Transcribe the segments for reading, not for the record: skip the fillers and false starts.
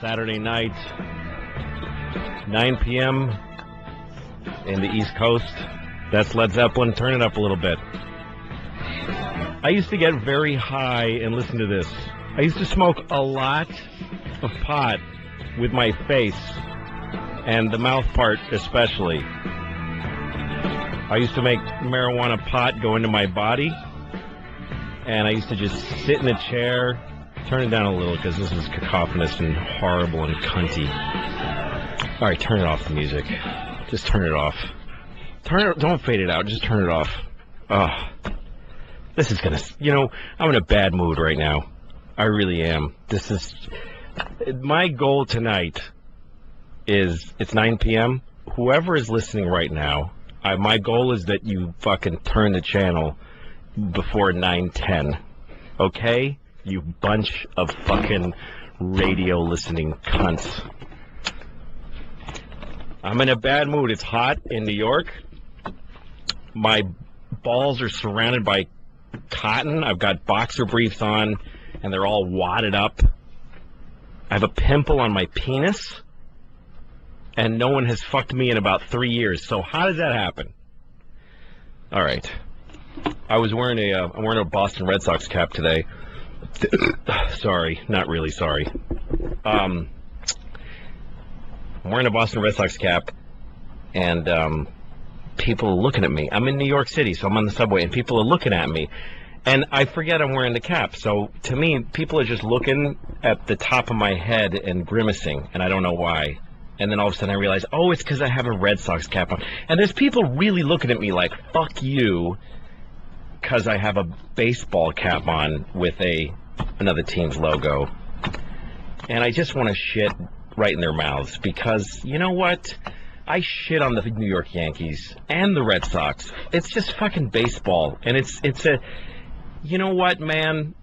Saturday night, 9 p.m. in the East Coast. That's Led Zeppelin. Turn it up a little bit. I used to get very high and listen to this. I used to smoke a lot of pot with my face, and the mouth part especially. I used to make marijuana pot go into my body, and I used to just sit in a chair. Turn it down a little because this is cacophonous and horrible and cunty. All right, turn it off, the music. Just turn it off. Don't fade it out. Just turn it off. This is gonna. I'm in a bad mood right now. I really am. This is my goal tonight. It's 9 p.m. Whoever is listening right now, my goal is that you fucking turn the channel before 9:10. Okay? You bunch of fucking radio listening cunts. I'm in a bad mood. It's hot in New York. My balls are surrounded by cotton. I've got boxer briefs on, and they're all wadded up. I have a pimple on my penis, and no one has fucked me in about 3 years. So how does that happen? All right. I'm wearing a Boston Red Sox cap today. Sorry, not really sorry. I'm wearing a Boston Red Sox cap, and people are looking at me. I'm in New York City, so I'm on the subway, and people are looking at me. And I forget I'm wearing the cap. So to me, people are just looking at the top of my head and grimacing, and I don't know why. And then all of a sudden I realize, oh, it's because I have a Red Sox cap on. And there's people really looking at me like, fuck you, because I have a baseball cap on with another team's logo. And I just want to shit right in their mouths because, you know what? I shit on the New York Yankees and the Red Sox. It's just fucking baseball. And it's a... You know what, man?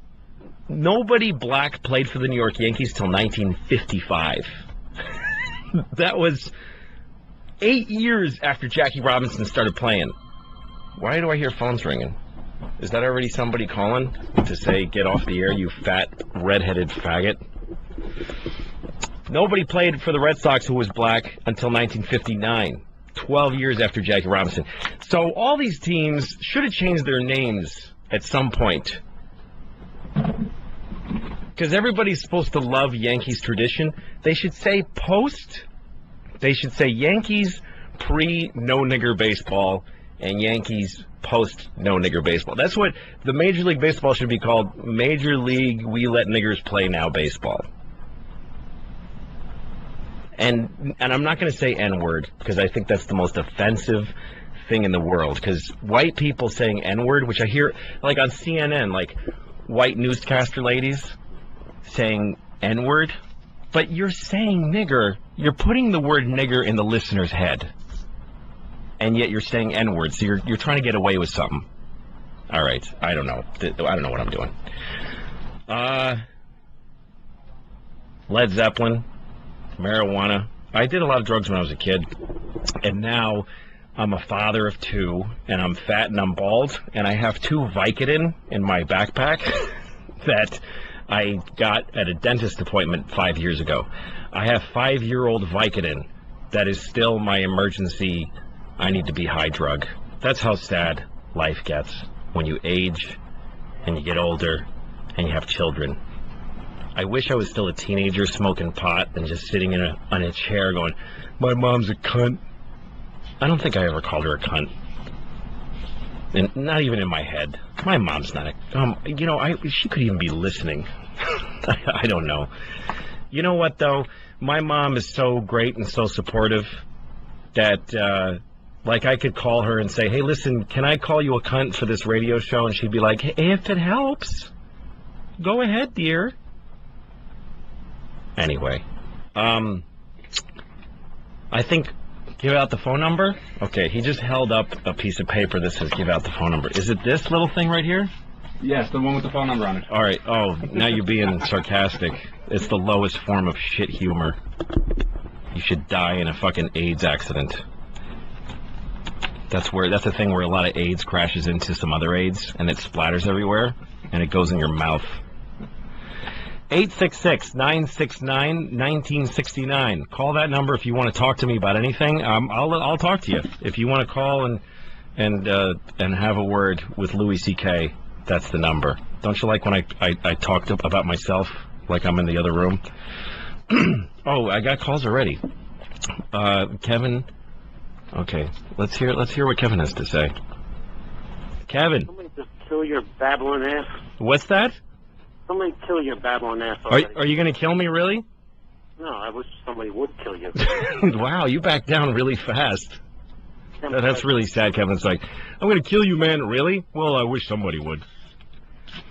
Nobody black played for the New York Yankees till 1955. That was 8 years after Jackie Robinson started playing. Why do I hear phones ringing? Is that already somebody calling to say, get off the air, you fat, redheaded faggot? Nobody played for the Red Sox who was black until 1959, 12 years after Jackie Robinson. So all these teams should have changed their names at some point. Because everybody's supposed to love Yankees tradition. They should say post. They should say Yankees pre-no-nigger baseball and Yankees post-no-nigger baseball. That's what the Major League Baseball should be called. Major League We Let Niggers Play Now Baseball. And I'm not going to say N-word because I think that's the most offensive thing in the world. Because white people saying N-word, which I hear like on CNN, like white newscaster ladies saying N-word, but you're saying nigger. You're putting the word nigger in the listener's head, and yet you're saying N-word. So you're trying to get away with something. All right, I don't know. I don't know what I'm doing. Led Zeppelin, marijuana. I did a lot of drugs when I was a kid, and now I'm a father of two, and I'm fat and I'm bald, and I have 2 Vicodin in my backpack that I got at a dentist appointment 5 years ago. I have 5-year-old Vicodin that is still my emergency, I need to be high drug. That's how sad life gets when you age and you get older and you have children. I wish I was still a teenager smoking pot and just sitting on a chair going, my mom's a cunt. I don't think I ever called her a cunt. And not even in my head. My mom's not a... she could even be listening. I don't know. You know what, though? My mom is so great and so supportive that, I could call her and say, hey, listen, can I call you a cunt for this radio show? And she'd be like, hey, if it helps, go ahead, dear. Anyway, I think... Give out the phone number? Okay, he just held up a piece of paper that says give out the phone number. Is it this little thing right here? Yes, the one with the phone number on it. All right. Oh, now you're being sarcastic. It's the lowest form of shit humor. You should die in a fucking AIDS accident. That's the thing where a lot of AIDS crashes into some other AIDS and it splatters everywhere and it goes in your mouth. 866-969-1969. Call that number if you want to talk to me about anything. I'll talk to you. If you want to call and have a word with Louie C.K., that's the number. Don't you like when I talked about myself like I'm in the other room? Oh, I got calls already. Kevin. Okay, let's hear what Kevin has to say. Kevin. Somebody just kill your babbling ass. What's that? Somebody kill your babbling ass Are already. you going to kill me, really? No, I wish somebody would kill you. Wow, you backed down really fast. That's really sad, Kevin. It's like, I'm going to kill you, man. Really? Well, I wish somebody would.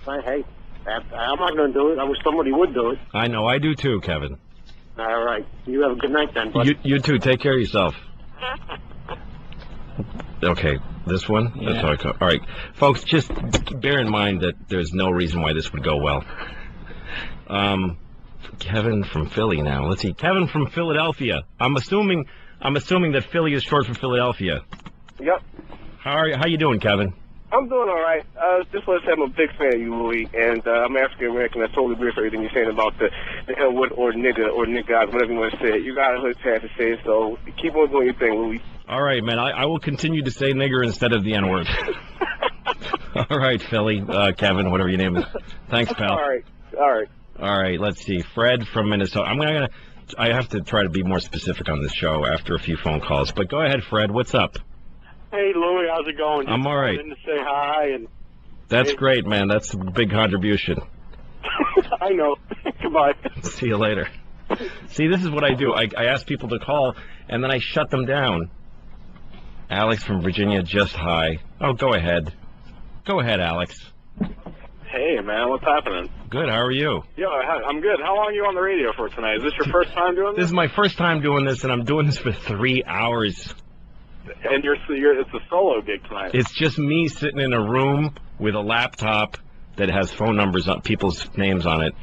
Hey, I'm not going to do it. I wish somebody would do it. I know, I do too, Kevin. All right. You have a good night then, bud. You too. Take care of yourself. Okay, this one? Yeah. That's how I call. All right, folks, just bear in mind that there's no reason why this would go well. Kevin from Philly now. Let's see. Kevin from Philadelphia. I'm assuming that Philly is short for Philadelphia. Yep. How you doing, Kevin? I'm doing all right. Just want to say I'm a big fan of you, Louie, and I'm African American. I totally agree with everything you're saying about the L-word or nigga or niggas, whatever you want to say. You got a hood chance to say it, so keep on doing your thing, Louie. All right, man. I will continue to say nigger instead of the N-word. All right, Philly, Kevin, whatever your name is. Thanks, pal. All right. All right, let's see. Fred from Minnesota. I have to try to be more specific on this show after a few phone calls. But go ahead, Fred. What's up? Hey, Louie, how's it going? I'm all right. Just calling in to say hi, and That's great, man. That's a big contribution. I know. Goodbye. See you later. See, this is what I do. I ask people to call, and then I shut them down. Alex from Virginia, just hi. Oh, go ahead. Go ahead, Alex. Hey, man, what's happening? Good, how are you? Yeah, I'm good. How long are you on the radio for tonight? Is this your first time doing This is my first time doing this, and I'm doing this for 3 hours. And it's a solo gig tonight. It's just me sitting in a room with a laptop that has phone numbers on people's names on it.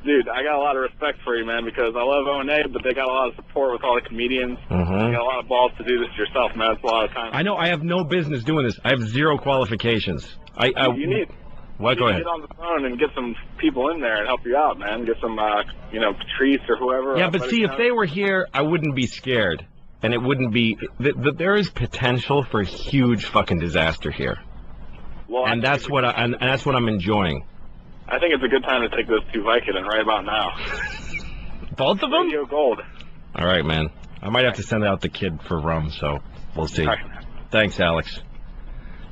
Dude, I got a lot of respect for you, man, because I love O&A, but they got a lot of support with all the comedians. Mm-hmm. You got a lot of balls to do this yourself, man. It's a lot of time. I know I have no business doing this. I have zero qualifications. You need What? Go ahead. get on the phone and get some people in there and help you out, man. Get some, Patrice or whoever. Yeah, but see, if they were here, I wouldn't be scared. And it wouldn't be... there is potential for a huge fucking disaster here. Well, And that's what I'm enjoying. I think it's a good time to take those two Vicodin right about now. Both of them? Radio Gold. All right, man. I might have to send out the kid for rum, so we'll see. All right. Thanks, Alex.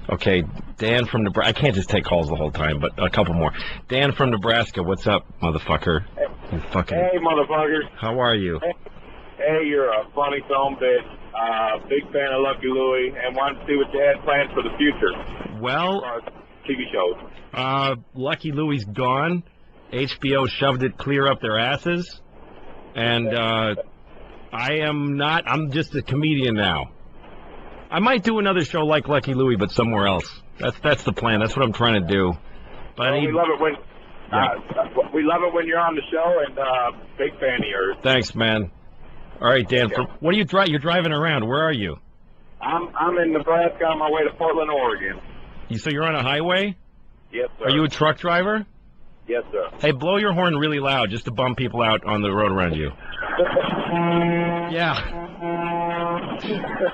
Okay, Dan from Nebraska. I can't just take calls the whole time, but a couple more. Dan from Nebraska, what's up, motherfucker? You fucking... Hey, motherfuckers. How are you? Hey, you're a funny son bitch. Big fan of Lucky Louie, and wanted to see what you had planned for the future. Well, As far as TV shows. Lucky Louie's gone. HBO shoved it clear up their asses. And I am not. I'm just a comedian now. I might do another show like Lucky Louie, but somewhere else. That's the plan. That's what I'm trying to do. But Well, we love it when we love it when you're on the show, and big fan of yours. Thanks, man. All right, Dan. What are you driving? You're driving around. Where are you? I'm in Nebraska on my way to Portland, Oregon. So you're on a highway? Yes, sir. Are you a truck driver? Yes, sir. Hey, blow your horn really loud just to bum people out on the road around you. Yeah.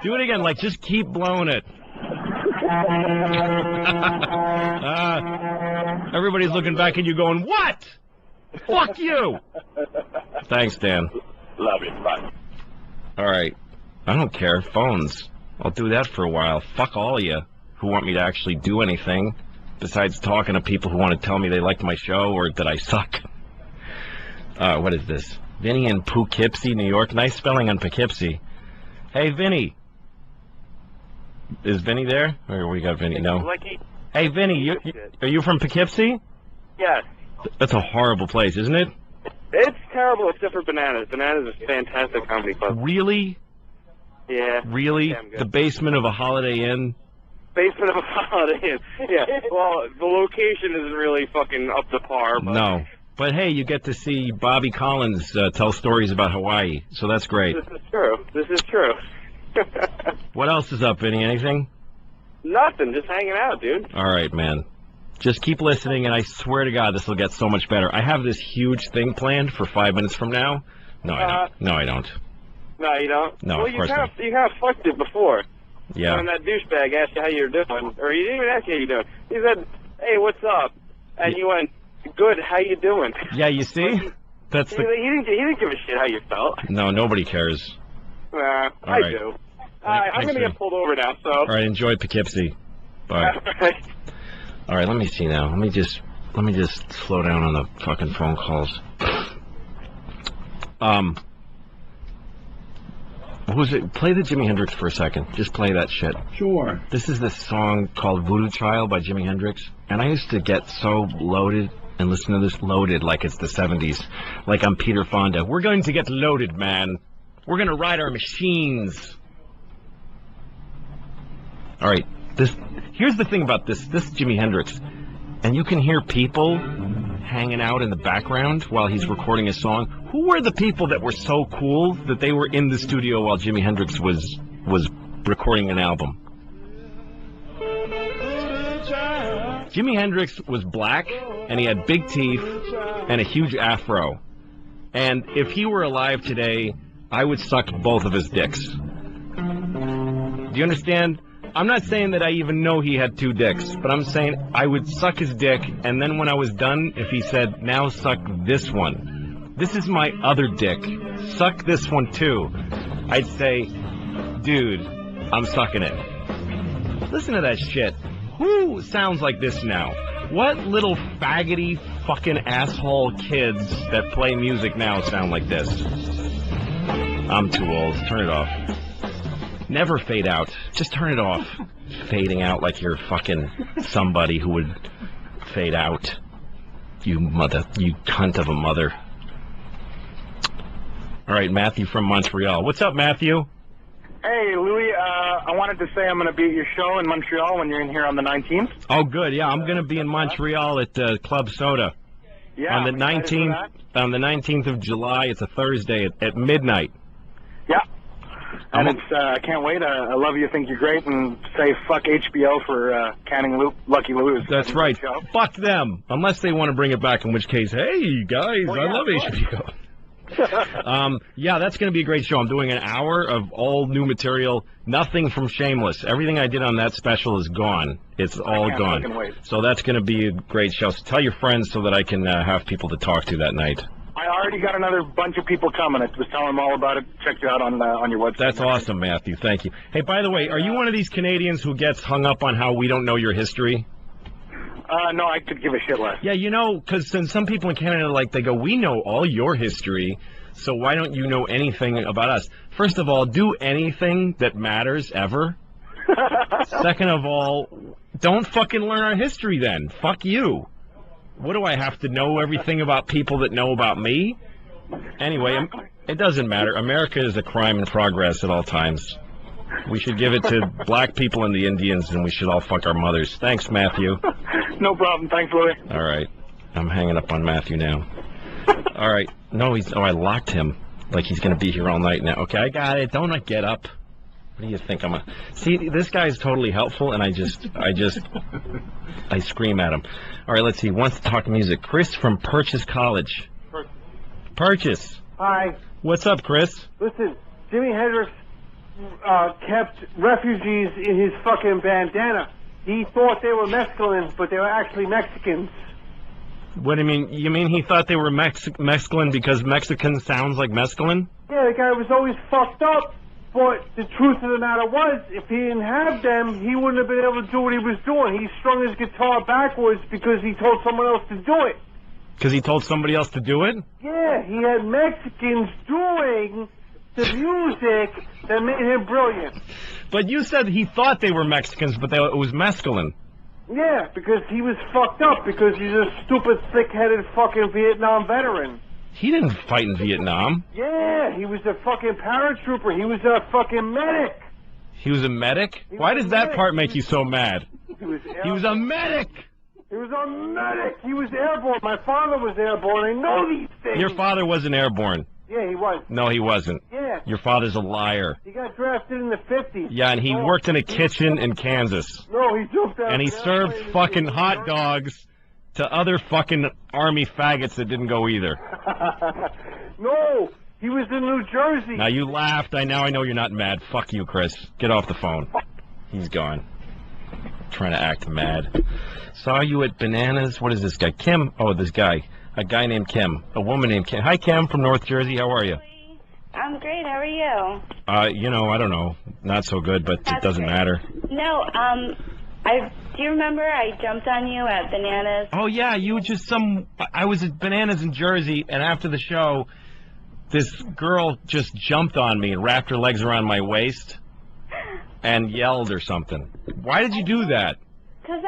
Do it again. Like, just keep blowing it. Everybody's looking back at you going, what? Fuck you. Thanks, Dan. Love you. Bye. All right. I don't care. Phones. I'll do that for a while. Fuck all of you who want me to actually do anything besides talking to people who want to tell me they liked my show or that I suck. What is this? Vinny in Poughkeepsie, New York. Nice spelling on Poughkeepsie. Hey, Vinny. Is Vinny there? Or we got Vinny? No. Lucky? Hey, Vinny, are you from Poughkeepsie? Yes. That's a horrible place, isn't it? It's terrible except for Bananas. Bananas is a fantastic comedy club. Really? Yeah. Really? Damn good. The basement of a Holiday Inn? Basement of a Holiday Inn. Yeah. Well, the location isn't really fucking up to par. But No. But hey, you get to see Bobby Collins tell stories about Hawaii, so that's great. This is true. This is true. What else is up, Vinny? Anything? Nothing. Just hanging out, dude. All right, man. Just keep listening, and I swear to God, this will get so much better. I have this huge thing planned for 5 minutes from now. No, I don't. No, I don't. No, you don't? No, well, of course not. You kind of fucked it before. Yeah. When that douchebag asked you how you were doing, or he didn't even ask you how you doing. He said, "Hey, what's up?" And you went, "Good, how you doing?" Yeah, you see? That's he didn't give a shit how you felt. No, nobody cares. I right. do. I'm going to get pulled over now, so... All right, enjoy Poughkeepsie. Bye. All right, let me see now. Let me just slow down on the fucking phone calls. What was it? Play the Jimi Hendrix for a second. Just play that shit. Sure. This is this song called Voodoo Child by Jimi Hendrix. And I used to get so loaded and listen to this loaded like it's the 70s. Like I'm Peter Fonda. We're going to get loaded, man. We're going to ride our machines. All right. Here's the thing about this Jimi Hendrix. And you can hear people hanging out in the background while he's recording a song. Who were the people that were so cool that they were in the studio while Jimi Hendrix was recording an album? Jimi Hendrix was black, and he had big teeth and a huge afro. And if he were alive today, I would suck both of his dicks. Do you understand? I'm not saying that I even know he had 2 dicks, but I'm saying I would suck his dick, and then when I was done, if he said, "Now suck this one. This is my other dick. Suck this one too," I'd say, "Dude, I'm sucking it." Listen to that shit. Who sounds like this now? What little faggoty fucking asshole kids that play music now sound like this? I'm too old. Turn it off. Never fade out. Just turn it off. Fading out like you're fucking somebody who would fade out. You cunt of a mother. All right, Matthew from Montreal. What's up, Matthew? Hey, Louie, I wanted to say I'm going to be at your show in Montreal when you're in here on the 19th. Oh, good. Yeah, I'm going to be in Montreal at Club Soda. Yeah, on the 19th of July. It's a Thursday at midnight. Yeah. And I can't wait. I love you, think you're great, and say fuck HBO for canning Lucky Louie's. That's right. Fuck them. Unless they want to bring it back, in which case, hey, guys, I love HBO. Yeah, that's going to be a great show. I'm doing an hour of all new material, nothing from Shameless. Everything I did on that special is gone. It's all gone. Wait. So that's going to be a great show. So tell your friends so that I can have people to talk to that night. I already got another bunch of people coming. I was telling them all about it. Check you out on your website. That's awesome, Matthew. Thank you. Hey, by the way, are you one of these Canadians who gets hung up on how we don't know your history? No, I could give a shit less. Yeah, you know, because some people in Canada, like, they go, we know all your history, so why don't you know anything about us? First of all, do anything that matters ever. Second of all, don't fucking learn our history then. Fuck you. What do I have to know everything about people that know about me? Anyway, it doesn't matter. America is a crime in progress at all times. We should give it to black people and the Indians, and we should all fuck our mothers. Thanks, Matthew. No problem. Thanks, Louie. All right. I'm hanging up on Matthew now. All right. No, I locked him. Like he's going to be here all night now. Okay, I got it. Don't get up. What do you think I'm See, this guy's totally helpful, and I scream at him. All right, let's see. Wants to talk music. Chris from Purchase College. Purchase. Hi. What's up, Chris? Listen, Jimi Hendrix kept refugees in his fucking bandana. He thought they were Mexicans, but they were actually Mexicans. What do you mean? You mean he thought they were Mexican because Mexican sounds like mescaline? Yeah, the guy was always fucked up. But the truth of the matter was, if he didn't have them, he wouldn't have been able to do what he was doing. He strung his guitar backwards because he told someone else to do it. Because he told somebody else to do it? Yeah, he had Mexicans doing the music that made him brilliant. But you said he thought they were Mexicans, but it was mescaline. Yeah, because he was fucked up because he's a stupid, thick-headed fucking Vietnam veteran. He didn't fight in Vietnam. Yeah, he was a fucking paratrooper. He was a fucking medic. He was a medic? Why does that part make you so mad? He was a medic! He was a medic. He was airborne. My father was airborne. I know these things. Your father wasn't airborne. Yeah, he was. No, he wasn't. Yeah. Your father's a liar. He got drafted in the 50s. Yeah, and he worked in a kitchen in Kansas. No, he jumped out. And he served fucking hot dogs to other fucking army faggots that didn't go either. No, he was in New Jersey. Now you laughed. Now I know you're not mad. Fuck you, Chris. Get off the phone. He's gone. Trying to act mad. Saw you at Bananas. What is this guy? Kim. Oh, this guy. A guy named Kim. A woman named Kim. Hi, Kim from North Jersey. How are you? I'm great. How are you? I don't know. Not so good, but it doesn't matter. No, do you remember I jumped on you at Bananas? Oh, yeah. You were just I was at Bananas in Jersey, and after the show, this girl just jumped on me and wrapped her legs around my waist and yelled or something. Why did you do that? Because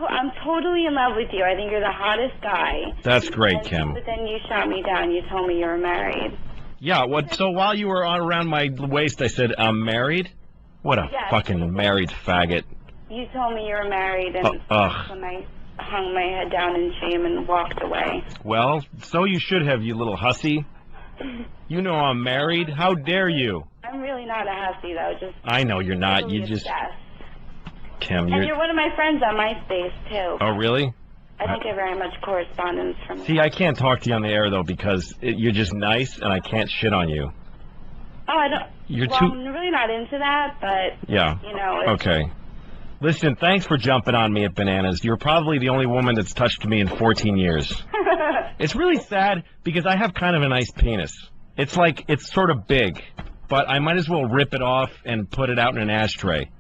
I'm totally in love with you. I think you're the hottest guy. That's great, Kim. But then you shot me down. You told me you were married. Yeah, so while you were around my waist, I said, I'm married? What a fucking married faggot. You told me you were married, and when I hung my head down in shame and walked away. Well, so you should have, you little hussy. You know I'm married. How dare you? I'm really not a hussy, though. I know you're not. You just... Kim, you're one of my friends on MySpace, too. Oh, really? I don't get very much correspondence from you. See, I can't talk to you on the air, though, because you're just nice, and I can't shit on you. Oh, I don't... I'm really not into that, but... Yeah. You know... Okay. Listen, thanks for jumping on me at Bananas. You're probably the only woman that's touched me in 14 years. It's really sad, because I have kind of a nice penis. It's sort of big, but I might as well rip it off and put it out in an ashtray.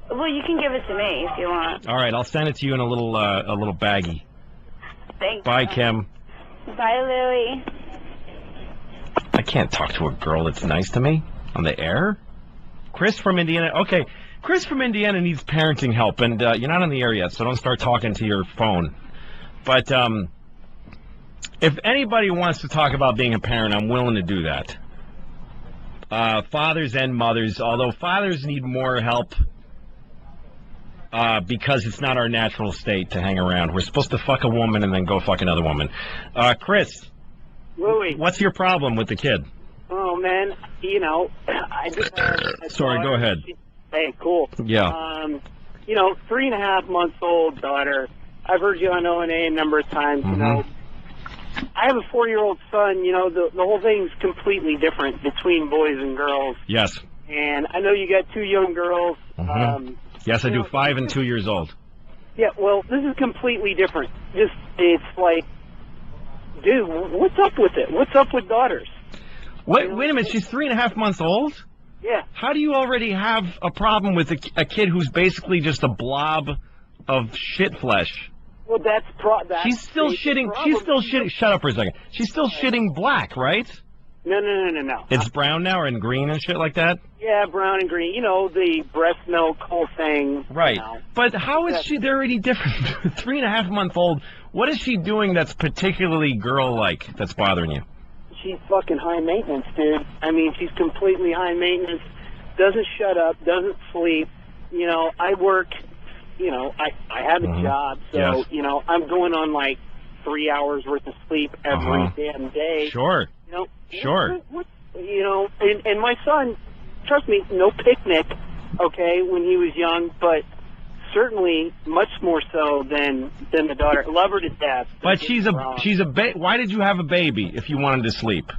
Well, you can give it to me if you want. All right, I'll send it to you in a little baggie. Thanks. Bye, Kim. Bye, Louie. I can't talk to a girl that's nice to me on the air. Chris from Indiana. Okay, Chris from Indiana needs parenting help, and you're not on the air yet, so don't start talking to your phone. But if anybody wants to talk about being a parent, I'm willing to do that. Fathers and mothers, although fathers need more help. Because it's not our natural state to hang around. We're supposed to fuck a woman and then go fuck another woman. Chris. Louie. What's your problem with the kid? Oh, man. I just... Sorry, go ahead. Hey, cool. Yeah. 3.5 months old daughter. I've heard you on O&A a number of times, I have a 4-year-old son. The whole thing's completely different between boys and girls. Yes. And I know you got 2 young girls. Yes, I do. 5 and 2 years old. Yeah, well, this is completely different. It's like, dude, what's up with it? What's up with daughters? Wait a minute. She's 3.5 months old? Yeah. How do you already have a problem with a kid who's basically just a blob of shit flesh? Well, she's still shitting. She's still shitting. Shut up for a second. She's still shitting black, right? No. It's brown now and green and shit like that? Yeah, brown and green. The breast milk whole thing. Right. But how is she? They're already different. 3.5 month old. What is she doing that's particularly girl-like that's bothering you? She's fucking high maintenance, dude. I mean, she's completely high maintenance. Doesn't shut up. Doesn't sleep. I work. I have a job. So, I'm going on like 3 hours worth of sleep every damn day. Sure. Sure. And my son, trust me, no picnic, okay, when he was young, but certainly much more so than the daughter. Love her to death. But why did you have a baby if you wanted to sleep?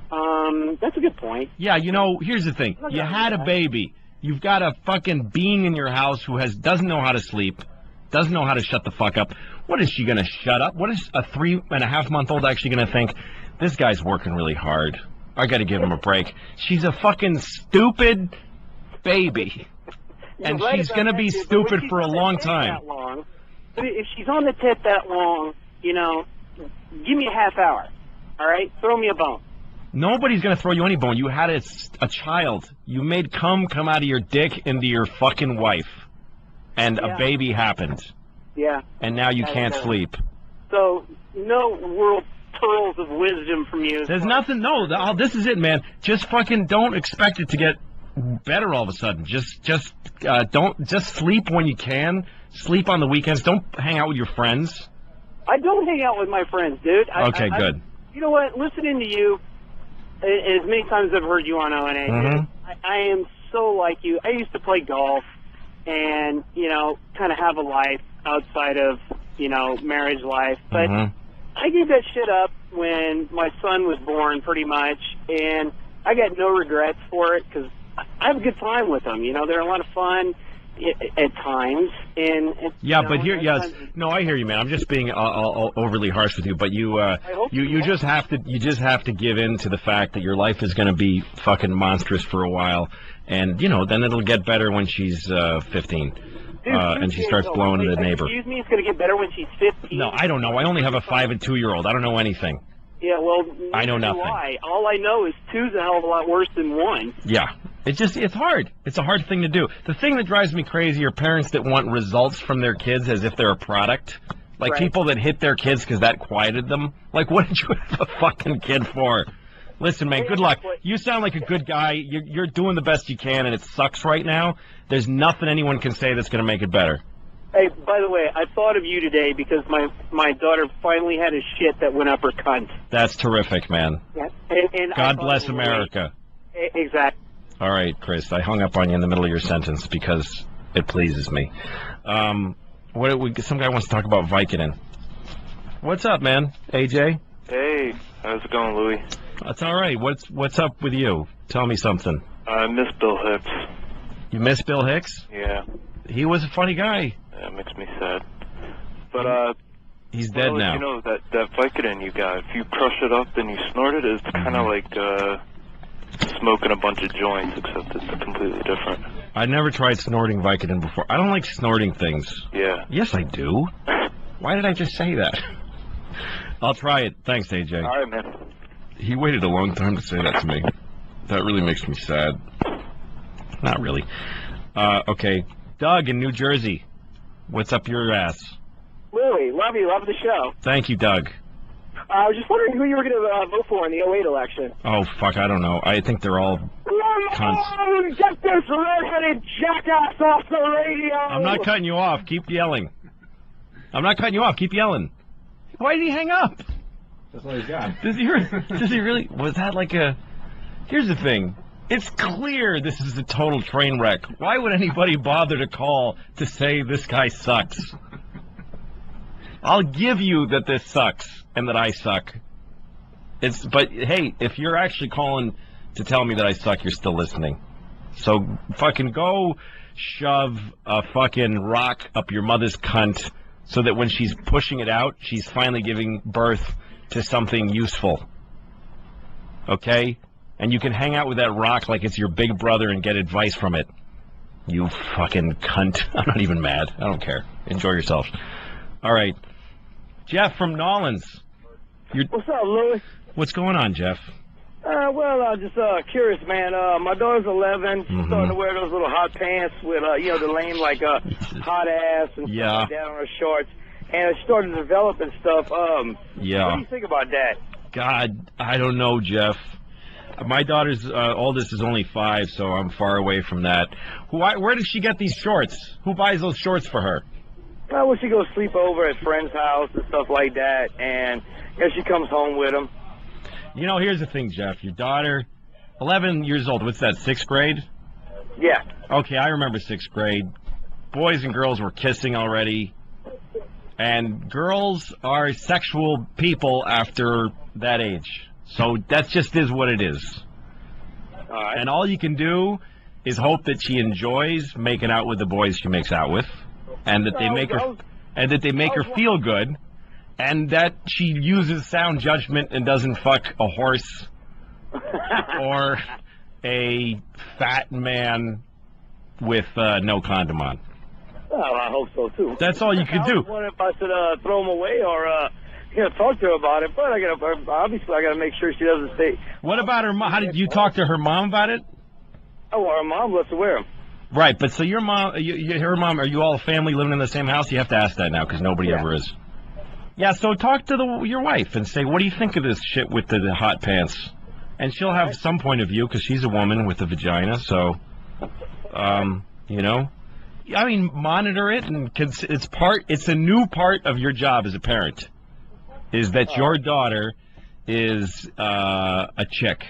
That's a good point. Yeah, here's the thing. You had a baby. You've got a fucking being in your house who doesn't know how to sleep, doesn't know how to shut the fuck up. What is she going to shut up? What is a 3.5 month old actually going to think? This guy's working really hard. I got to give him a break. She's a fucking stupid baby. And she's going to be stupid for a long time. If she's on the tip that long, give me a half hour. All right? Throw me a bone. Nobody's going to throw you any bone. You had a child. You made cum come out of your dick into your fucking wife. And a baby happened. Yeah. And now you can't sleep. So, no world pearls of wisdom from you. There's nothing. No, this is it, man. Just fucking don't expect it to get better all of a sudden. Just sleep when you can. Sleep on the weekends. Don't hang out with your friends. I don't hang out with my friends, dude. Okay, good. You know what? Listening to you, as many times as I've heard you on ONA, I am so like you. I used to play golf and, you know, kind of have a life outside of, you know, marriage life. But I gave that shit up when my son was born, pretty much, and I got no regrets for it because I have a good time with them. You know, they're a lot of fun at times. And yeah, you know, but here, yes, no, I hear you, man. I'm just being overly harsh with you, but you just have to give in to the fact that your life is going to be fucking monstrous for a while, and you know, then it'll get better when she's 15. And she starts blowing the neighbor. Excuse me, it's going to get better when she's 15. No, I don't know. I only have a 5 and 2-year-old. I don't know anything. Yeah, well, I know nothing. All I know is 2's a hell of a lot worse than 1. Yeah. It's hard. It's a hard thing to do. The thing that drives me crazy are parents that want results from their kids as if they're a product. Like people that hit their kids because that quieted them. Like, what did you have a fucking kid for? Listen, man, good luck. You sound like a good guy. You're doing the best you can, and it sucks right now. There's nothing anyone can say that's going to make it better. Hey, by the way, I thought of you today because my daughter finally had a shit that went up her cunt. That's terrific, man. Yeah. And God bless America. Exactly. All right, Chris, I hung up on you in the middle of your sentence because it pleases me. Some guy wants to talk about Vicodin. What's up, man? AJ? Hey, how's it going, Louie? That's all right. What's up with you? Tell me something. I miss Bill Hicks. You miss Bill Hicks? Yeah. He was a funny guy. That makes me sad. But, he's dead now. You know, that Vicodin you got, if you crush it up and you snort it, it's kind of like, smoking a bunch of joints, except it's completely different. I never tried snorting Vicodin before. I don't like snorting things. Yeah. Yes, I do. Why did I just say that? I'll try it. Thanks, AJ. All right, man. He waited a long time to say that to me. That really makes me sad. Not really. Okay. Doug in New Jersey. What's up your ass? Louie, love you. Love the show. Thank you, Doug. I was just wondering who you were going to vote for in the 08 election. Oh, fuck, I don't know. I think they're all cunts. Get this red-headed jackass off the radio! I'm not cutting you off. Keep yelling. I'm not cutting you off. Keep yelling. Why did he hang up? That's all he's got. Does he really? Was that like a... Here's the thing. It's clear this is a total train wreck. Why would anybody bother to call to say this guy sucks? I'll give you that this sucks and that I suck. But hey, if you're actually calling to tell me that I suck, you're still listening. So fucking go shove a fucking rock up your mother's cunt so that when she's pushing it out, she's finally giving birth to something useful. Okay? And you can hang out with that rock like it's your big brother and get advice from it. You fucking cunt. I'm not even mad. I don't care. Enjoy yourself. All right. Jeff from Nolans. What's up, Louie? What's going on, Jeff? Just curious, man. My daughter's 11. She's starting to wear those little hot pants with, the lame, hot ass and stuff like that on her shorts. And it's starting to develop and stuff. What do you think about that? God, I don't know, Jeff. My daughter's oldest is only 5, so I'm far away from that. Where does she get these shorts? Who buys those shorts for her? Well, she goes sleep over at friend's house and stuff like that, and she comes home with them. You know, here's the thing, Jeff. Your daughter, 11 years old. What's that, 6th grade? Yeah. Okay, I remember 6th grade. Boys and girls were kissing already. And girls are sexual people after that age. So that just is what it is. All right. And all you can do is hope that she enjoys making out with the boys she makes out with, and that they make her feel good, and that she uses sound judgment and doesn't fuck a horse or a fat man with no condom on. Well, I hope so too. That's all you can do. I was wondering if I should throw them away or talk to her about it, but I gotta make sure she doesn't stay. What about her mom? How did you talk to her mom about it? Oh, well, her mom lets her wear them. Right, but so your mom, her mom, are you all a family living in the same house? You have to ask that now because nobody ever is. Yeah, so talk to your wife and say, what do you think of this shit with the hot pants? And she'll have some point of view because she's a woman with a vagina, so, I mean, monitor it, and it's a new part of your job as a parent, is that your daughter is a chick.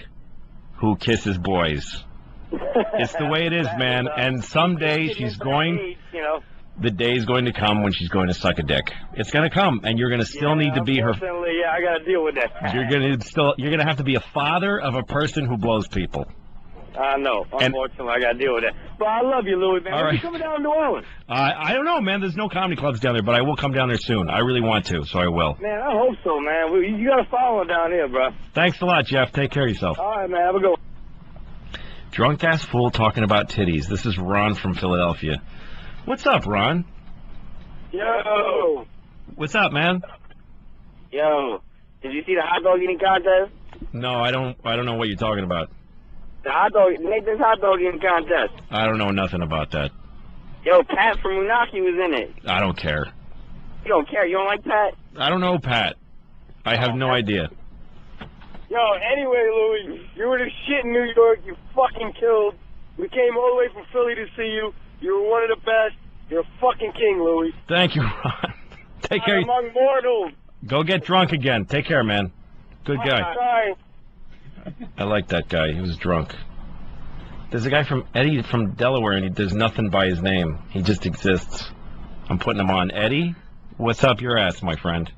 who kisses boys. It's the way it is, man. And someday she's going... The day's going to come when she's going to suck a dick. It's going to come, and you're going to still need to be her... Yeah, I got to deal with that. You're going to have to be a father of a person who blows people. I know. Unfortunately, I got to deal with that. But I love you, Louie, man. When you coming down to New Orleans? I don't know, man. There's no comedy clubs down there, but I will come down there soon. I really want to, so I will. Man, I hope so, man. You got to follow down here, bro. Thanks a lot, Jeff. Take care of yourself. All right, man. Have a good one. Drunk-ass fool talking about titties. This is Ron from Philadelphia. What's up, Ron? Yo. What's up, man? Yo. Did you see the hot dog eating contest? No, I don't know what you're talking about. Nathan's hot dog eating contest. I don't know nothing about that. Yo, Pat from Unaki was in it. I don't care. You don't care? You don't like Pat? I don't know Pat. I have no idea. Yo, anyway, Louie, you were the shit in New York. You fucking killed. We came all the way from Philly to see you. You were one of the best. You're a fucking king, Louie. Thank you, Ron. Take care. Among mortals. Go get drunk again. Take care, man. Good guy. Sorry. I like that guy. He was drunk. There's a guy from Eddie from Delaware, and there's nothing by his name. He just exists. I'm putting him on. Eddie, what's up your ass, my friend?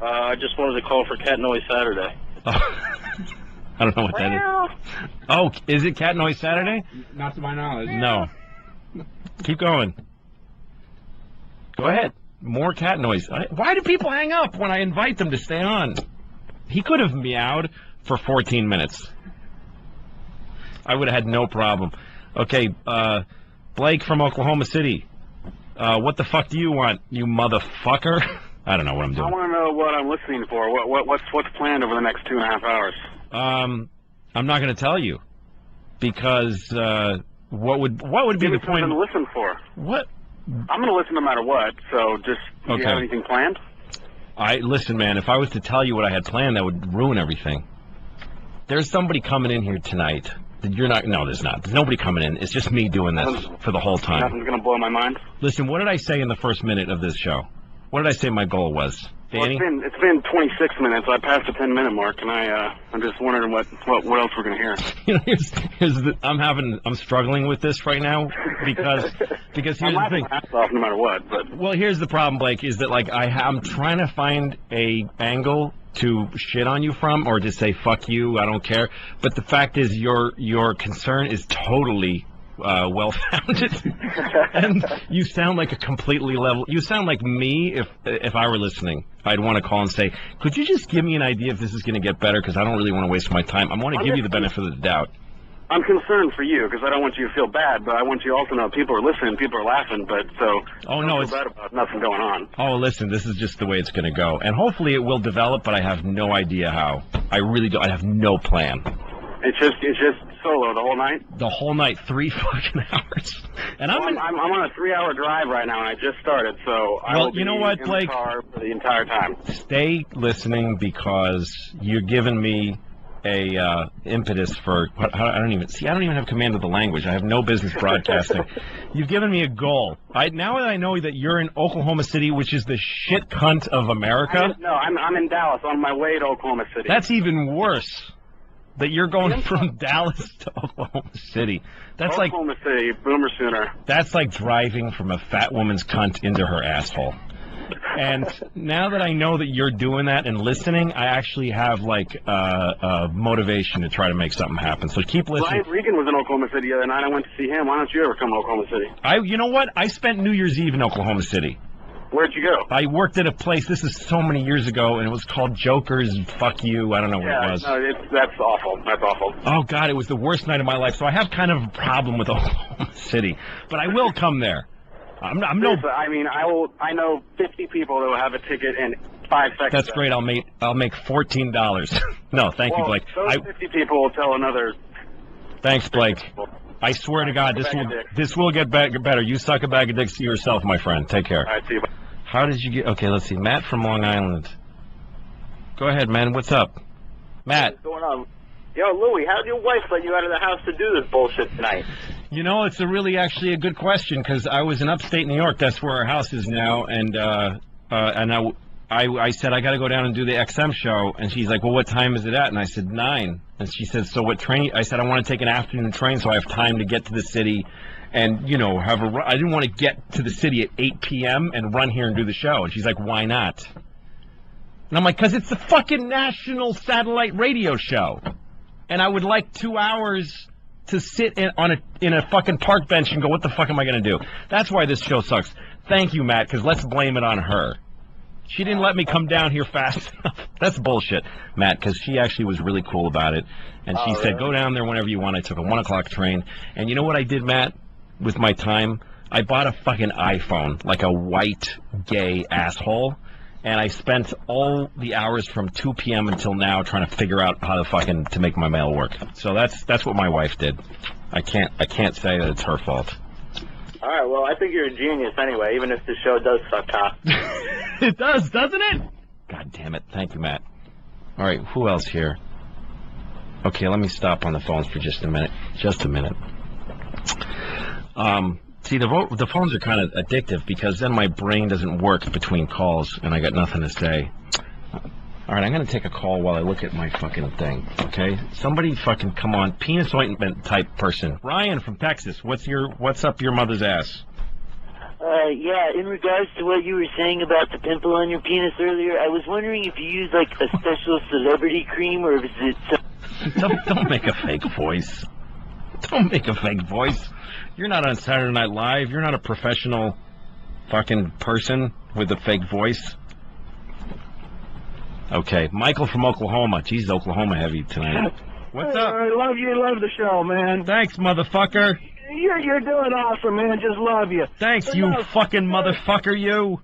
I just wanted to call for Cat Noise Saturday. I don't know what that is. Oh, is it Cat Noise Saturday? Not to my knowledge. No. Keep going. Go ahead. More cat noise. Why do people hang up when I invite them to stay on? He could have meowed for 14 minutes. I would have had no problem. Okay, Blake from Oklahoma City. What the fuck do you want, you motherfucker? I don't know what I'm doing. I want to know what I'm listening for. What's planned over the next 2.5 hours? I'm not going to tell you because what would be the point? Something to listen for. What? I'm going to listen no matter what. So just do you have anything planned? Listen, man. If I was to tell you what I had planned, that would ruin everything. There's somebody coming in here tonight. You're not. No, there's not. There's nobody coming in. It's just me doing this for the whole time. Nothing's going to blow my mind. Listen, what did I say in the first minute of this show? What did I say my goal was? Danny? Well, it's been 26 minutes. I passed the 10-minute mark, and I'm just wondering what else we're going to hear. You know, I'm struggling with this right now because here's the thing. Off no matter what, but well, here's the problem, Blake, is that like I'm trying to find a angle to shit on you from, or to say fuck you, I don't care. But the fact is, your concern is totally well-founded, and you sound like a completely level. You sound like me if I were listening. I'd want to call and say, could you just give me an idea if this is going to get better? Because I don't really want to waste my time. I want to give you the benefit of the doubt. I'm concerned for you because I don't want you to feel bad, but I want you also to know people are listening, people are laughing, but so don't feel bad about nothing going on. Oh, listen, this is just the way it's going to go, and hopefully it will develop, but I have no idea how. I really don't. I have no plan. It's just solo the whole night? The whole night, 3 fucking hours. And I'm on a 3-hour drive right now, and I just started, so I will be in the car for the entire time. Stay listening because you're giving me a impetus for I don't even have command of the language. I have no business broadcasting. You've given me a goal. Now that I know that you're in Oklahoma City, which is the shit cunt of America. I'm in Dallas on my way to Oklahoma City. That's even worse. That you're going from Dallas to Oklahoma City. That's Oklahoma City, Boomer Sooner. That's like driving from a fat woman's cunt into her asshole. And now that I know that you're doing that and listening, I actually have like motivation to try to make something happen. So keep listening. Ryan Regan was in Oklahoma City the other night. I went to see him. Why don't you ever come to Oklahoma City? You know what? I spent New Year's Eve in Oklahoma City. Where'd you go? I worked at a place, this is so many years ago, and it was called Joker's Fuck You. I don't know what it was. No, that's awful. That's awful. Oh, God, it was the worst night of my life. So I have kind of a problem with Oklahoma City. But I will come there. I'm no... I mean, I know 50 people that will have a ticket in 5 seconds. That's great. I'll make $14. No, thank you, Blake. Those 50 people will tell another... Thanks, Blake. I swear to God, this will get better. You suck a bag of dicks to yourself, my friend. Take care. All right, see you. How did you get... Okay, let's see. Matt from Long Island. Go ahead, man. What's up? Matt. What's going on? Yo, Louie, how did your wife let you out of the house to do this bullshit tonight? You know, it's actually a good question, because I was in upstate New York. That's where our house is now, and I said, I got to go down and do the XM show. And she's like, well, what time is it at? And I said, 9. And she said, so what train? I said, I want to take an afternoon train so I have time to get to the city and, you know, I didn't want to get to the city at 8 p.m. and run here and do the show. And she's like, why not? And I'm like, because it's the fucking national satellite radio show. And I would like 2 hours to sit in a fucking park bench and go, what the fuck am I going to do? That's why this show sucks. Thank you, Matt, because let's blame it on her. She didn't let me come down here fast enough. That's bullshit, Matt, because she actually was really cool about it. And she said, go down there whenever you want. I took a 1 o'clock train. And you know what I did, Matt, with my time? I bought a fucking iPhone, like a white, gay asshole. And I spent all the hours from 2 p.m. until now trying to figure out how to make my mail work. So that's what my wife did. I can't say that it's her fault. All right, well, I think you're a genius anyway, even if the show does suck, huh? It does, doesn't it? God damn it. Thank you, Matt. All right, who else here? Okay, let me stop on the phones for just a minute. Just a minute. See, the phones are kind of addictive because then my brain doesn't work between calls and I got nothing to say. All right, I'm going to take a call while I look at my fucking thing, okay? Somebody fucking come on. Penis ointment type person. Ryan from Texas, what's up your mother's ass? Yeah, in regards to what you were saying about the pimple on your penis earlier, I was wondering if you use, like, a special celebrity cream or is it... Don't make a fake voice. Don't make a fake voice. You're not on Saturday Night Live. You're not a professional fucking person with a fake voice. Okay, Michael from Oklahoma. Jeez, Oklahoma heavy tonight. What's up? I love you. Love the show, man. Thanks, motherfucker. You're doing awesome, man. Just love you. Thanks, you fucking motherfucker, you.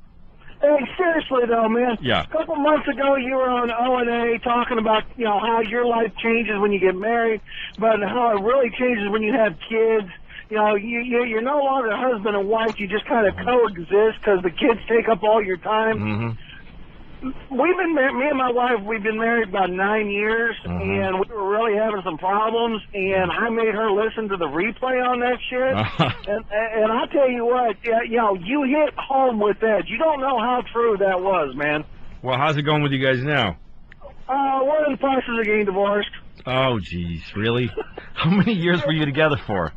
Hey, seriously, though, man. Yeah. A couple months ago, you were on O&A talking about, you know, how your life changes when you get married, but how it really changes when you have kids. You know, you're no longer husband and wife. You just kind of coexist because the kids take up all your time. Mm-hmm. Me and my wife, we've been married about 9 years, and we were really having some problems, and I made her listen to the replay on that shit. And I'll tell you what, you know, you hit home with that. You don't know how true that was, man. Well, how's it going with you guys now? We're in the process of getting divorced. Oh, jeez, really? How many years were you together for?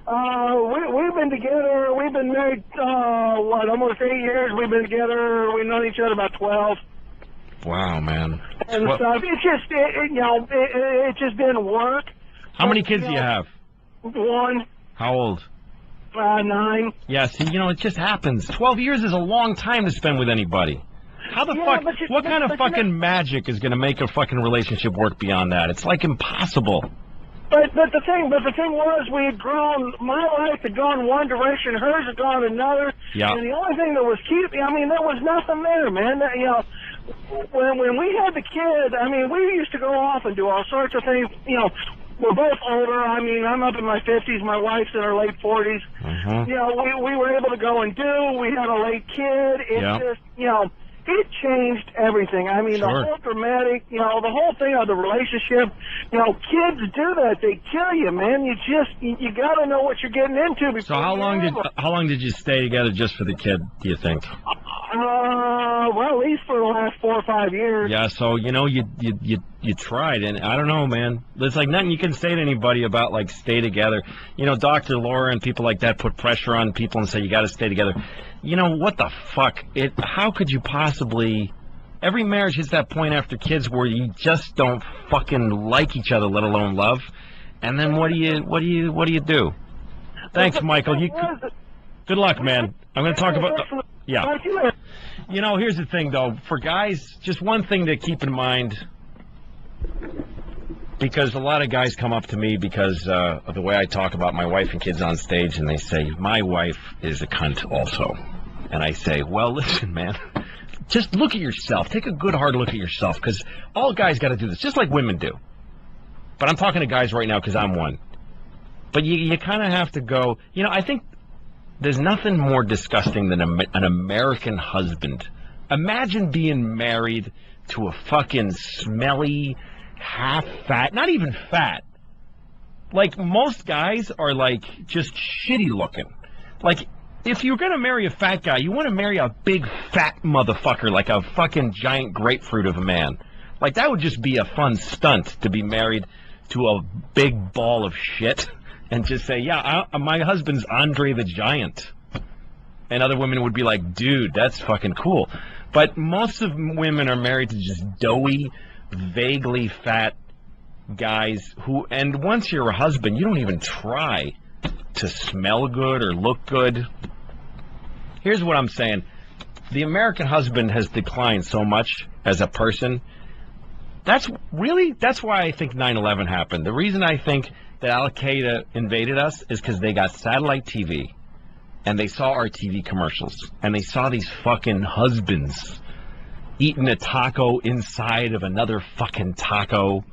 We've been together, we've been married, almost 8 years. We've been together, we've known each other about 12. Wow, man. And stuff. It's just, it just didn't work. How many kids do you have? 1. How old? 9. Yeah, see, you know, it just happens. 12 years is a long time to spend with anybody. How the fuck, what kind of fucking magic is going to make a fucking relationship work beyond that? It's like impossible. But the thing was, we had grown. My life had gone one direction, hers had gone another. Yeah. And the only thing that was keeping, I mean, there was nothing there, man. You know, when we had the kid, I mean, we used to go off and do all sorts of things. You know, we're both older. I mean, I'm up in my 50s. My wife's in her late 40s. You know, we were able to go and do. We had a late kid. It's just, you know. It changed everything. I mean, the whole dramatic, you know, the whole thing of the relationship, you know, kids do that. They kill you, man. You got to know what you're getting into before. So how long did you stay together just for the kid, do you think? Well, at least for the last 4 or 5 years. Yeah, so, you know, you tried, and I don't know, man. There's like nothing you can say to anybody about, like, stay together. You know, Dr. Laura and people like that put pressure on people and say you got to stay together. You know, what the fuck? How could you possibly... Every marriage hits that point after kids where you just don't fucking like each other, let alone love. And then what do you do? Thanks, Michael. Good luck, man. I'm going to talk about... Yeah. You know, here's the thing, though. For guys, just one thing to keep in mind, because a lot of guys come up to me because of the way I talk about my wife and kids on stage, and they say, my wife is a cunt also. And I say, well, listen, man, just look at yourself. Take a good, hard look at yourself, because all guys got to do this, just like women do. But I'm talking to guys right now because I'm one. But you kind of have to go, you know, I think there's nothing more disgusting than an American husband. Imagine being married to a fucking smelly, half-fat, not even fat. Like, most guys are, like, just shitty looking. Like, if you're going to marry a fat guy, you want to marry a big fat motherfucker, like a fucking giant grapefruit of a man. Like, that would just be a fun stunt to be married to a big ball of shit and just say, yeah, my husband's Andre the Giant. And other women would be like, dude, that's fucking cool. But most of women are married to just doughy, vaguely fat guys who, and once you're a husband, you don't even try to smell good or look good. Here's what I'm saying. The American husband has declined so much as a person. That's why I think 9/11 happened. The reason I think that Al-Qaeda invaded us is because they got satellite TV, and they saw our TV commercials, and they saw these fucking husbands eating a taco inside of another fucking taco,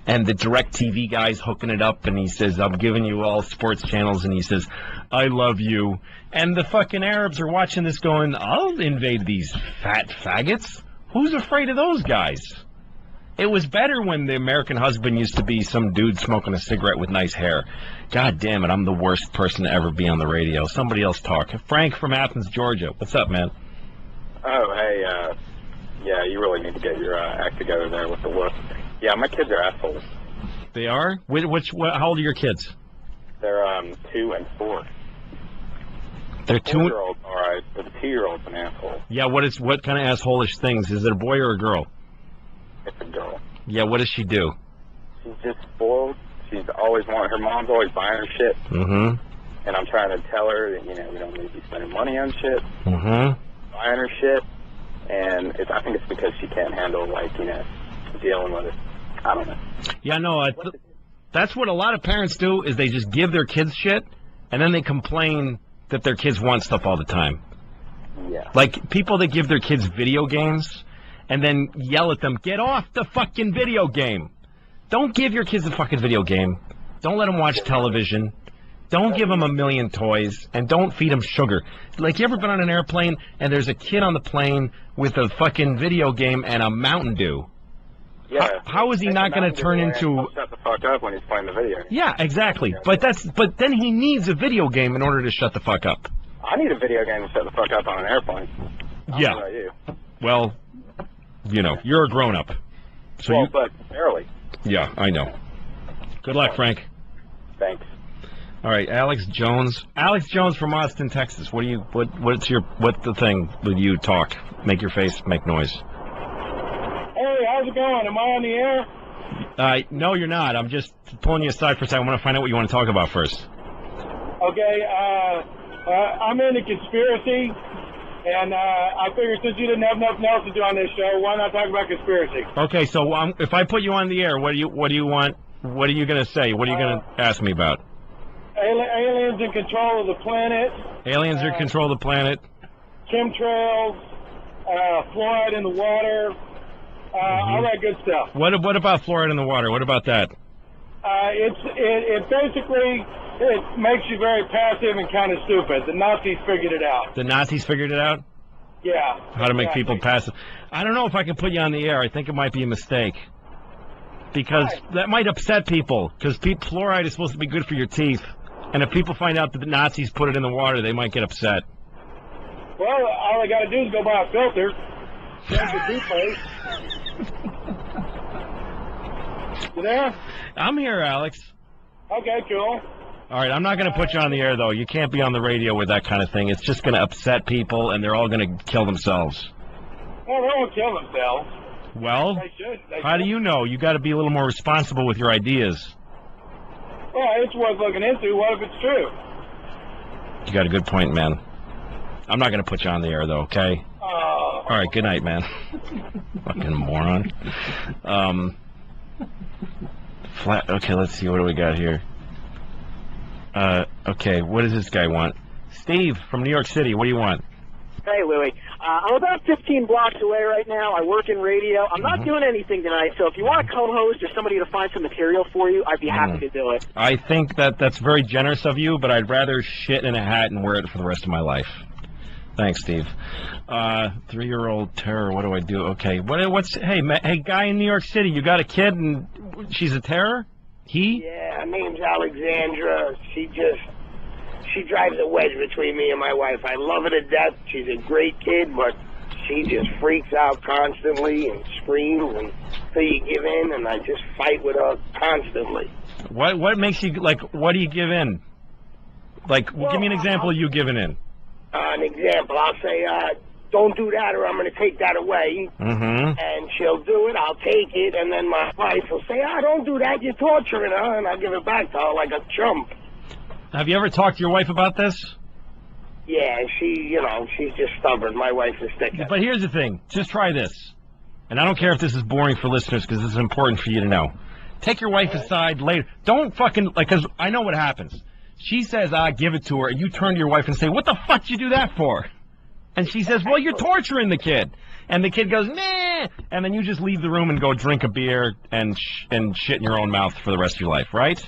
and the DirecTV guy's hooking it up, and he says, I'm giving you all sports channels, and he says, I love you. And the fucking Arabs are watching this going, I'll invade these fat faggots. Who's afraid of those guys? It was better when the American husband used to be some dude smoking a cigarette with nice hair. God damn it, I'm the worst person to ever be on the radio. Somebody else talk. Frank from Athens, Georgia. What's up, man? Oh, hey, yeah, you really need to get your act together there with the look. Yeah, my kids are assholes. They are? How old are your kids? They're 2 and 4. They're 2. 4-year-old's all right, but the 2-year-old's an asshole. Yeah, what kind of asshole-ish things? Is it a boy or a girl? It's a girl. Yeah, what does she do? She's just spoiled. She's always wanting, her mom's always buying her shit. Mm-hmm. And I'm trying to tell her that, we don't need to be spending money on shit. Mm-hmm. Buying her shit. And I think it's because she can't handle, dealing with it. I don't know. Yeah, no, that's what a lot of parents do, is they just give their kids shit, and then they complain that their kids want stuff all the time. Yeah. Like, people that give their kids video games and then yell at them, get off the fucking video game. Don't give your kids a fucking video game. Don't let them watch television. Don't give them a million toys, and don't feed them sugar. Like, you ever been on an airplane and there's a kid on the plane with a fucking video game and a Mountain Dew? Yeah. How is he not going to turn into... Shut the fuck up when he's playing the video game. Yeah, exactly. But then he needs a video game in order to shut the fuck up. I need a video game to shut the fuck up on an airplane. Yeah. How about you? Well, you're a grown-up. So but barely. Yeah, I know. Good luck, Frank. Thanks. All right, Alex Jones. Alex Jones from Austin, Texas. What's the thing with you? Talk. Make your face make noise. Hey, how's it going? Am I on the air? No, you're not. I'm just pulling you aside for a second. I want to find out what you want to talk about first. Okay, I'm into conspiracy, and I figured since you didn't have nothing else to do on this show, why not talk about conspiracy? Okay, so if I put you on the air, what do you want? What are you going to say? What are you going to ask me about? Aliens in control of the planet. Aliens are in control of the planet. Chemtrails, fluoride in the water, all that good stuff. What about fluoride in the water? What about that? It basically makes you very passive and kind of stupid. The Nazis figured it out. The Nazis figured it out? Yeah. How to make people passive. I don't know if I can put you on the air. I think it might be a mistake. Because that might upset people. Because fluoride is supposed to be good for your teeth. And if people find out that the Nazis put it in the water, they might get upset. Well, all I got to do is go buy a filter. Change your toothpaste. You there? I'm here, Alex. Okay, cool. All right, I'm not going to put you on the air, though. You can't be on the radio with that kind of thing. It's just going to upset people, and they're all going to kill themselves. Well, they won't kill themselves. Well, They should. How do you know? You got to be a little more responsible with your ideas. Well, it's worth looking into. What if it's true? You got a good point, man. I'm not going to put you on the air, though, okay? All right, good night, man. Fucking moron. Okay, let's see. What do we got here? Okay, what does this guy want? Steve from New York City, what do you want? Hey, Louie. I'm about 15 blocks away right now. I work in radio. I'm not doing anything tonight, so if you want a co-host or somebody to find some material for you, I'd be happy to do it. I think that's very generous of you, but I'd rather shit in a hat and wear it for the rest of my life. Thanks, Steve. 3-year-old terror, what do I do? Okay, hey, guy in New York City, you got a kid and she's a terror? He? Yeah, her name's Alexandra. she drives a wedge between me and my wife. I love her to death. She's a great kid, but she just freaks out constantly and screams until you give in, and I just fight with her constantly. What makes you, like, what do you give in? Like, give me an example of you giving in. An example, I'll say, don't do that or I'm going to take that away. Mm-hmm. And she'll do it, I'll take it, and then my wife will say, don't do that, you're torturing her, and I'll give it back to her like a chump. Have you ever talked to your wife about this? Yeah, she's just stubborn. My wife is thick. But here's the thing. Just try this. And I don't care if this is boring for listeners because this is important for you to know. Take your wife aside later. Don't fucking, because I know what happens. She says, give it to her, and you turn to your wife and say, what the fuck did you do that for? And she says, well, you're torturing the kid. And the kid goes, nah. And then you just leave the room and go drink a beer and shit in your own mouth for the rest of your life, right?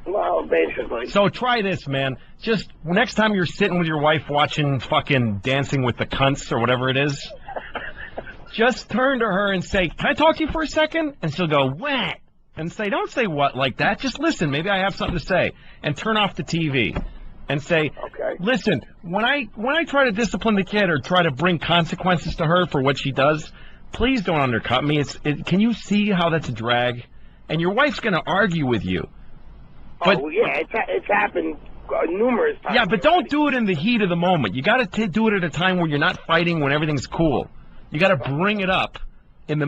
Well, basically. So try this, man. Just next time you're sitting with your wife watching fucking Dancing with the Cunts or whatever it is, just turn to her and say, can I talk to you for a second? And she'll go, what? And say, don't say what like that. Just listen. Maybe I have something to say. And turn off the TV. And say, okay. Listen, when I try to discipline the kid or try to bring consequences to her for what she does, please don't undercut me. Can you see how that's a drag? And your wife's going to argue with you. But, yeah, it's happened numerous times. Yeah, but don't do it in the heat of the moment. You got to do it at a time where you're not fighting, when everything's cool. You got to bring it up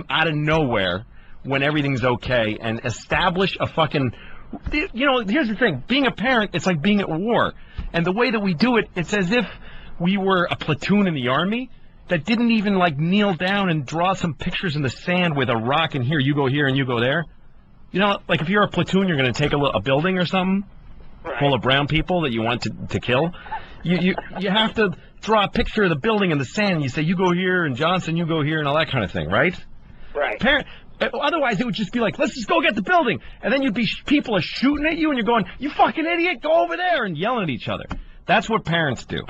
out of nowhere when everything's okay and establish a fucking... here's the thing. Being a parent, it's like being at war. And the way that we do it, it's as if we were a platoon in the army that didn't even, like, kneel down and draw some pictures in the sand with a rock and here, you go here and you go there. Like if you're a platoon, you're going to take a building or something full of brown people that you want to kill. You have to draw a picture of the building in the sand. And you say, you go here, and Johnson, you go here, and all that kind of thing, right? Right. Otherwise, it would just be like, let's just go get the building. And then people are shooting at you, and you're going, you fucking idiot, go over there, and yelling at each other. That's what parents do.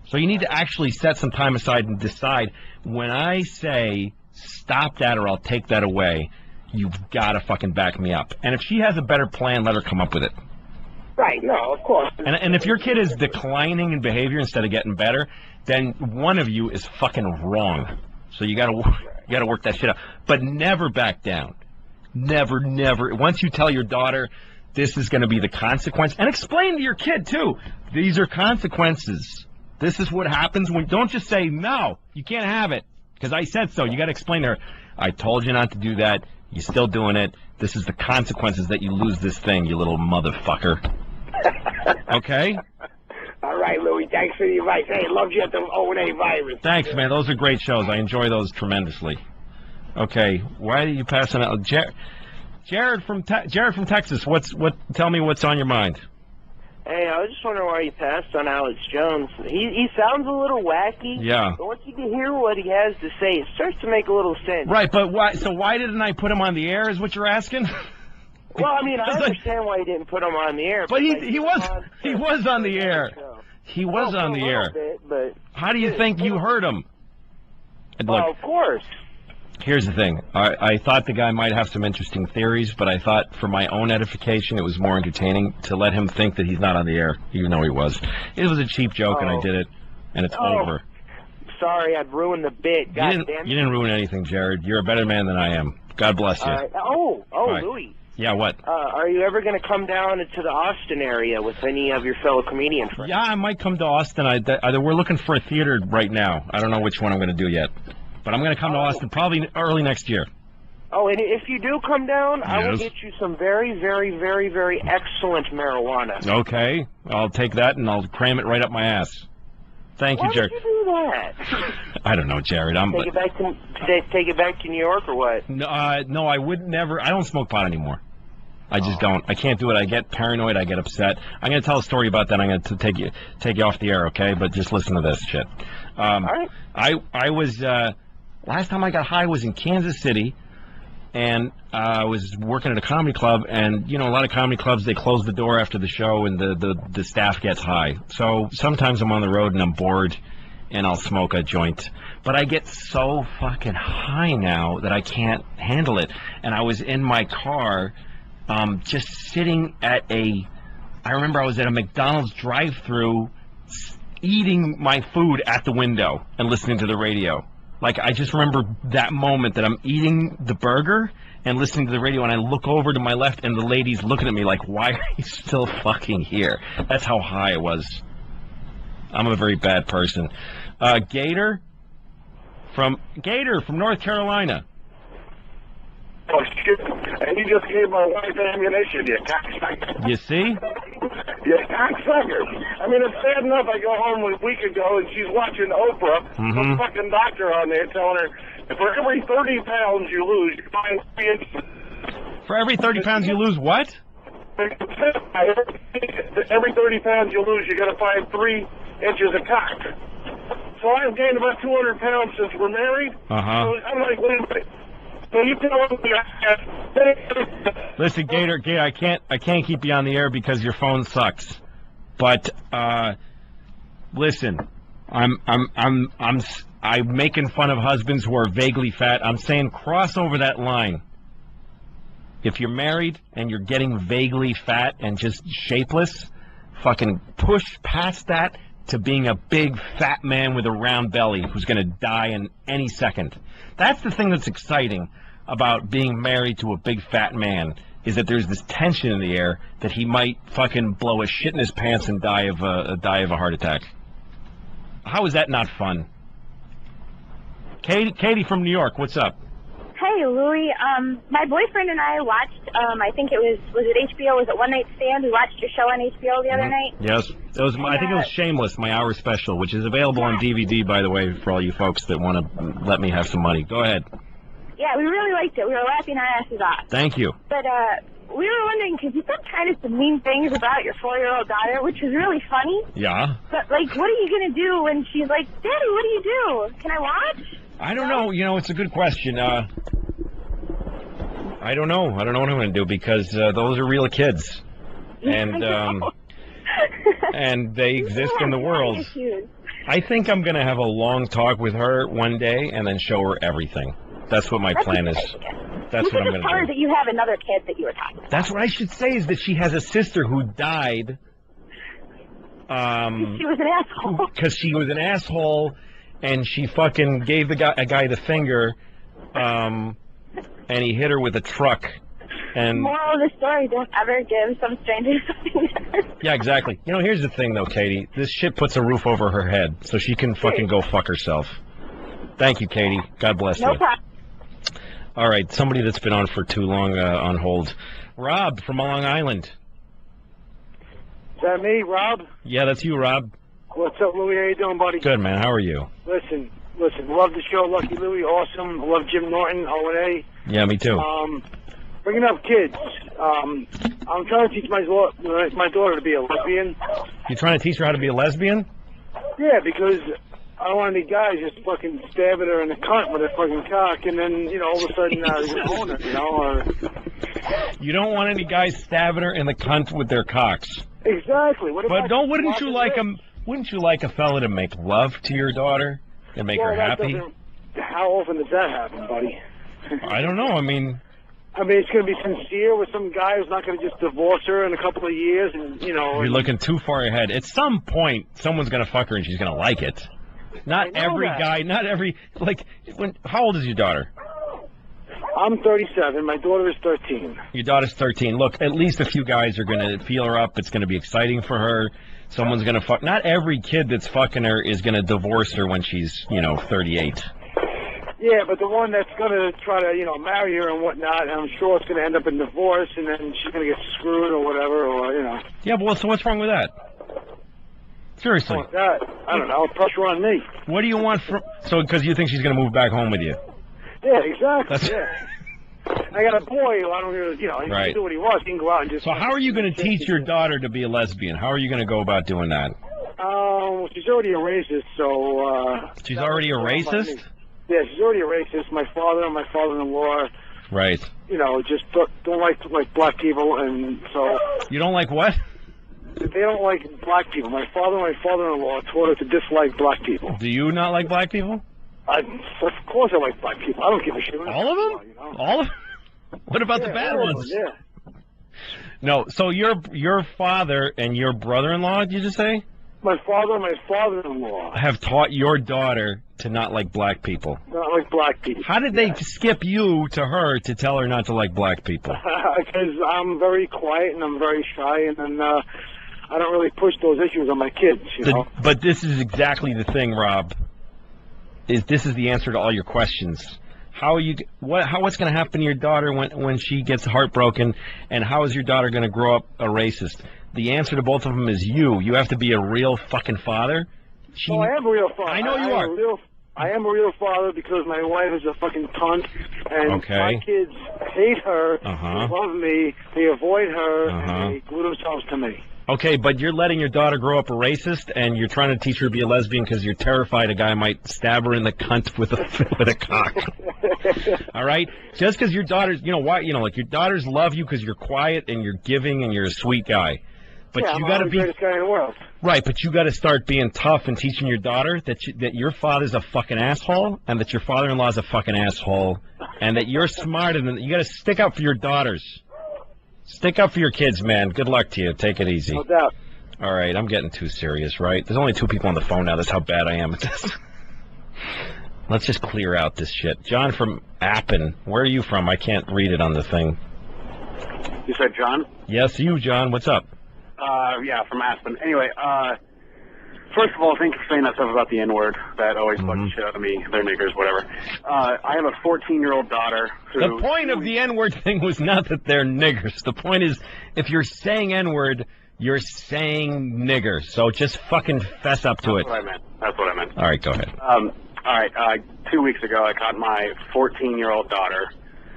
So you need to actually set some time aside and decide, when I say, stop that or I'll take that away, you've got to fucking back me up. And if she has a better plan, let her come up with it. Right, no, of course. And if your kid is declining in behavior instead of getting better, then one of you is fucking wrong. So you got to work that shit out. But never back down. Never. Once you tell your daughter this is going to be the consequence, and explain to your kid too, these are consequences. This is what happens when. Don't just say no, you can't have it because I said so. You got to explain to her, I told you not to do that. You're still doing it. This is the consequences that you lose this thing, you little motherfucker. Okay? All right, Louie. Thanks for the advice. Hey, loved you at the O&A virus. Thanks, man. Those are great shows. I enjoy those tremendously. Okay. Why are you passing out? Jared from Texas. Tell me what's on your mind. Hey, I was just wondering why you passed on Alex Jones. He sounds a little wacky. Yeah. But once you can hear what he has to say, it starts to make a little sense. Right, but why? So why didn't I put him on the air? Is what you're asking? Well, I mean, I understand why you didn't put him on the air. But he was on the air. He was on the air. But how do you think you heard him? Well, of course. Here's the thing. I thought the guy might have some interesting theories, but I thought for my own edification it was more entertaining to let him think that he's not on the air, even though he was. It was a cheap joke, and I did it, and it's over. Sorry, I've ruined the bit. God damn it. You didn't ruin anything, Jared. You're a better man than I am. God bless you. Right. Louie. Yeah, what? Are you ever going to come down to the Austin area with any of your fellow comedian friends? Yeah, I might come to Austin. We're looking for a theater right now. I don't know which one I'm going to do yet. But I'm going to come to Austin probably early next year. Oh, and if you do come down, I will get you some very, very, very, very excellent marijuana. Okay. I'll take that and I'll cram it right up my ass. Thank you, Jared. Why would you do that? I don't know, Jared. Take it back to New York or what? No, I would never. I don't smoke pot anymore. I just don't. I can't do it. I get paranoid. I get upset. I'm going to tell a story about that. I'm going to take you off the air, okay? But just listen to this shit. All right. I was last time I got high was in Kansas City, and I was working at a comedy club. And a lot of comedy clubs, they close the door after the show, and the staff gets high. So sometimes I'm on the road and I'm bored, and I'll smoke a joint. But I get so fucking high now that I can't handle it. And I was in my car. Just sitting at a I remember I was at a McDonald's drive-thru eating my food at the window and listening to the radio. Like, I just remember that moment that I'm eating the burger and listening to the radio, and I look over to my left, and the lady's looking at me like, why are you still fucking here? That's how high I was. I'm a very bad person. Gator from North Carolina. Oh, shit. And you just gave my wife ammunition, you cocksucker. You see? You cocksucker. I mean, it's sad enough I go home a week ago and she's watching Oprah, some fucking doctor on there telling her, for every 30 pounds you lose, you find 3 inches. For every 30 pounds you lose what? Every 30 pounds you lose, you got to find 3 inches of cock. So I've gained about 200 pounds since we're married. So I'm like, wait a minute. So you tell me Listen, Gator, I can't keep you on the air because your phone sucks. But listen, I'm making fun of husbands who are vaguely fat. I'm saying cross over that line. If you're married and you're getting vaguely fat and just shapeless, fucking push past that to being a big fat man with a round belly who's going to die in any second. That's the thing that's exciting about being married to a big fat man, is that there's this tension in the air that he might fucking blow a shit in his pants and die of a heart attack. How is that not fun? Katie from New York, what's up? Hey, Louie. My boyfriend and I watched, I think it was it HBO? Was it One Night Stand? We watched your show on HBO the other night. Yes. It was. I think it was Shameless, my hour special, which is available on DVD, by the way, for all you folks that want to let me have some money. Go ahead. Yeah, we really liked it. We were laughing our asses off. Thank you. But we were wondering, because you said kind of some mean things about your 4-year-old daughter, which was really funny. Yeah. But, like, what are you going to do when she's like, Daddy, what do you do? Can I watch? I don't know. You know, it's a good question. I don't know. I don't know what I'm going to do because those are real kids. And and they exist in the world. I think I'm going to have a long talk with her one day and then show her everything. That's what my plan is. That's what I'm going to do. Tell her that you have another kid that you were talking about. That's what I should say, is that she has a sister who died. She was an asshole. Because she was an asshole, and she fucking gave a guy the finger, and he hit her with a truck. And moral of the story: don't ever give some stranger something. Yeah, exactly. You know, here's the thing, though, Katie. This shit puts a roof over her head, so she can fucking go fuck herself. Thank you, Katie. God bless you. No problem. All right, somebody that's been on for too long on hold. Rob from Long Island. Is that me, Rob? Yeah, that's you, Rob. What's up, Louie? How you doing, buddy? Good, man. How are you? Listen. Love the show, Lucky Louie. Awesome. I love Jim Norton, O&A. Yeah, me too. Bringing up kids. I'm trying to teach my daughter to be a lesbian. You trying to teach her how to be a lesbian? Yeah, because I don't want any guys just fucking stabbing her in the cunt with a fucking cock, and then, you know, all of a sudden, you own her, you know? Or... You don't want any guys stabbing her in the cunt with their cocks. Exactly. Wouldn't you like a fella to make love to your daughter and make her happy? How often does that happen, buddy? I don't know. I mean, it's going to be sincere with some guy who's not going to just divorce her in a couple of years, and, you know... You're looking too far ahead. At some point, someone's going to fuck her and she's going to like it. Not every guy, how old is your daughter? I'm 37. My daughter is 13. Your daughter's 13. Look, at least a few guys are going to feel her up. It's going to be exciting for her. Someone's going to fuck. Not every kid that's fucking her is going to divorce her when she's, 38. Yeah, but the one that's going to try to, marry her and whatnot, I'm sure it's going to end up in divorce, and then she's going to get screwed or whatever, or, Yeah, but so what's wrong with that? Seriously. I don't know. Pressure on me. What do you want because you think she's going to move back home with you? Yeah, exactly. Yeah. I got a boy who I don't really, he can do what he wants. He can go out and just... So how are you going to teach your daughter to be a lesbian? How are you going to go about doing that? She's already a racist, so... She's already a racist? Yeah, she's already a racist. My father and my father-in-law... Right. Just don't like black people, and so... You don't like what? They don't like black people. My father and my father-in-law taught her to dislike black people. Do you not like black people? Of course I like black people. I don't give a shit. All of them? All of them? What about the bad ones? Yeah. No, so your father and your brother-in-law, did you just say? My father and my father-in-law Have taught your daughter to not like black people. not like black people. How did they skip you to her to tell her not to like black people? Because I'm very quiet and I'm very shy, and then I don't really push those issues on my kids, you know. But this is exactly the thing, Rob. This is the answer to all your questions. How are you? What's going to happen to your daughter when she gets heartbroken? And how is your daughter going to grow up a racist? The answer to both of them is you. You have to be a real fucking father. Oh, I am a real father. I know you are. I am a real father because my wife is a fucking cunt, and Okay. my kids hate her, Uh-huh. they love me, they avoid her, and they glue themselves to me. Okay, but you're letting your daughter grow up a racist, and you're trying to teach her to be a lesbian because you're terrified a guy might stab her in the cunt with a cock. All right, just because your daughters, like your daughters love you because you're quiet and you're giving and you're a sweet guy. But yeah, you I'm got to the be greatest guy in the world. right. But you got to start being tough and teaching your daughter that your father's a fucking asshole, and that your father-in-law's a fucking asshole, and that you're smarter than. You got to stick up for your daughters. Stick up for your kids, man. Good luck to you. Take it easy. No doubt. All right, I'm getting too serious, right? There's only 2 people on the phone now. That's how bad I am at this. Let's just clear out this shit. John from Appen. Where are you from? I can't read it on the thing. You said John? Yes, you, John. What's up? Yeah, from Aspen. Anyway, first of all, thank you for saying that stuff about the N-word. That always bugs shit out of me. They're niggers, whatever. I have a 14-year-old daughter who... The point of the N-word thing was not that they're niggers. The point is, if you're saying N-word, you're saying nigger. So just fucking fess up to it. That's what I meant. All right, go ahead. All right, 2 weeks ago, I caught my 14-year-old daughter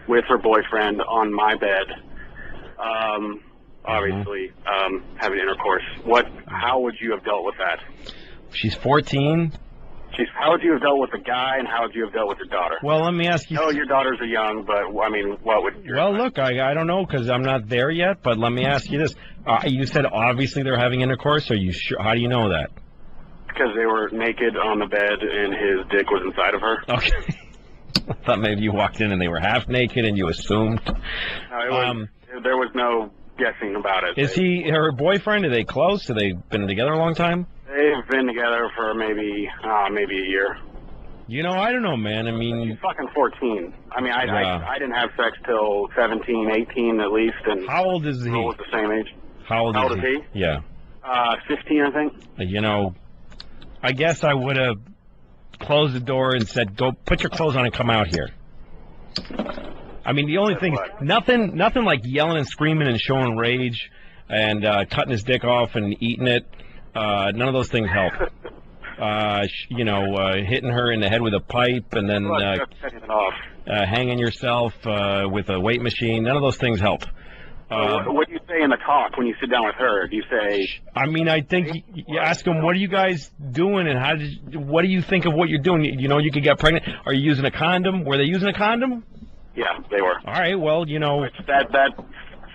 with her boyfriend on my bed. Obviously, having intercourse. How would you have dealt with that? She's 14. How would you have dealt with the guy, and how would you have dealt with your daughter? Well, let me ask you. No, your daughters are young, but I mean, what would? Well, look, I don't know because I'm not there yet. But let me ask you this: you said obviously they're having intercourse. Are you sure? How do you know that? Because they were naked on the bed, and his dick was inside of her. Okay. I thought maybe you walked in and they were half naked, and you assumed. No, there was no guessing about it. Is he her boyfriend? Are they close? Have they been together a long time? They've been together for maybe a year. You know, I don't know, man. I mean, she's fucking 14. I mean, I didn't have sex till 17, 18 at least. And how old is he? We're the same age. How old is he? Yeah. 15, I think. You know, I guess I would have closed the door and said, "Go put your clothes on and come out here." I mean, the only thing, nothing like yelling and screaming and showing rage and cutting his dick off and eating it. None of those things help. Hitting her in the head with a pipe and then hanging yourself with a weight machine. None of those things help. What do you say in the talk when you sit down with her? Do you say... I mean, I think you ask them, what are you guys doing and what do you think of what you're doing? You know, you could get pregnant. Are you using a condom? Were they using a condom? Yeah, they were. All right, well, you know... That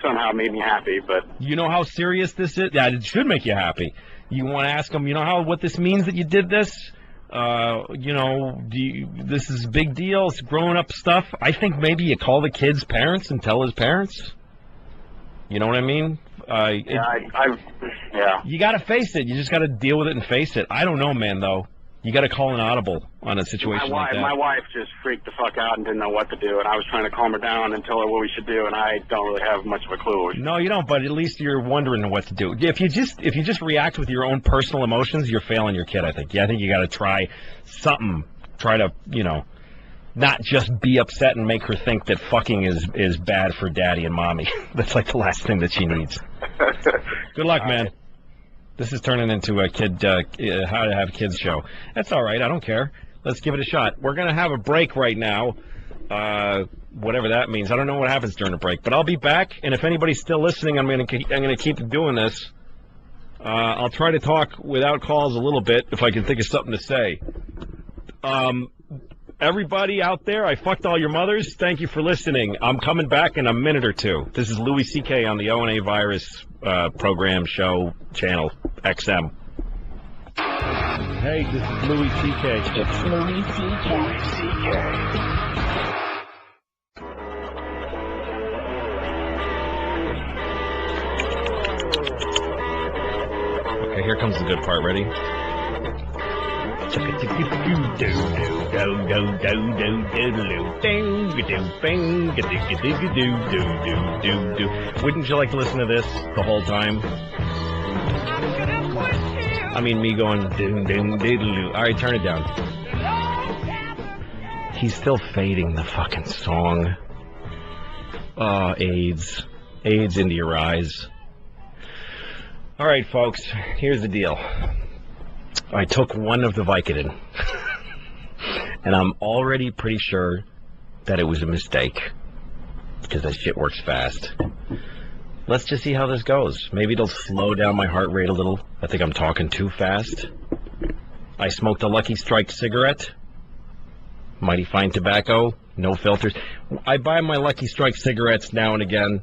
somehow made me happy, but... You know how serious this is? Yeah, it should make you happy. You want to ask them, you know what this means that you did this? This is a big deal. It's grown up stuff. I think maybe you call the kid's parents and tell his parents. You know what I mean? Yeah. You got to face it. You just got to deal with it and face it. I don't know, man, though. You got to call an audible on a situation like that. My wife just freaked the fuck out and didn't know what to do, and I was trying to calm her down and tell her what we should do, and I don't really have much of a clue. No, you don't, but at least you're wondering what to do. If you just react with your own personal emotions, you're failing your kid, I think. Yeah, I think you got to try something. Try to, not just be upset and make her think that fucking is bad for daddy and mommy. That's like the last thing that she needs. Good luck, man. This is turning into a kid, how to have kids show. That's all right. I don't care. Let's give it a shot. We're going to have a break right now, whatever that means. I don't know what happens during a break, but I'll be back. And if anybody's still listening, I'm going to keep doing this. I'll try to talk without calls a little bit if I can think of something to say. Everybody out there, I fucked all your mothers. Thank you for listening. I'm coming back in a minute or two. This is Louie C.K. on the O&A Virus program show channel XM. Hey, this is Louie C.K. It's Louie C.K. here comes the good part. Ready? Wouldn't you like to listen to this the whole time? I mean, me going doom doom doodle. All right, turn it down. He's still fading the fucking song. AIDS into your eyes. All right, folks. Here's the deal. I took one of the Vicodin, and I'm already pretty sure that it was a mistake, because that shit works fast. Let's just see how this goes. Maybe it'll slow down my heart rate a little. I think I'm talking too fast. I smoked a Lucky Strike cigarette. Mighty fine tobacco, no filters. I buy my Lucky Strike cigarettes now and again.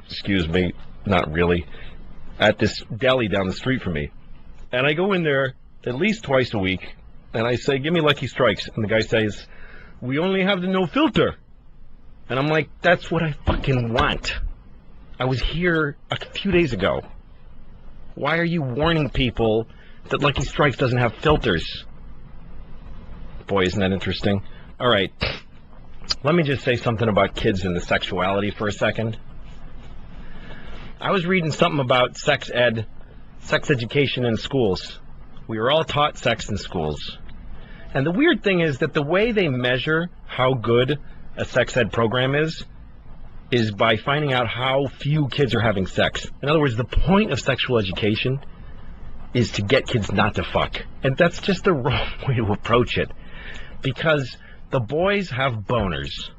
Excuse me, not really. At this deli down the street from me. And I go in there at least twice a week, and I say, give me Lucky Strikes. And the guy says, we only have the no filter. And I'm like, that's what I fucking want. I was here a few days ago. Why are you warning people that Lucky Strikes doesn't have filters? Boy, isn't that interesting? All right, let me just say something about kids and the sexuality for a second. I was reading something about sex education in schools. We were all taught sex in schools. And the weird thing is that the way they measure how good a sex ed program is by finding out how few kids are having sex. In other words, the point of sexual education is to get kids not to fuck. And that's just the wrong way to approach it. Because the boys have boners.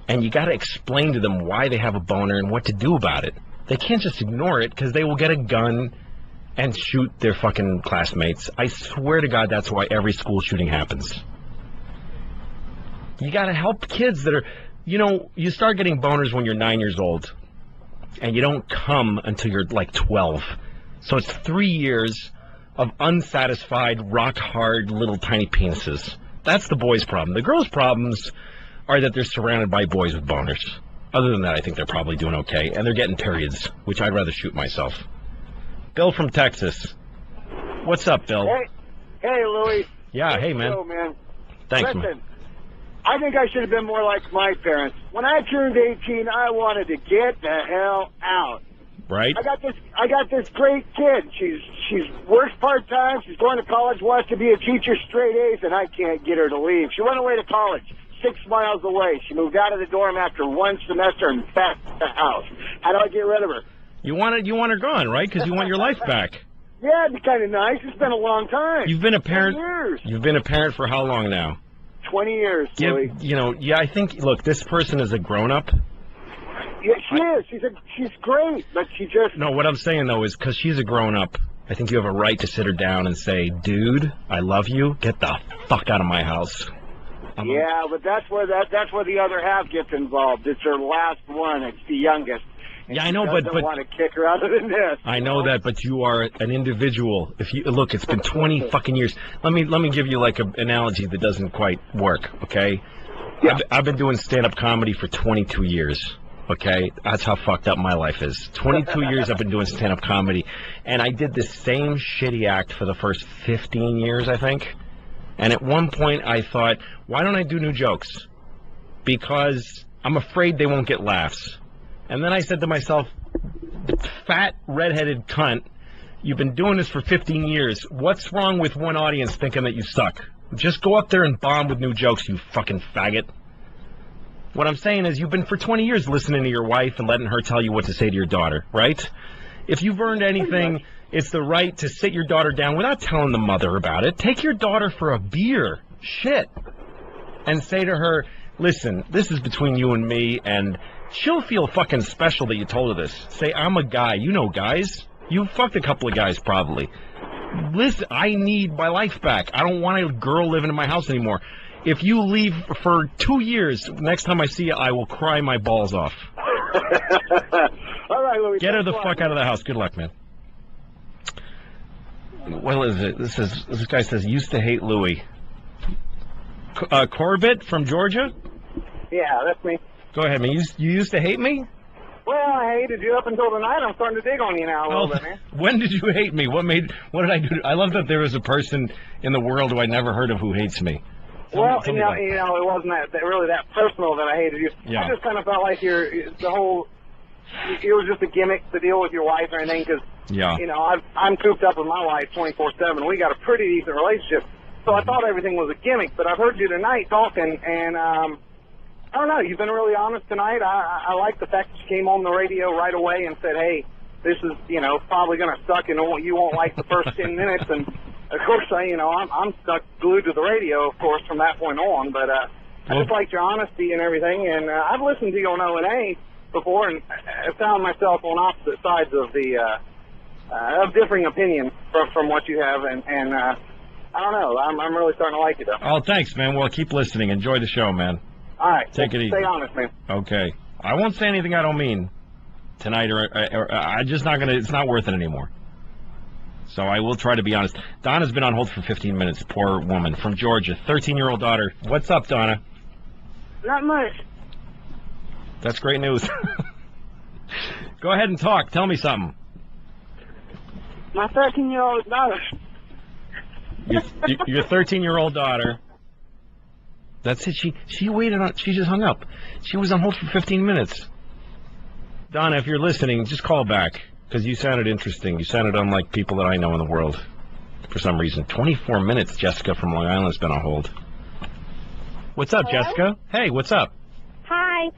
And you got to explain to them why they have a boner and what to do about it. They can't just ignore it, because they will get a gun and shoot their fucking classmates. I swear to God, that's why every school shooting happens. You got to help kids that are, you start getting boners when you're 9 years old. And you don't come until you're like 12. So it's 3 years of unsatisfied, rock-hard, little tiny penises. That's the boys' problem. The girls' problems are that they're surrounded by boys with boners. Other than that, I think they're probably doing okay. And they're getting periods, which I'd rather shoot myself. Bill from Texas. What's up, Bill? Hey, Louie. Yeah, hey, man. Hello, man. Thanks, Listen, man. I think I should have been more like my parents. When I turned 18, I wanted to get the hell out. Right? I got this great kid. She's works part-time. She's going to college, wants to be a teacher, straight A's, and I can't get her to leave. She went away to college, 6 miles away. She moved out of the dorm after one semester and back to the house. How do I get rid of her? You want her gone, right? Because you want your life back. Yeah, it'd be kind of nice. It's been a long time. You've been a parent. 20 years. You've been a parent for how long now? 20 years. I think. Look, this person is a grown-up. Yeah, she is. She's great, but she just... No, what I'm saying, though, is because she's a grown-up, I think you have a right to sit her down and say, dude, I love you. Get the fuck out of my house. Yeah, but that's where the other half gets involved. It's her last one. It's the youngest. Yeah, I know, but but want to kick her out of the nest. I know that, but you are an individual. If you look, it's been 20 fucking years. Let me give you like an analogy that doesn't quite work. Okay, yeah. I've been doing stand-up comedy for 22 years. Okay, that's how fucked up my life is. 22 years I've been doing stand-up comedy, and I did the same shitty act for the first 15 years, I think. And at one point I thought, why don't I do new jokes? Because I'm afraid they won't get laughs. And then I said to myself, fat, redheaded cunt, you've been doing this for 15 years. What's wrong with one audience thinking that you suck? Just go up there and bomb with new jokes, you fucking faggot. What I'm saying is you've been for 20 years listening to your wife and letting her tell you what to say to your daughter, right? If you've earned anything, it's the right to sit your daughter down without telling the mother about it. Take your daughter for a beer. Shit. And say to her, listen, this is between you and me, and she'll feel fucking special that you told her this. Say, I'm a guy. You know guys. You fucked a couple of guys probably. Listen, I need my life back. I don't want a girl living in my house anymore. If you leave for 2 years, next time I see you, I will cry my balls off. All right, Louie. Get her the fuck out of the house. Good luck, man. What is it? This guy says, used to hate Louie. Corbett from Georgia? Yeah, that's me. Go ahead, man. You used to hate me? Well, I hated you up until tonight. I'm starting to dig on you now a little bit, man. When did you hate me? What did I do? I love that there is a person in the world who I never heard of who hates me. Well, you know, it wasn't really that personal that I hated you. Yeah. I just kind of felt like it was just a gimmick to deal with your wife or anything, because, you know, I'm cooped up with my wife 24/7. We got a pretty decent relationship, so I thought everything was a gimmick. But I've heard you tonight talking, and I don't know, you've been really honest tonight. I like the fact that you came on the radio right away and said, hey, this is, you know, probably going to suck, and you won't like the first 10 minutes. And, of course, I'm stuck glued to the radio, of course, from that point on. But I just liked your honesty and everything. And I've listened to you on O&A before, and I found myself on opposite sides of of differing opinions from what you have. And I don't know, I'm really starting to like you, though. Oh, thanks, man. Well, keep listening. Enjoy the show, man. All right. Take it easy. Stay honest, man. Okay. I won't say anything I don't mean tonight, or I'm just not gonna. It's not worth it anymore. So I will try to be honest. Donna's been on hold for 15 minutes. Poor woman from Georgia, 13-year-old daughter. What's up, Donna? Not much. That's great news. Go ahead and talk. Tell me something. My 13-year-old daughter. Your 13-year-old daughter. That's it. She waited on. She just hung up. She was on hold for 15 minutes. Donna, if you're listening, just call back, because you sounded interesting. You sounded unlike people that I know in the world, for some reason. 24 minutes. Jessica from Long Island has been on hold. What's up, Hello? Jessica? Hey, what's up? Hi.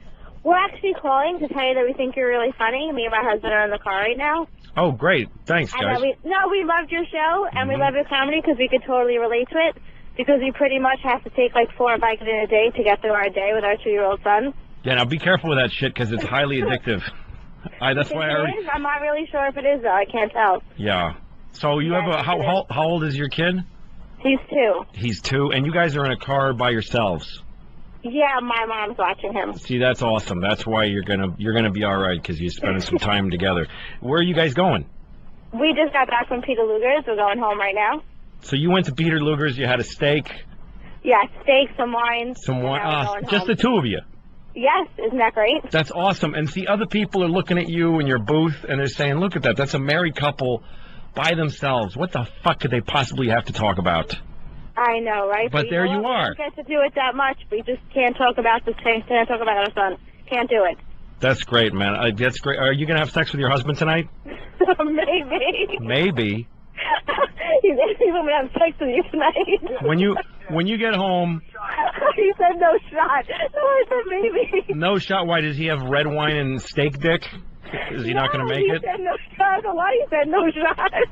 We're actually calling to tell you that we think you're really funny. Me and my husband are in the car right now. Oh, great. Thanks, guys. We loved your show, and we love your comedy because we could totally relate to it, because we pretty much have to take like 4 Vicodin a day to get through our day with our 2-year-old son. Yeah, now be careful with that shit, because it's highly addictive. That's why I already... I'm not really sure if it is, though. I can't tell. Yeah. So you have how old is your kid? He's 2. He's 2, and you guys are in a car by yourselves. Yeah, my mom's watching him. See, that's awesome. That's why you're gonna be all right, because you're spending some time together. Where are you guys going? We just got back from Peter Luger's. We're going home right now. So you went to Peter Luger's. You had a steak. Yeah, steak, some wine. Some wine. Just home. the two of you. Yes, isn't that great? That's awesome. And see, other people are looking at you in your booth, and they're saying, "Look at that. That's a married couple by themselves. What the fuck could they possibly have to talk about?" I know, right? But there you are. We don't get to do it that much. We just can't talk about this thing. Can't talk about our son. Can't do it. That's great, man. That's great. Are you gonna have sex with your husband tonight? Maybe. Maybe. He's going to have sex with you tonight. When you get home. He said no shot. No, I said maybe. No shot. Why, does he have red wine and steak dick? Is he not going to make it? He said no shot. I don't know why he said no shot. I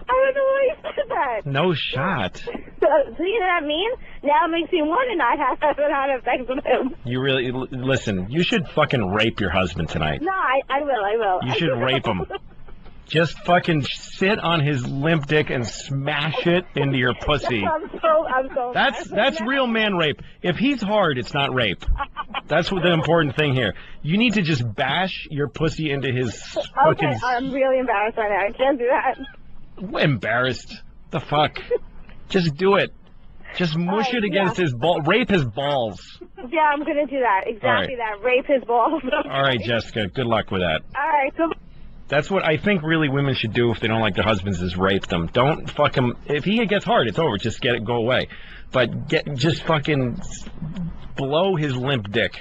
don't know why he said that. No shot. So you know what I mean? Now it makes me want to not have sex with him. You really listen. You should fucking rape your husband tonight. No, I will. You should rape him. Just fucking sit on his limp dick and smash it into your pussy. I'm so. That's real man rape. If he's hard, it's not rape. That's what the important thing here. You need to just bash your pussy into his fucking... Okay, I'm really embarrassed right now. I can't do that. Embarrassed? The fuck? Just do it. Just mush it against his ball. Rape his balls. Yeah, I'm gonna do that. Exactly that. Rape his balls. All right, Jessica. Good luck with that. All right. Good. That's what I think really women should do if they don't like their husbands, is rape them. Don't fuck him. If he gets hard, it's over. Just get it, go away. But just fucking blow his limp dick.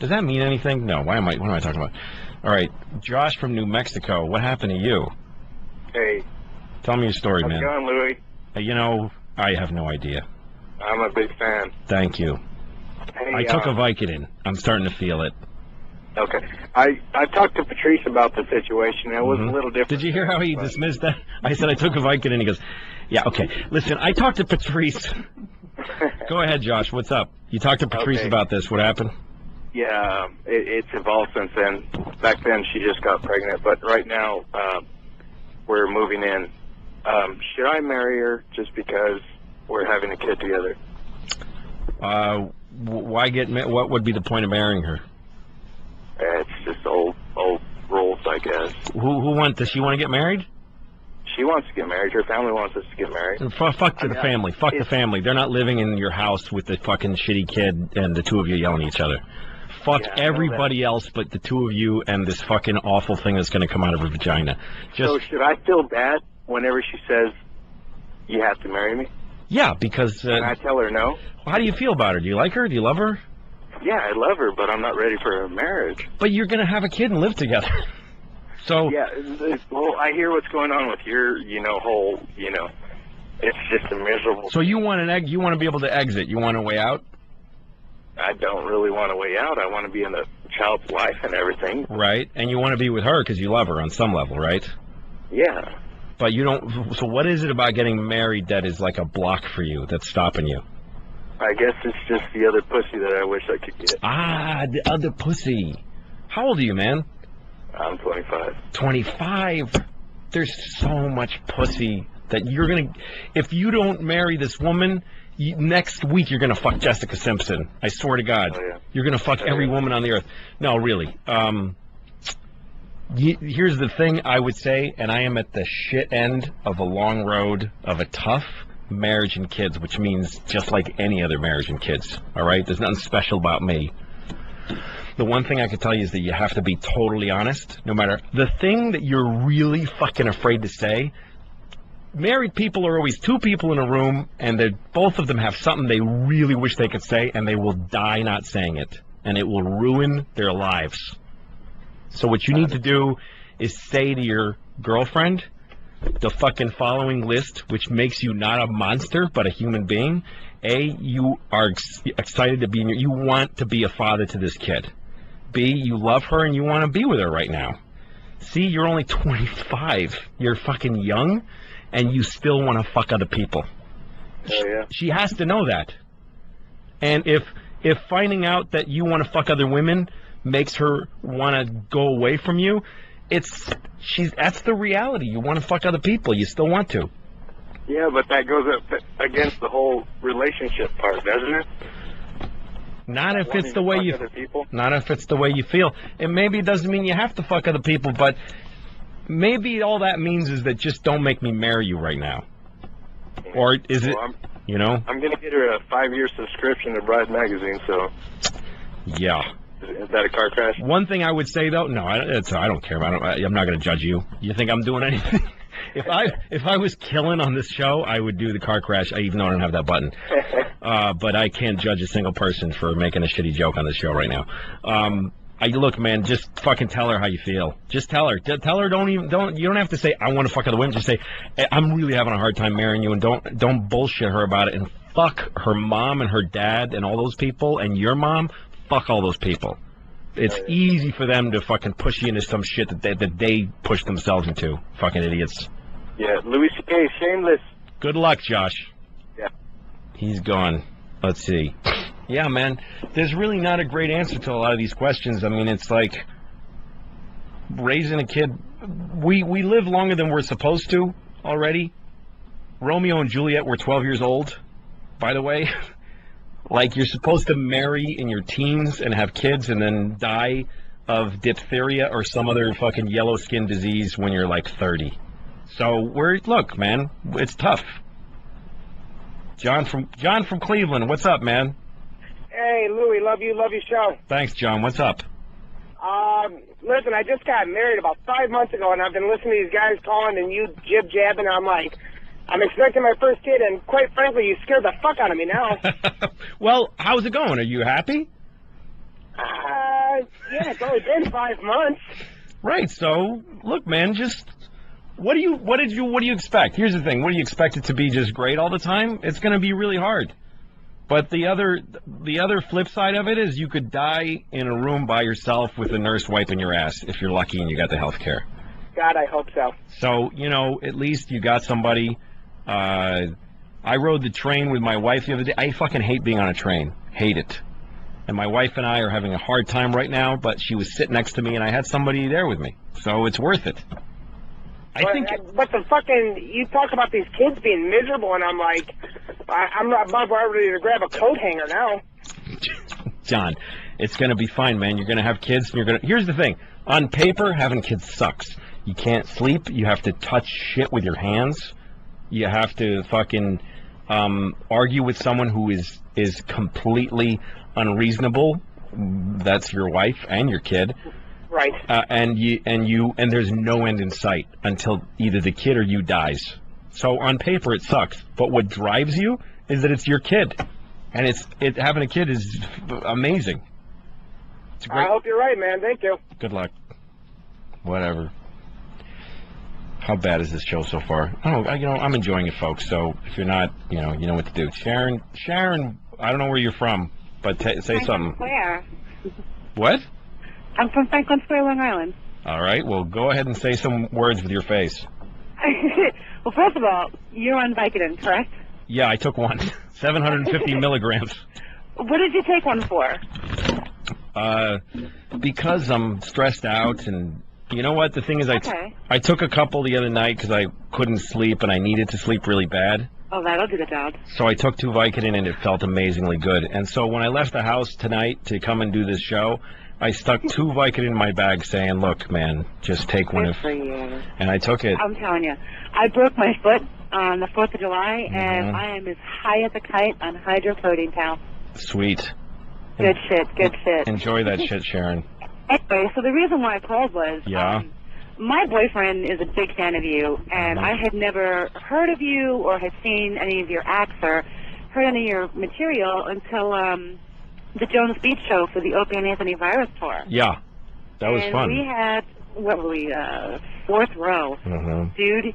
Does that mean anything? No. What am I talking about? All right, Josh from New Mexico. What happened to you? Hey. Tell me your story, How's man. it going, Louie? You know, I have no idea. I'm a big fan. Thank you. Hey, I took a Vicodin. I'm starting to feel it. Okay. I talked to Patrice about the situation. It was a little different. Did you hear how he dismissed that? I said I took a Vicodin. He goes, yeah, okay. Listen, I talked to Patrice. Go ahead, Josh. What's up? You talked to Patrice about this. What happened? Yeah, it's evolved since then. Back then, she just got pregnant. But right now, we're moving in. Should I marry her just because we're having a kid together? Why what would be the point of marrying her? It's just old rules, I guess. Does she want to get married? She wants to get married. Her family wants us to get married. Fuck the family. Fuck the family. They're not living in your house with the fucking shitty kid and the two of you yelling at each other. fuck everybody else but the two of you and this fucking awful thing that's going to come out of her vagina. So should I feel bad whenever she says, you have to marry me? Yeah, because... Can I tell her no? How do you feel about her? Do you like her? Do you love her? Yeah, I love her, but I'm not ready for a marriage. But you're going to have a kid and live together. So... Yeah, well, I hear what's going on with your, whole, it's just a miserable... So you want you want to be able to exit. You want a way out? I don't really want a way out. I want to be in the child's life and everything. Right, and you want to be with her because you love her on some level, right? Yeah. But you don't... So what is it about getting married that is like a block for you, that's stopping you? I guess it's just the other pussy that I wish I could get. Ah, the other pussy. How old are you, man? I'm 25. 25? There's so much pussy that you're going to... If you don't marry this woman, next week you're going to fuck Jessica Simpson. I swear to God. Oh, yeah. You're going to fuck every woman on the earth. No, really. Here's the thing I would say, and I am at the shit end of a long road of a tough marriage and kids, which means just like any other marriage and kids, all right? There's nothing special about me. The one thing I can tell you is that you have to be totally honest, no matter the thing that you're really fucking afraid to say. Married people are always two people in a room, and both of them have something they really wish they could say, and they will die not saying it, and it will ruin their lives. So what you need to do is say to your girlfriend the fucking following list, which makes you not a monster, but a human being. A, you are excited to be you want to be a father to this kid. B, you love her and you want to be with her right now. C, you're only 25. You're fucking young, and you still want to fuck other people. Oh, yeah. She has to know that. And if finding out that you want to fuck other women makes her want to go away from you, that's the reality. You want to fuck other people. You still want to. Yeah, but that goes up against the whole relationship part, doesn't it? Not if it's the way you... Not if it's the way you feel. It maybe doesn't mean you have to fuck other people, but maybe all that means is that just don't make me marry you right now. Or is it... I'm going to get her a 5-year subscription to Bride Magazine, so... Yeah. Is that a car crash? One thing I would say, though... No, I don't care. I'm not going to judge you. You think I'm doing anything? If I was killing on this show, I would do the car crash, even though I don't have that button. But I can't judge a single person for making a shitty joke on this show right now. Look, man, just fucking tell her how you feel. Just tell her. Tell her. You don't have to say I want to fuck other women. Just say I'm really having a hard time marrying you, and don't bullshit her about it. And fuck her mom and her dad and all those people, and your mom. Fuck all those people. It's easy for them to fucking push you into some shit that they push themselves into. Fucking idiots. Yeah, Louis C.K. shameless. Good luck, Josh. Yeah. He's gone. Let's see. Yeah, man, there's really not a great answer to a lot of these questions. I mean, it's like raising a kid. We live longer than we're supposed to already. Romeo and Juliet were 12 years old, by the way. Like, you're supposed to marry in your teens and have kids and then die of diphtheria or some other fucking yellow skin disease when you're like 30. So look, man, it's tough. John from Cleveland, what's up, man? Hey, Louie, love your show. Thanks, John. What's up? Listen, I just got married about 5 months ago, and I've been listening to these guys calling and you jib-jabbing. I'm like, I'm expecting my first kid, and quite frankly, you scared the fuck out of me now. Well, how's it going? Are you happy? Yeah, it's only been 5 months. Right. So, look, man, just what do you expect? Here's the thing. What do you expect it to be? Just great all the time? It's going to be really hard. But the other flip side of it is you could die in a room by yourself with a nurse wiping your ass if you're lucky and you got the health care. God, I hope so. So, at least you got somebody. I rode the train with my wife the other day. I fucking hate being on a train. Hate it. And my wife and I are having a hard time right now, but she was sitting next to me and I had somebody there with me. So it's worth it. But the fucking, you talk about these kids being miserable, and I'm like, I'm not ready to grab a coat hanger now. John, it's going to be fine, man. You're going to have kids. Here's the thing. On paper, having kids sucks. You can't sleep. You have to touch shit with your hands. You have to fucking argue with someone who is completely unreasonable that's your wife and your kid. Right. And there's no end in sight until either the kid or you dies. So on paper it sucks, but what drives you is that it's your kid, and having a kid is amazing. It's great. I hope you're right, man. Thank you. Good luck. Whatever. How bad is this show so far? Oh, I'm enjoying it, folks. So if you're not, you know what to do. Sharon, I don't know where you're from, but say something. Where? What? I'm from Franklin Square, Long Island. All right. Well, go ahead and say some words with your face. Well, first of all, you're on Vicodin, correct? Yeah, I took one. 750 milligrams. What did you take one for? Because I'm stressed out, and you know what? The thing is, I took a couple the other night because I couldn't sleep, and I needed to sleep really bad. Oh, that'll do the job. So I took 2 Vicodin, and it felt amazingly good. And so when I left the house tonight to come and do this show, I stuck 2 Vicodin in my bag saying, look, man, just take one. And I took it. I'm telling you. I broke my foot on the 4th of July, and I am as high as a kite on hydrocodeine, pal. Sweet. Good shit. Enjoy that shit, Sharon. Anyway, so the reason why I called was... Yeah? My boyfriend is a big fan of you, and I had never heard of you or had seen any of your acts or heard any of your material until the Jones Beach show for the Opie and Anthony Virus tour. Yeah, that was fun. And we had, what were we, 4th row. Dude,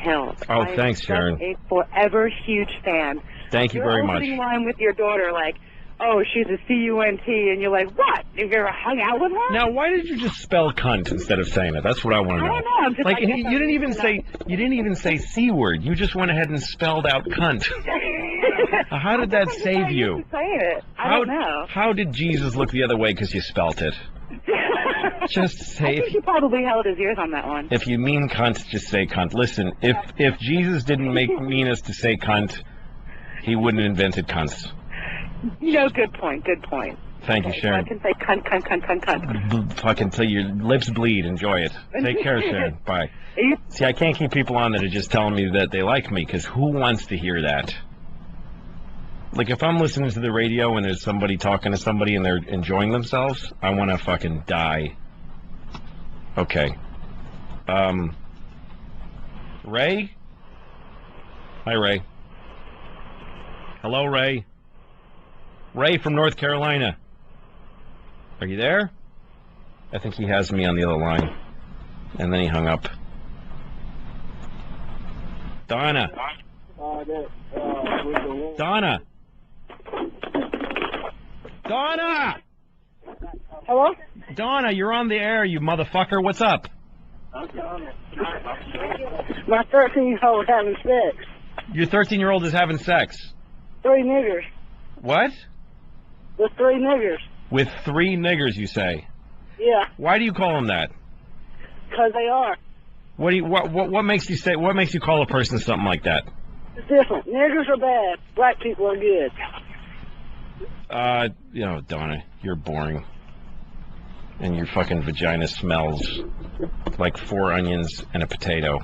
killed. Oh, thanks, Sharon. I'm a forever huge fan. Thank you very much. You're opening line with your daughter like, oh, she's a C-U-N-T, and you're like, what? Have you ever hung out with her? Now, why did you just spell cunt instead of saying it? That's what I want to know. I don't know. I'm just like you didn't even say C word. You just went ahead and spelled out cunt. How did that save you? I don't know. How did Jesus look the other way because you spelt it? Just say. I think he probably held his ears on that one. If you mean cunt, just say cunt. Listen, if Jesus didn't mean us to say cunt, he wouldn't have invented cunts. No, good point. Thank you, Sharon. I can say cunt. Fucking till your lips bleed. Enjoy it. Take care, Sharon. Bye. See, I can't keep people on that are just telling me that they like me, because who wants to hear that? Like, if I'm listening to the radio and there's somebody talking to somebody and they're enjoying themselves, I want to fucking die. Okay. Ray? Hi, Ray. Hello, Ray. Ray from North Carolina. Are you there? I think he has me on the other line. And then he hung up. Donna. Donna. Donna! Hello? Donna, you're on the air, you motherfucker. What's up? My 13-year-old having sex. Your 13-year-old is having sex? 3 niggers. What? With 3 niggers. With 3 niggers, you say? Yeah. Why do you call them that? Because they are. What makes you say? What makes you call a person something like that? It's different. Niggers are bad. Black people are good. Donna, you're boring. And your fucking vagina smells like 4 onions and a potato.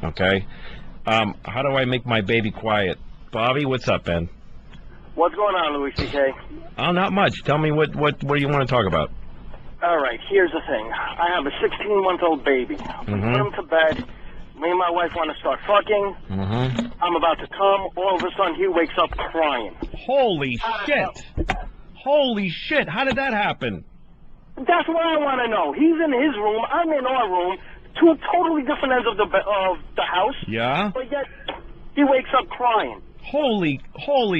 Okay? How do I make my baby quiet? Bobby, what's up, Ben? What's going on, Louie C.K.? Oh, not much. Tell me what do you want to talk about? All right, here's the thing. I have a 16-month-old baby. Put him to bed. Me and my wife want to start fucking. I'm about to come. All of a sudden, he wakes up crying. Holy shit! Holy shit! How did that happen? That's what I want to know. He's in his room. I'm in our room. 2 totally different ends of the house. Yeah? But yet, he wakes up crying. Holy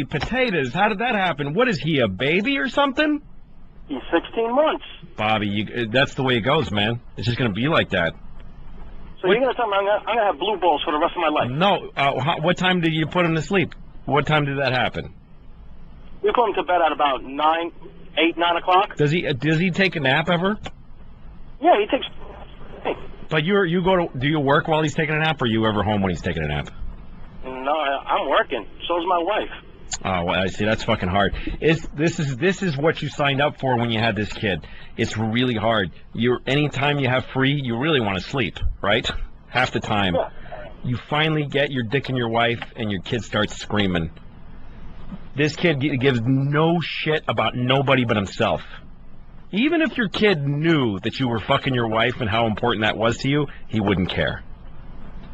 potatoes. How did that happen? What is he, a baby or something? He's 16 months. Bobby, that's the way it goes, man. It's just going to be like that. So you're going to tell me I'm going to have blue balls for the rest of my life? No. What time did you put him to sleep? What time did that happen? We put him to bed at about 9 o'clock. Does he take a nap ever? Yeah, he takes... But do you work while he's taking a nap, or are you ever home when he's taking a nap? No, I'm working. So's my wife. Oh, well, I see. That's fucking hard. This is what you signed up for when you had this kid. It's really hard. Anytime you have free, you really want to sleep, right? Half the time. You finally get your dick in your wife, and your kid starts screaming. This kid gives no shit about nobody but himself. Even if your kid knew that you were fucking your wife and how important that was to you, he wouldn't care.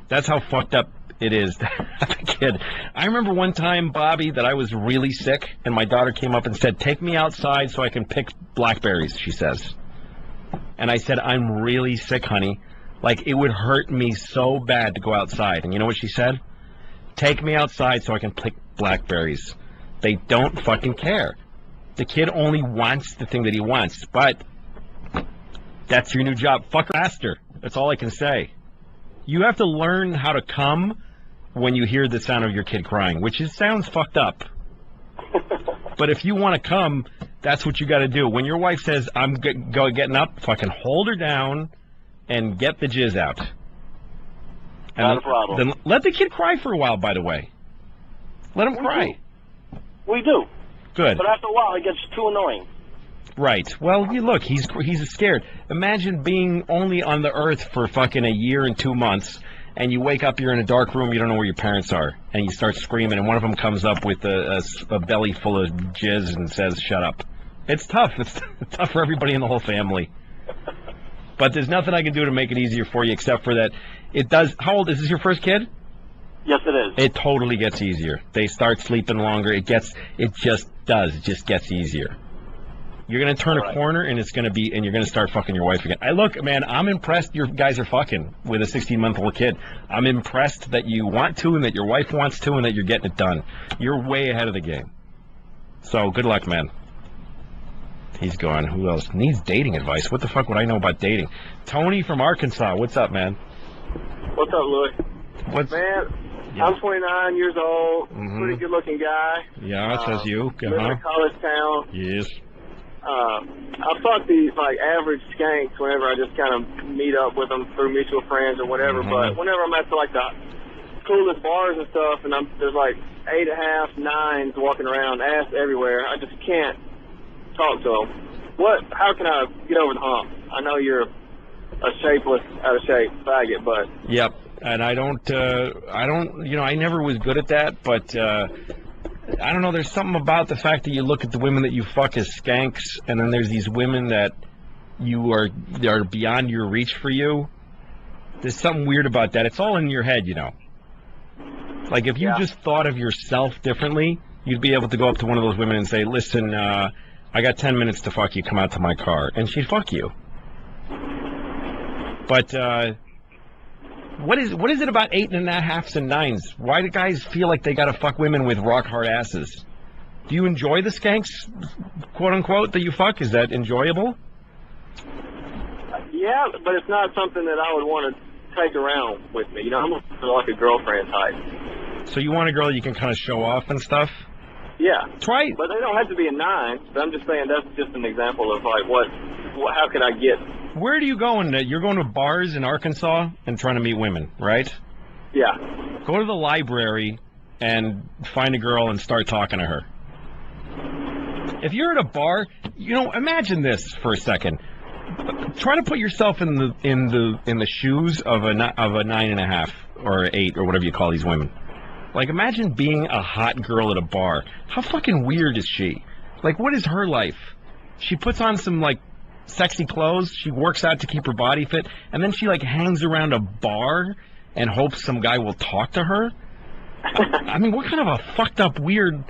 That's how fucked up it is to have a kid. I remember one time, Bobby, that I was really sick, and my daughter came up and said, "Take me outside so I can pick blackberries," she says. And I said, "I'm really sick, honey. Like, it would hurt me so bad to go outside." And you know what she said? "Take me outside so I can pick blackberries." They don't fucking care. The kid only wants the thing that he wants, but that's your new job. Fuck faster. That's all I can say. You have to learn how to come when you hear the sound of your kid crying, which sounds fucked up. But if you want to come, that's what you got to do. When your wife says, "I'm getting up," fucking hold her down and get the jizz out. And Not a problem. Then let the kid cry for a while, by the way. Let him cry. We do. Good. But after a while, it gets too annoying. Right. Well, look, he's scared. Imagine being only on the earth for fucking a year and 2 months, and you wake up, you're in a dark room, you don't know where your parents are, and you start screaming, and one of them comes up with a belly full of jizz and says, "Shut up." It's tough. It's tough for everybody in the whole family. But there's nothing I can do to make it easier for you except for that it does. How old is this? Your first kid? Yes, it is. It totally gets easier. They start sleeping longer. It just gets easier. You're going to turn a corner, and you're going to start fucking your wife again. Look, man, I'm impressed your guys are fucking with a 16-month-old kid. I'm impressed that you want to and that your wife wants to and that you're getting it done. You're way ahead of the game. So, good luck, man. He's gone. Who else needs dating advice? What the fuck would I know about dating? Tony from Arkansas. What's up, man? What's up, Louie? Man, Yeah. I'm 29 years old, Mhm. pretty good-looking guy. Yeah, says you. Live in a college town. Yes. I fuck these, like, average skanks whenever I just kind of meet up with them through mutual friends or whatever, but whenever I'm at, like, the coolest bars and stuff, and there's, like, 8.5, 9s walking around, ass everywhere, I just can't talk to them. How can I get over the hump? I know you're a shapeless, out-of-shape faggot, but... Yep. And I never was good at that, but I don't know, there's something about the fact that you look at the women that you fuck as skanks, and then there's these women that are beyond your reach for you. There's something weird about that. It's all in your head, you know. Like, if you just thought of yourself differently, you'd be able to go up to one of those women and say, "Listen, I got 10 minutes to fuck you, come out to my car." And she'd fuck you. But, what is it about 8.5s and 9s? Why do guys feel like they gotta fuck women with rock hard asses? Do you enjoy the skanks, quote unquote, that you fuck? Is that enjoyable? Yeah, but it's not something that I would want to take around with me. You know, I'm looking for like a girlfriend type. So you want a girl you can kind of show off and stuff? Yeah. Try. But they don't have to be a 9. But I'm just saying that's just an example of like how can I get. Where do you go? You're going to bars in Arkansas and trying to meet women, right? Yeah. Go to the library and find a girl and start talking to her. If you're at a bar, imagine this for a second. Try to put yourself in the shoes of a 9.5 or 8 or whatever you call these women. Like, imagine being a hot girl at a bar. How fucking weird is she? Like, what is her life? She puts on some, like, sexy clothes, she works out to keep her body fit, and then she, like, hangs around a bar and hopes some guy will talk to her? I mean, what kind of a fucked up, weird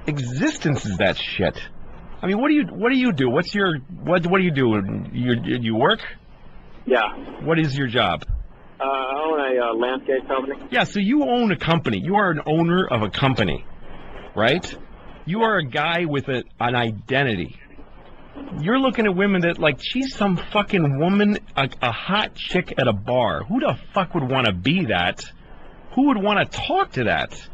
existence is that shit? I mean, what do you do? What do you do? You work? Yeah. What is your job? I own a landscape company. Yeah, so you own a company. You are an owner of a company, right? You are a guy with an identity. You're looking at women that, like, she's some fucking woman, a hot chick at a bar. Who the fuck would want to be that? Who would want to talk to that?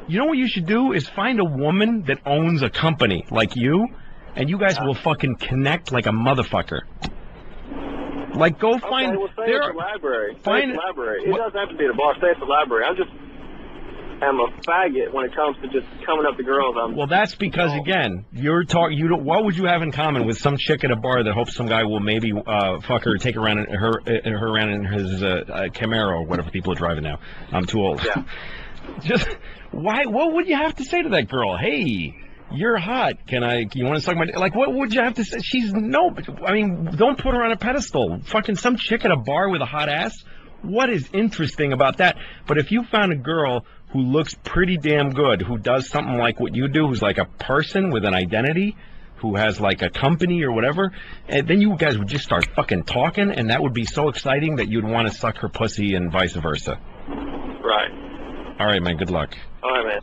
You know what you should do is find a woman that owns a company like you, and you guys will fucking connect like a motherfucker. Like, go find... Okay, well, stay at the library. Stay at the library. It doesn't have to be at a bar. Stay at the library. I'm a faggot when it comes to just coming up to girls. Well, that's because, again, what would you have in common with some chick at a bar that hopes some guy will maybe fuck her, take her around in his Camaro or whatever people are driving now? I'm too old. Yeah. Just why? What would you have to say to that girl? Hey, you're hot. You want to suck my? Like, what would you have to say? Don't put her on a pedestal. Fucking some chick at a bar with a hot ass. What is interesting about that? But if you found a girl who looks pretty damn good, who does something like what you do, who's like a person with an identity, who has like a company or whatever, and then you guys would just start fucking talking, and that would be so exciting that you'd want to suck her pussy and vice versa. Right. All right, man. Good luck. All right, man.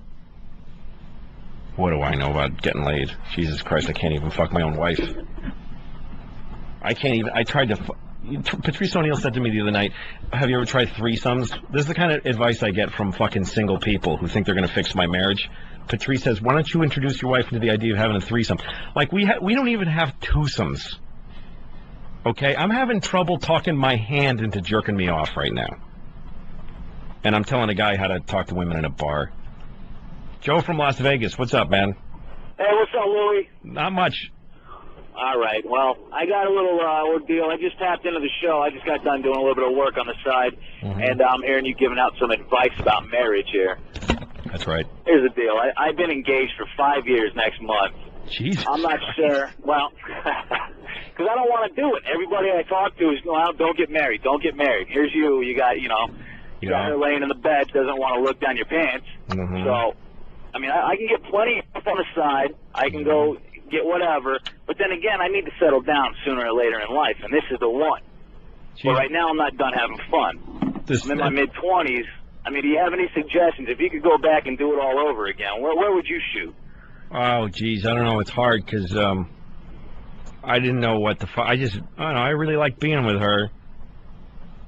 What do I know about getting laid? Jesus Christ, I can't even fuck my own wife. I can't even. I tried to. Patrice O'Neill said to me the other night, have you ever tried threesomes? This is the kind of advice I get from fucking single people who think they're going to fix my marriage. Patrice says, why don't you introduce your wife into the idea of having a threesome? Like, we don't even have twosomes. Okay? I'm having trouble talking my hand into jerking me off right now. And I'm telling a guy how to talk to women in a bar. Joe from Las Vegas, what's up, man? Hey, what's up, Louie? Not much. All right. Well, I got a little ordeal. I just tapped into the show. I just got done doing a little bit of work on the side, and I'm hearing you giving out some advice about marriage here. That's right. Here's the deal. I've been engaged for 5 years next month. Jesus. I'm not sure. Well, because I don't want to do it. Everybody I talk to is, well, don't get married. Don't get married. Here's you. You got her laying in the bed, doesn't want to look down your pants. So, I mean, I can get plenty on the side. I can go get whatever. But then again, I need to settle down sooner or later in life, and this is the one. But right now, I'm not done having fun. I'm in my mid-20s. I mean, do you have any suggestions? If you could go back and do it all over again, where would you shoot? Oh, geez, I don't know. It's hard because I didn't know what the fuck. I don't know. I really liked being with her,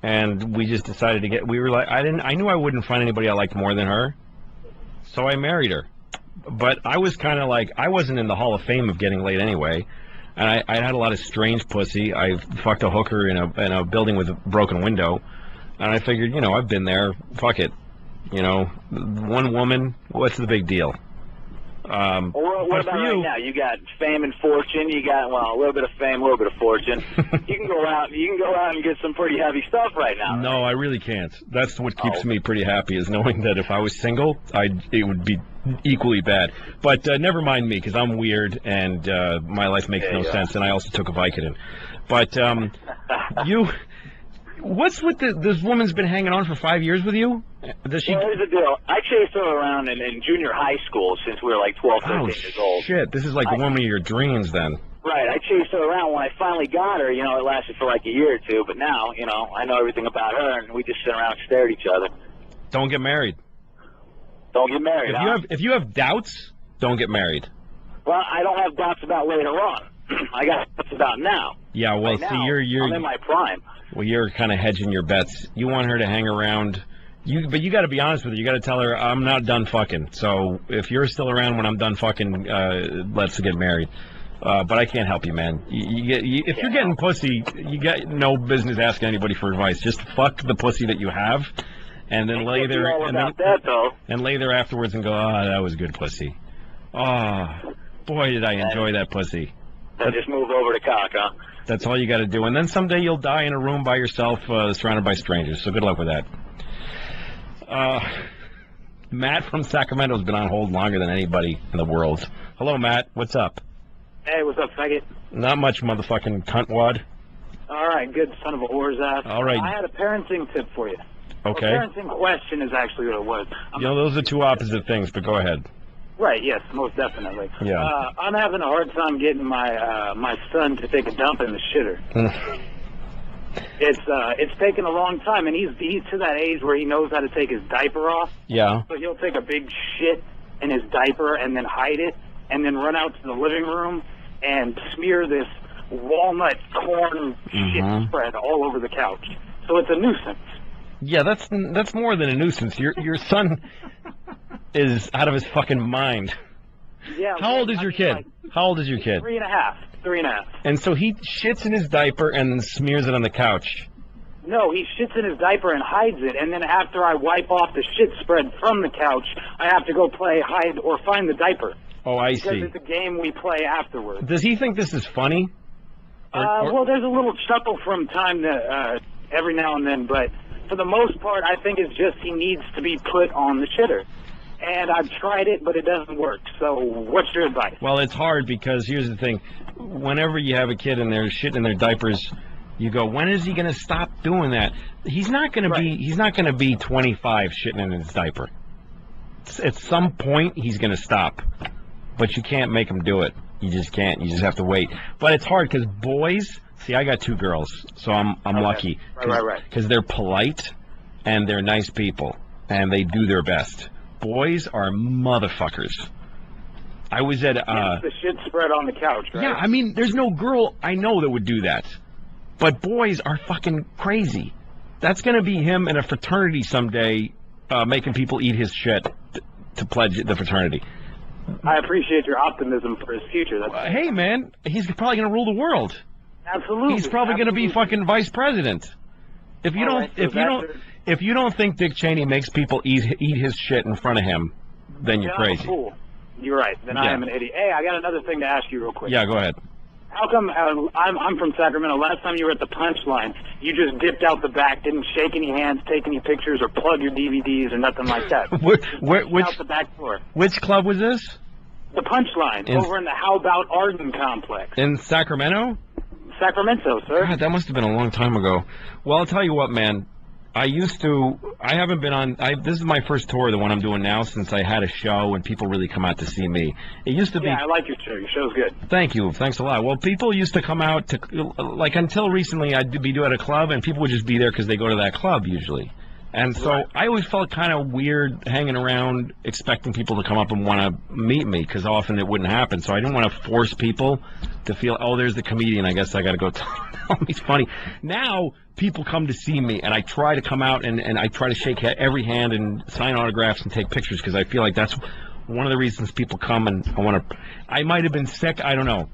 and we just decided to get. We were like, I knew I wouldn't find anybody I liked more than her, so I married her. But I was kind of like, I wasn't in the Hall of Fame of getting laid anyway, and I had a lot of strange pussy. I fucked a hooker in a building with a broken window, and I figured, I've been there. Fuck it, one woman. What's the big deal? What about right now? You got fame and fortune. You got a little bit of fame, a little bit of fortune. You can go out and get some pretty heavy stuff right now. No, I really can't. That's what keeps me pretty happy, is knowing that if I was single, it would be equally bad. But never mind me, because I'm weird and my life makes no sense, and I also took a Vicodin. But what's with this woman's been hanging on for 5 years with you? Does she? Well, here's the deal. I chased her around in junior high school since we were like 12, 13 years old. Shit, this is like the woman of your dreams then. Right, I chased her around. When I finally got her, it lasted for like a year or two, but now, I know everything about her, and we just sit around and stare at each other. Don't get married. Don't get married, If you have doubts, don't get married. Well, I don't have doubts about later on. I got doubts about now. Yeah, well, right see, now, you're I'm in my prime. Well, you're kind of hedging your bets. You want her to hang around. But you got to be honest with her. You got to tell her, I'm not done fucking. So if you're still around when I'm done fucking, let's get married. But I can't help you, man. If you're getting pussy, you got no business asking anybody for advice. Just fuck the pussy that you have, and then lay there and lay there afterwards and go, that was good pussy. Oh, boy, did I enjoy that pussy. Then just move over to cock, huh? That's all you got to do. And then someday you'll die in a room by yourself, surrounded by strangers. So good luck with that. Matt from Sacramento has been on hold longer than anybody in the world. Hello, Matt. What's up? Hey, what's up, faggot? Not much, motherfucking cuntwad. All right, good son of a whore's ass. All right. I had a parenting tip for you. Okay. A parenting question is actually what it was. Those are two opposite things, but go ahead. Right, yes, most definitely. Yeah. I'm having a hard time getting my son to take a dump in the shitter. It's taken a long time, and he's to that age where he knows how to take his diaper off. Yeah. So he'll take a big shit in his diaper and then hide it, and then run out to the living room and smear this walnut corn shit spread all over the couch. So it's a nuisance. Yeah, that's more than a nuisance. Your son is out of his fucking mind. Yeah. How old is your kid? How old is your kid? 3.5. And so he shits in his diaper and then smears it on the couch. No, he shits in his diaper and hides it, and then after I wipe off the shit spread from the couch, I have to go play hide or find the diaper. Oh, I see. Because it's a game we play afterwards. Does he think this is funny? Well, there's a little chuckle from time to every now and then, but for the most part, I think it's just he needs to be put on the shitter. And I've tried it, but it doesn't work. So what's your advice? Well, it's hard because here's the thing. Whenever you have a kid and they're shitting in their diapers, you go, when is he going to stop doing that? He's not going to be 25 shitting in his diaper. At some point, he's going to stop. But you can't make him do it. You just can't. You just have to wait. But it's hard because boys, see, I got 2 girls, so I'm lucky. Right. Because they're polite and they're nice people and they do their best. Boys are motherfuckers. I was at the shit spread on the couch, right? Yeah, I mean, there's no girl I know that would do that. But boys are fucking crazy. That's going to be him in a fraternity someday, making people eat his shit to pledge the fraternity. I appreciate your optimism for his future. Hey, man, he's probably going to rule the world. Absolutely. He's probably going to be fucking vice president. If you don't think Dick Cheney makes people eat his shit in front of him, then you're crazy. I'm a fool. You're right. Then I am an idiot. Hey, I got another thing to ask you real quick. Yeah, go ahead. How come I'm from Sacramento? Last time you were at the Punchline, you just dipped out the back, didn't shake any hands, take any pictures, or plug your DVDs or nothing like that. Which out the back door? Which club was this? The Punchline over in the How About Arden complex. In Sacramento? Sacramento, sir. God, that must have been a long time ago. Well, I'll tell you what, man. I haven't been on, this is my first tour, the one I'm doing now, since I had a show and people really come out to see me. It used to be... Yeah, I like your show. Your show's good. Thank you. Thanks a lot. Well, people used to come out to, like, until recently, I'd be at a club, and people would just be there because they go to that club, usually. And so I always felt kind of weird hanging around expecting people to come up and want to meet me, because often it wouldn't happen. So I didn't want to force people to feel, oh, there's the comedian, I guess I got to go tell him he's funny. Now, people come to see me, and I try to come out, and I try to shake every hand and sign autographs and take pictures, because I feel like that's one of the reasons people come, and I might have been sick, I don't know.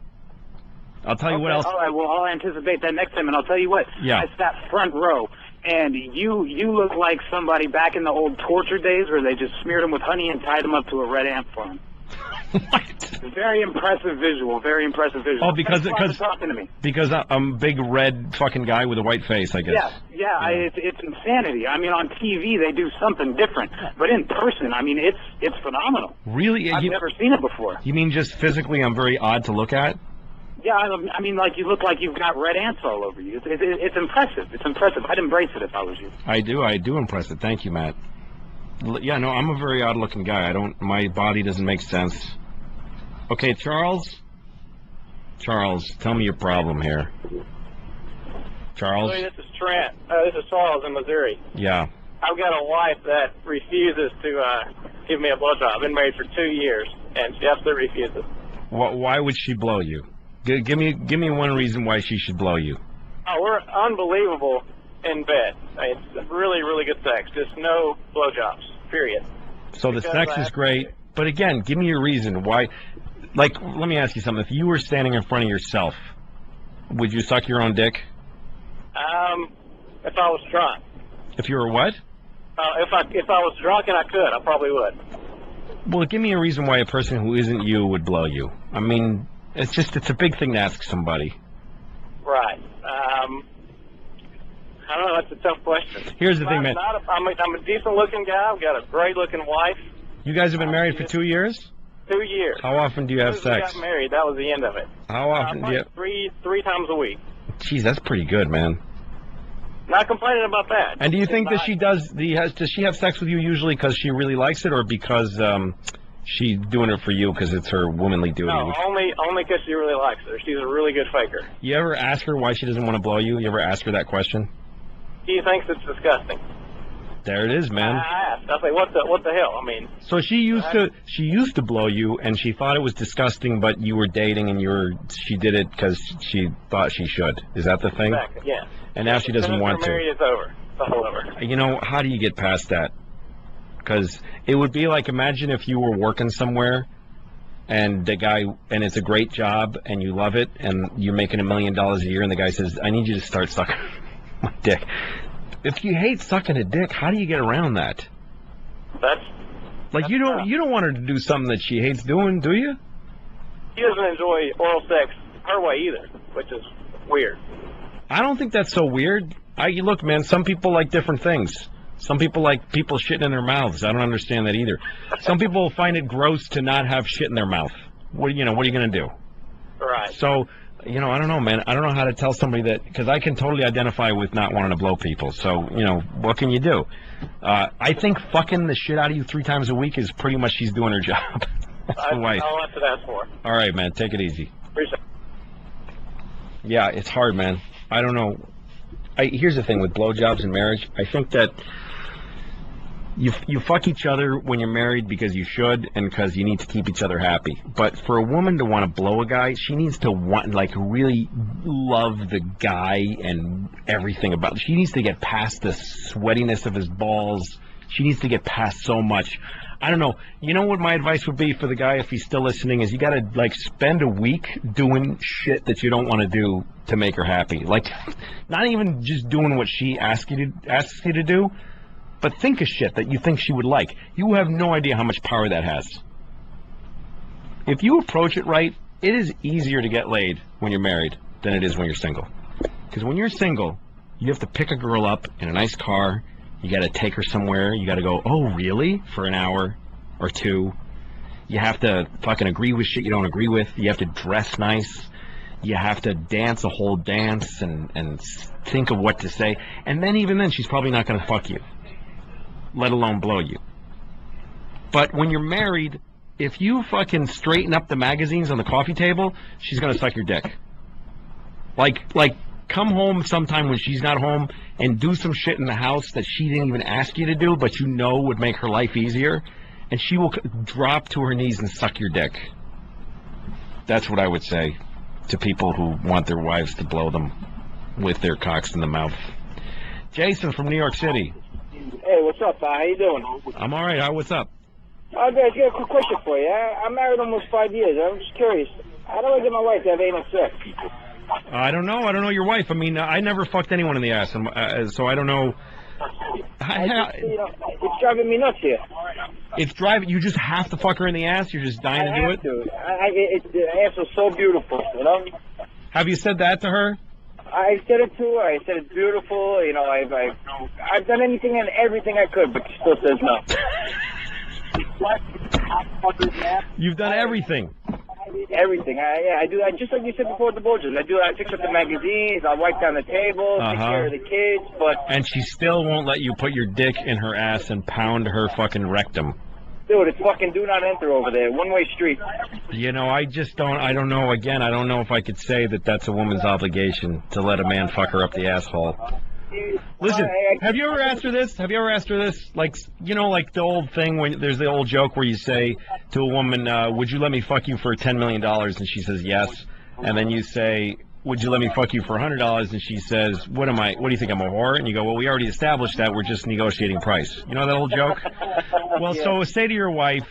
I'll tell you what else. All right, well, I'll anticipate that next time, and I'll tell you what. Yeah. It's that front row. And you look like somebody back in the old torture days where they just smeared him with honey and tied him up to a red ant farm. What? Very impressive visual. Very impressive visual. Oh, because talking to me. Because I'm a big red fucking guy with a white face, I guess. Yeah. It's insanity. I mean, on TV they do something different, but in person, I mean, it's phenomenal. Really? I've never seen it before. You mean just physically I'm very odd to look at? Yeah, I mean, like, you look like you've got red ants all over you. It's impressive. It's impressive. I'd embrace it if I was you. I do embrace it. Thank you, Matt. Yeah, no, I'm a very odd-looking guy. My body doesn't make sense. Okay, Charles, tell me your problem here. Charles? This is Trent. This is Charles in Missouri. Yeah. I've got a wife that refuses to give me a blowjob. I've been married for 2 years, and she absolutely refuses. Why would she blow you? Give me one reason why she should blow you. Oh, we're unbelievable in bed. I mean, it's really, really good sex. Just no blowjobs, period. So the sex is great, but again, give me your reason why. Like, let me ask you something. If you were standing in front of yourself, would you suck your own dick? If I was drunk. If you were what? If I was drunk and I could, I probably would. Well, give me a reason why a person who isn't you would blow you. I mean, it's a big thing to ask somebody. Right. I don't know. That's a tough question. Here's the thing, man. I'm a decent-looking guy. I've got a great-looking wife. You guys have been married for 2 years? 2 years. How often do you have sex? We got married. That was the end of it. How often do you? Three times a week. Jeez, that's pretty good, man. Not complaining about that. And do you think that she does she have sex with you usually because she really likes it, or because she's doing it for you because it's her womanly duty? No, only because she really likes her. She's a really good faker. You ever ask her why she doesn't want to blow you? You ever ask her that question? She thinks it's disgusting. There it is, man. I asked. I was like, what the hell? I mean. So she used to blow you, and she thought it was disgusting, but you were dating, and she did it because she thought she should. Is that the thing? Exactly. Yeah. And now she doesn't want to. Married, it's over. It's all over. You know, how do you get past that? Because it would be like, imagine if you were working somewhere, and the guy, and it's a great job, and you love it, and you're making $1 million a year, and the guy says, "I need you to start sucking my dick." If you hate sucking a dick, how do you get around that? You don't want her to do something that she hates doing, do you? She doesn't enjoy oral sex her way either, which is weird. I don't think that's so weird. Look, man, some people like different things. Some people like people shitting in their mouths. I don't understand that either. Some people find it gross to not have shit in their mouth. What are you going to do? Right. So, I don't know, man. I don't know how to tell somebody that, because I can totally identify with not wanting to blow people. So, what can you do? I think fucking the shit out of you 3 times a week is pretty much she's doing her job. That's the wife. I'll answer that for. All right, man. Take it easy. Appreciate it. Yeah, it's hard, man. I don't know. Here's the thing with blowjobs and marriage. I think that you fuck each other when you're married because you should and because you need to keep each other happy. But for a woman to want to blow a guy, she needs to really love the guy and everything about it. She needs to get past the sweatiness of his balls. She needs to get past so much. I don't know. You know what my advice would be for the guy if he's still listening is you got to spend a week doing shit that you don't want to do to make her happy. Not even just doing what she asks you to do, but think of shit that you think she would like. You have no idea how much power that has. If you approach it right, it is easier to get laid when you're married than it is when you're single. Because when you're single, you have to pick a girl up in a nice car. You got to take her somewhere. You got to go, oh, really? For an hour or 2. You have to fucking agree with shit you don't agree with. You have to dress nice. You have to dance a whole dance and think of what to say. And then even then, she's probably not going to fuck you, let alone blow you. But when you're married, if you fucking straighten up the magazines on the coffee table, she's going to suck your dick. Come home sometime when she's not home and do some shit in the house that she didn't even ask you to do, but would make her life easier, and she will drop to her knees and suck your dick. That's what I would say to people who want their wives to blow them with their cocks in the mouth. Jason from New York City. Hey, what's up, How you doing? I'm all right. What's up? Guys, I got a quick question for you. I'm married almost 5 years. I'm just curious. How do I get my wife to have anal sex? I don't know. I don't know your wife. I mean, I never fucked anyone in the ass, so I don't know. It's driving me nuts here. It's driving. You just have to fuck her in the ass. You're just dying to do it. The ass was so beautiful, Have you said that to her? I said it to her. I said it's beautiful. I've done anything and everything I could, but she still says no. You've done everything. Everything. I do that just like you said before the blowjobs. I fix up the magazines. I wipe down the table, take care of the kids, And she still won't let you put your dick in her ass and pound her fucking rectum. Dude, it's fucking do not enter over there. One-way street. I just don't. I don't know. Again, I don't know if I could say that that's a woman's obligation to let a man fuck her up the asshole. Listen, have you ever asked her this? Like the old thing when there's the old joke where you say to a woman, would you let me fuck you for $10 million? And she says yes. And then you say, would you let me fuck you for $100? And she says, what do you think, I'm a whore? And you go, well, we already established that. We're just negotiating price. You know that old joke? Well, so say to your wife,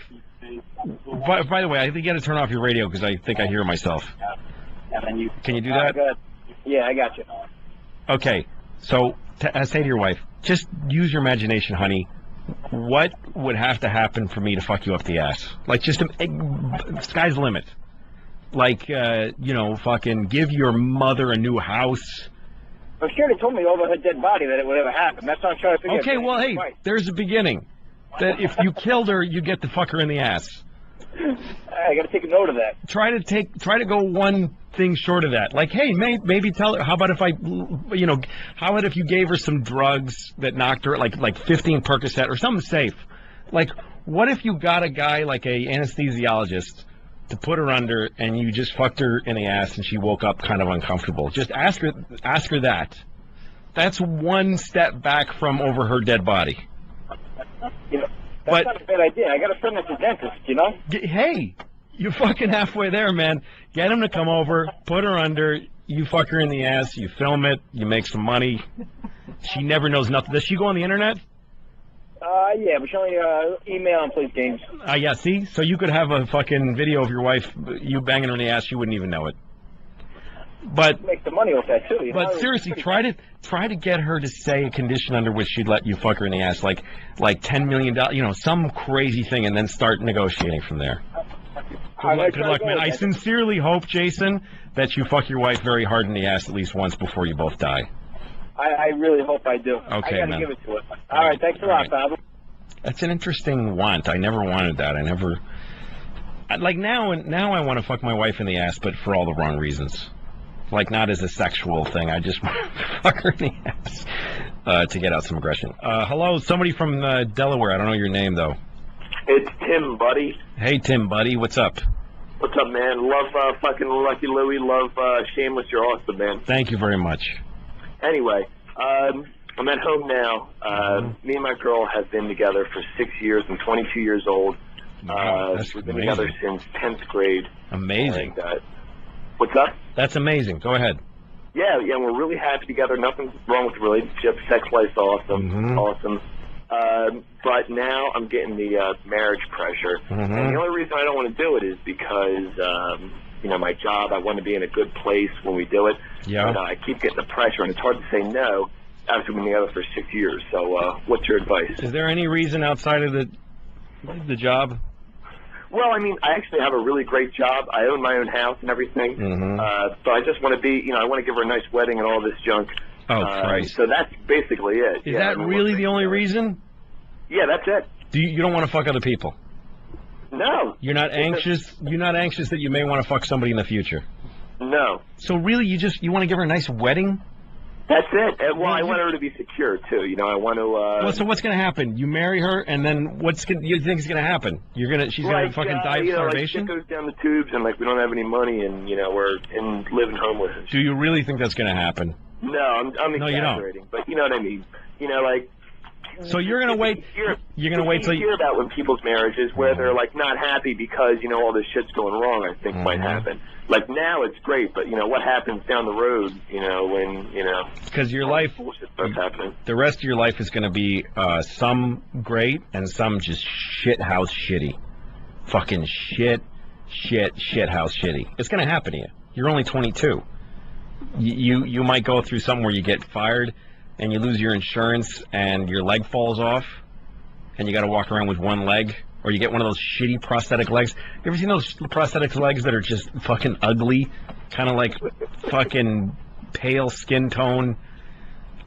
by the way, I think you got to turn off your radio because I think I hear myself. Can you do that? Yeah, I got you. Okay. So, say to your wife, just use your imagination, honey. What would have to happen for me to fuck you up the ass? Sky's the limit. Fucking give your mother a new house. Well, she already told me over her dead body that it would ever happen. That's what I'm trying to figure out. Okay, well, hey, there's a beginning. That if you killed her, you get to fuck her in the ass. I got to take a note of that. Try to go one thing short of that. Hey, maybe tell her. How about if how about if you gave her some drugs that knocked her like 15 Percocet or something safe? What if you got a guy like a anesthesiologist to put her under and you just fucked her in the ass and she woke up kind of uncomfortable? Just ask her that. That's one step back from over her dead body. That's not a bad idea. I got a friend that's a dentist, Hey, you're fucking halfway there, man. Get him to come over, put her under, you fuck her in the ass, you film it, you make some money. She never knows nothing. Does she go on the internet? Yeah, but she only email and plays games. Yeah, see? So you could have a fucking video of your wife, you banging her in the ass, you wouldn't even know it. But make the money off that too. But seriously, try to get her to say a condition under which she'd let you fuck her in the ass, like $10 million, some crazy thing, and then start negotiating from there. Good luck, man. I sincerely hope, Jason, that you fuck your wife very hard in the ass at least once before you both die. I really hope I do. Okay, I gotta man. give it to it. All right, thanks a lot, Bob. That's an interesting want. I never wanted that. Now I want to fuck my wife in the ass, but for all the wrong reasons. Like, not as a sexual thing. I just want to fuck her in the ass to get out some aggression. Hello, somebody from Delaware. I don't know your name, though. It's Tim, buddy. Hey, Tim, buddy. What's up? What's up, man? Love fucking Lucky Louie. Love Shameless. You're awesome, man. Thank you very much. Anyway, I'm at home now. Me and my girl have been together for 6 years. I'm 22 years old. We've been together since 10th grade. Amazing. And, what's up? That's amazing. Go ahead. Yeah, we're really happy together. Nothing's wrong with the relationship. Sex life's awesome. Awesome. But now I'm getting the marriage pressure. And the only reason I don't want to do it is because, my job, I want to be in a good place when we do it. Yeah. And I keep getting the pressure, and it's hard to say no after we've been together for 6 years. So what's your advice? Is there any reason outside of the job? Well, I mean, I actually have a really great job. I own my own house and everything. So I just want to be, I want to give her a nice wedding and all this junk. Oh, Christ. So that's basically it. Is that really the only reason? Yeah, that's it. You don't want to fuck other people? No. You're not anxious? You're not anxious that you may want to fuck somebody in the future? No. So really, you want to give her a nice wedding? That's it. Well, I want her to be secure, too. I want to... Well, so what's going to happen? You marry her, and then you think is going to happen? She's going to fucking die of starvation? Like, shit goes down the tubes, and, we don't have any money, and, we're living homeless. Do you really think that's going to happen? No, I'm No, you don't. exaggerating. But you know what I mean. So you're going to wait... You're going to wait till you hear about when people's marriages where they're, not happy because, all this shit's going wrong, I think might happen. Now it's great, but, what happens down the road, when, Because your life... bullshit starts happening. The rest of your life is going to be some great and some just shit house shitty. Fucking shit house shitty. It's going to happen to you. You're only 22. You might go through something where you get fired and you lose your insurance and your leg falls off and you got to walk around with one leg, or you get one of those shitty prosthetic legs. You ever seen those prosthetic legs that are just fucking ugly, kind of like fucking pale skin tone?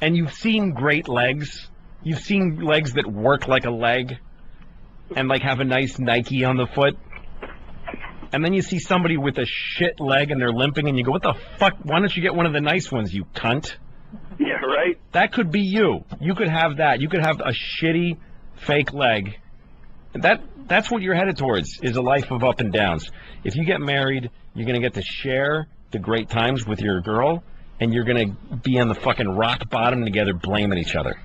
And you've seen great legs. You've seen legs that work like a leg and have a nice Nike on the foot. And then you see somebody with a shit leg and they're limping and you go, what the fuck? Why don't you get one of the nice ones, you cunt? Yeah, right? That could be you. You could have that. You could have a shitty fake leg. That's what you're headed towards, is a life of up and downs. If you get married, you're going to get to share the great times with your girl, and you're going to be on the fucking rock bottom together blaming each other.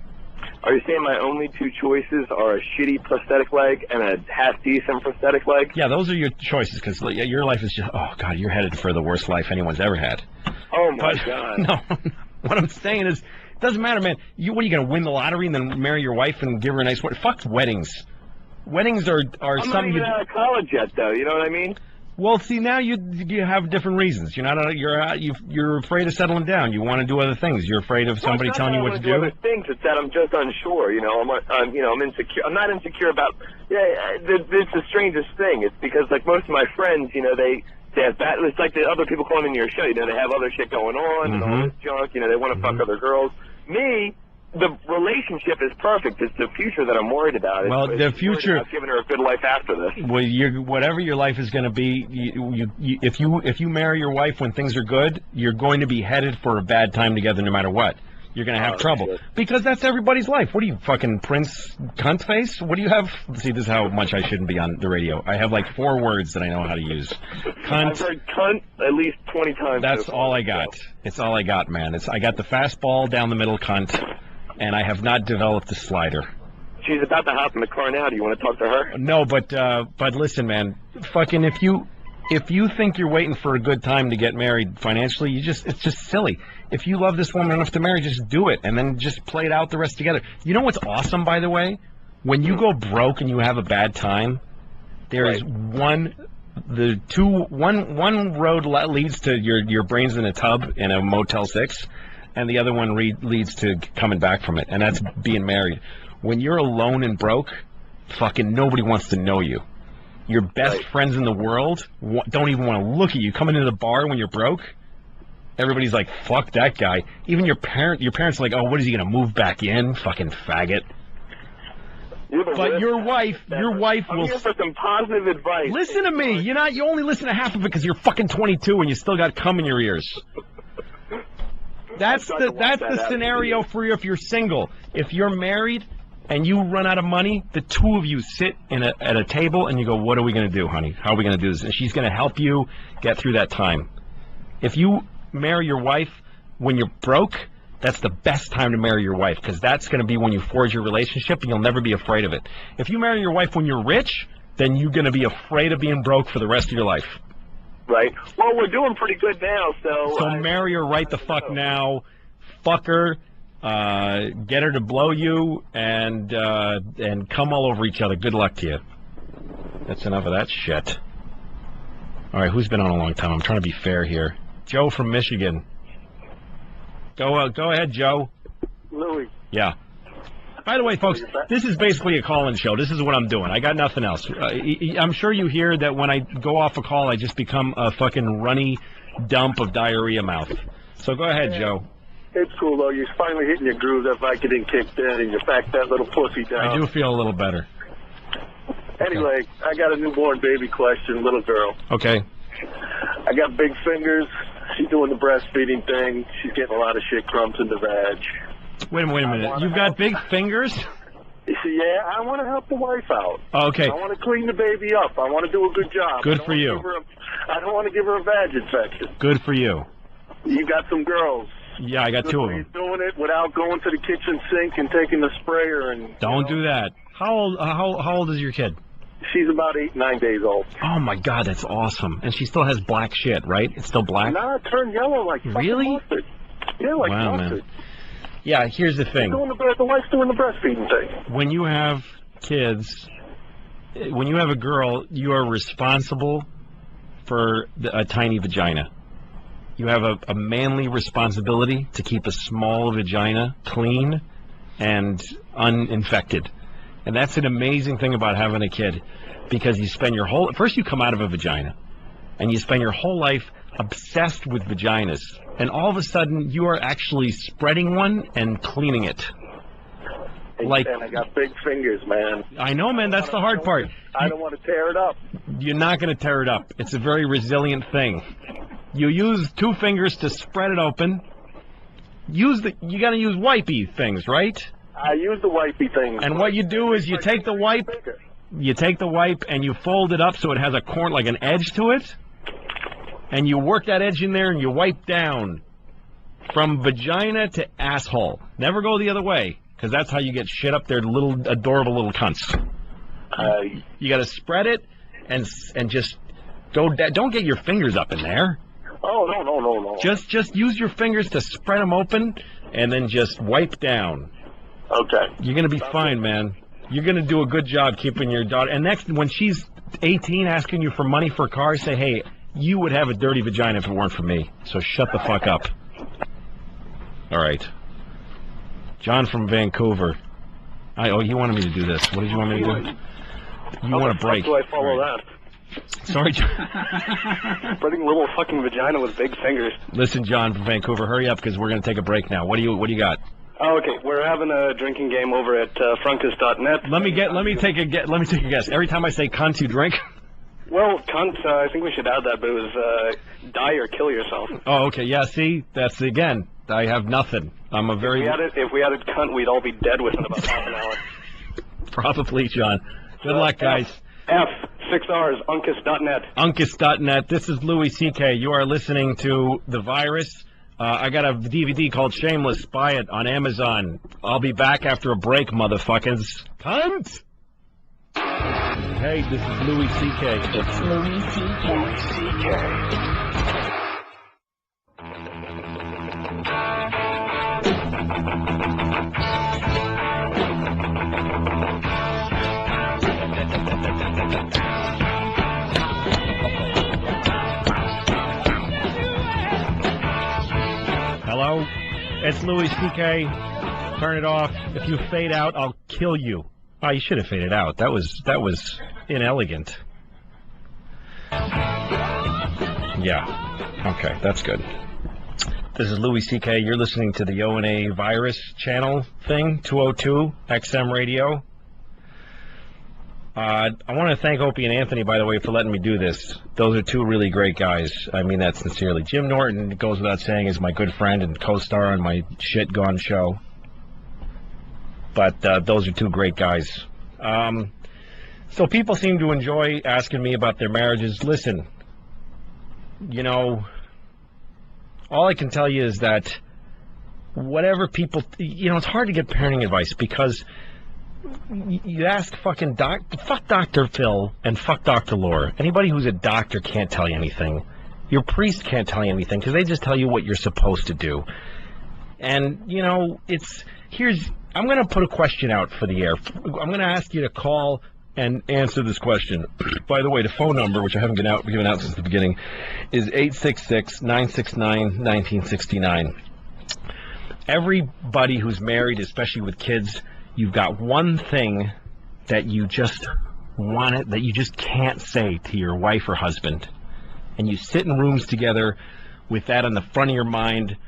Are you saying my only two choices are a shitty prosthetic leg and a half-decent prosthetic leg? Yeah, those are your choices, because your life is just, oh, God, you're headed for the worst life anyone's ever had. Oh, my God. No, what I'm saying is, it doesn't matter, man. What are you going to win the lottery and then marry your wife and give her a nice wedding? Fuck weddings. Weddings are I'm something not even out of college yet, though. You know what I mean? Well, see, now you have different reasons. You're afraid of settling down. You want to do other things. You're afraid of somebody telling you what to do. Other things. It's that I'm just unsure. I'm insecure. I'm not insecure about. It's the strangest thing. It's because most of my friends, they have that. It's like the other people calling into your show. They have other shit going on and all this junk. They want to fuck other girls. Me, the relationship is perfect. It's the future that I'm worried about. Well, the future. I've given her a good life after this. Well, whatever your life is going to be, if you marry your wife when things are good, you're going to be headed for a bad time together no matter what. You're going to have trouble. Shit. Because that's everybody's life. What are you, fucking Prince cunt face? What do you have? See, this is how much I shouldn't be on the radio. I have 4 words that I know how to use. Cunt. I've heard cunt at least 20 times. That's all I got. It's all I got, man. I got the fastball down the middle cunt, and I have not developed the slider. She's about to hop in the car now. Do you want to talk to her? No, but listen, man. Fucking if you think you're waiting for a good time to get married financially, it's just silly. If you love this woman enough to marry, just do it, and then just play it out the rest together. You know what's awesome, by the way? When you go broke and you have a bad time, there is one road leads to your brains in a tub in a Motel 6, and the other one leads to coming back from it, and that's being married. When you're alone and broke, fucking nobody wants to know you. your best friends in the world don't even want to look at you. Coming into the bar when you're broke, everybody's like, fuck that guy. Even your parents are like, oh, what is he going to move back in? Fucking faggot. But your wife will... here for some positive advice. Listen to me. You only listen to half of it because you're fucking 22 and you still got cum in your ears. That's the scenario for you if you're single. If you're married and you run out of money, the two of you sit at a table and you go, what are we going to do, honey? How are we going to do this? And she's going to help you get through that time. If you marry your wife when you're broke, that's the best time to marry your wife, because that's going to be when you forge your relationship and you'll never be afraid of it. If you marry your wife when you're rich, then you're going to be afraid of being broke for the rest of your life. Right. Well, we're doing pretty good now, so... So marry her right the fuck now. Fuck her. Get her to blow you, and come all over each other. Good luck to you. That's enough of that shit. All right, who's been on a long time? I'm trying to be fair here. Joe from Michigan. Go ahead, Joe. Louie. Yeah. By the way, folks, this is basically a call-in show. This is what I'm doing. I got nothing else. I'm sure you hear that when I go off a call, I just become a fucking runny dump of diarrhea mouth. So go ahead, Joe. It's cool, though. You're finally hitting your groove. That Vicodin kicked in, and you backed that little pussy down. I do feel a little better. Anyway, I got a newborn baby question, little girl. Okay. I got big fingers. She's doing the breastfeeding thing. She's getting a lot of shit crumbs in the vag. Wait a minute. You've got big fingers? You see, yeah, I want to help the wife out. Okay. I want to clean the baby up. I want to do a good job. Good for you. I don't want to give her a vag infection. Good for you. You got some girls. Yeah, I got two of them. Doing it without going to the kitchen sink and taking the sprayer and... Don't do that. How old is your kid? She's about 8, 9 days old. Oh my God, that's awesome. And she still has black shit, right? It's still black? Nah, it turned yellow like really? Mustard. Yeah, like wow, mustard. Man. Yeah, here's the thing. The wife's doing the breastfeeding thing. When you have kids, when you have a girl, you are responsible for a tiny vagina. You have a manly responsibility to keep a small vagina clean and uninfected. And that's an amazing thing about having a kid, because you spend your first you come out of a vagina, and you spend your whole life obsessed with vaginas, and all of a sudden you are actually spreading one and cleaning it. And I got big fingers, man. I know, man. That's the hard part. I don't want to tear it up. You're not going to tear it up. It's a very resilient thing. You use 2 fingers to spread it open. You got to use wipey things, right? I use the wipey things. And what you do is you take the wipe, and you fold it up so it has a corner, like an edge to it, and you work that edge in there and you wipe down from vagina to asshole. Never go the other way, because that's how you get shit up there, little adorable little cunts. You got to spread it and just go. Don't get your fingers up in there. Oh no. Just use your fingers to spread them open, and then just wipe down. Okay. You're going to be fine, man. You're going to do a good job keeping your daughter. And next, when she's 18 asking you for money for a car, say, hey, you would have a dirty vagina if it weren't for me. So shut the fuck up. All right. John from Vancouver. You wanted me to do this. What did you want me to do? You want a break. How do I follow that? Sorry, John. Spreading a little fucking vagina with big fingers. Listen, John from Vancouver, hurry up, because we're going to take a break now. What do you got? Oh, okay. We're having a drinking game over at frunkus.net. Let me take a guess. Every time I say cunt, you drink? Well, cunt, I think we should add that, but it was die or kill yourself. Oh, okay. Yeah, see? That's, again, I have nothing. I'm a very... If we added cunt, we'd all be dead within about half an hour. Probably, John. Good luck, guys. F6 R's, unkus.net. Unkus.net. This is Louie C.K. You are listening to The Virus. I got a DVD called Shameless. Buy it on Amazon. I'll be back after a break, motherfuckers. Cunt! Hey, this is Louie C.K. It's Louie C.K. Hello? It's Louie C.K. Turn it off. If you fade out, I'll kill you. Oh, you should have faded out. That was inelegant. Yeah. Okay, that's good. This is Louie C.K. You're listening to the O&A Virus channel thing, 202 XM Radio. I want to thank Opie and Anthony, by the way, for letting me do this. Those are two really great guys. I mean that sincerely. Jim Norton, it goes without saying, is my good friend and co-star on my Shit Gone show. But those are two great guys. So people seem to enjoy asking me about their marriages. Listen, you know, all I can tell you is that whatever people, you know, it's hard to get parenting advice because you ask fuck Dr. Phil and fuck Dr. Laura. Anybody who's a doctor can't tell you anything. Your priest can't tell you anything because they just tell you what you're supposed to do. And, you know, I'm going to put a question out for the air. I'm going to ask you to call and answer this question. By the way, the phone number, which I haven't given out since the beginning, is 866-969-1969. Everybody who's married, especially with kids, you've got one thing that you just that you just can't say to your wife or husband. And you sit in rooms together with that on the front of your mind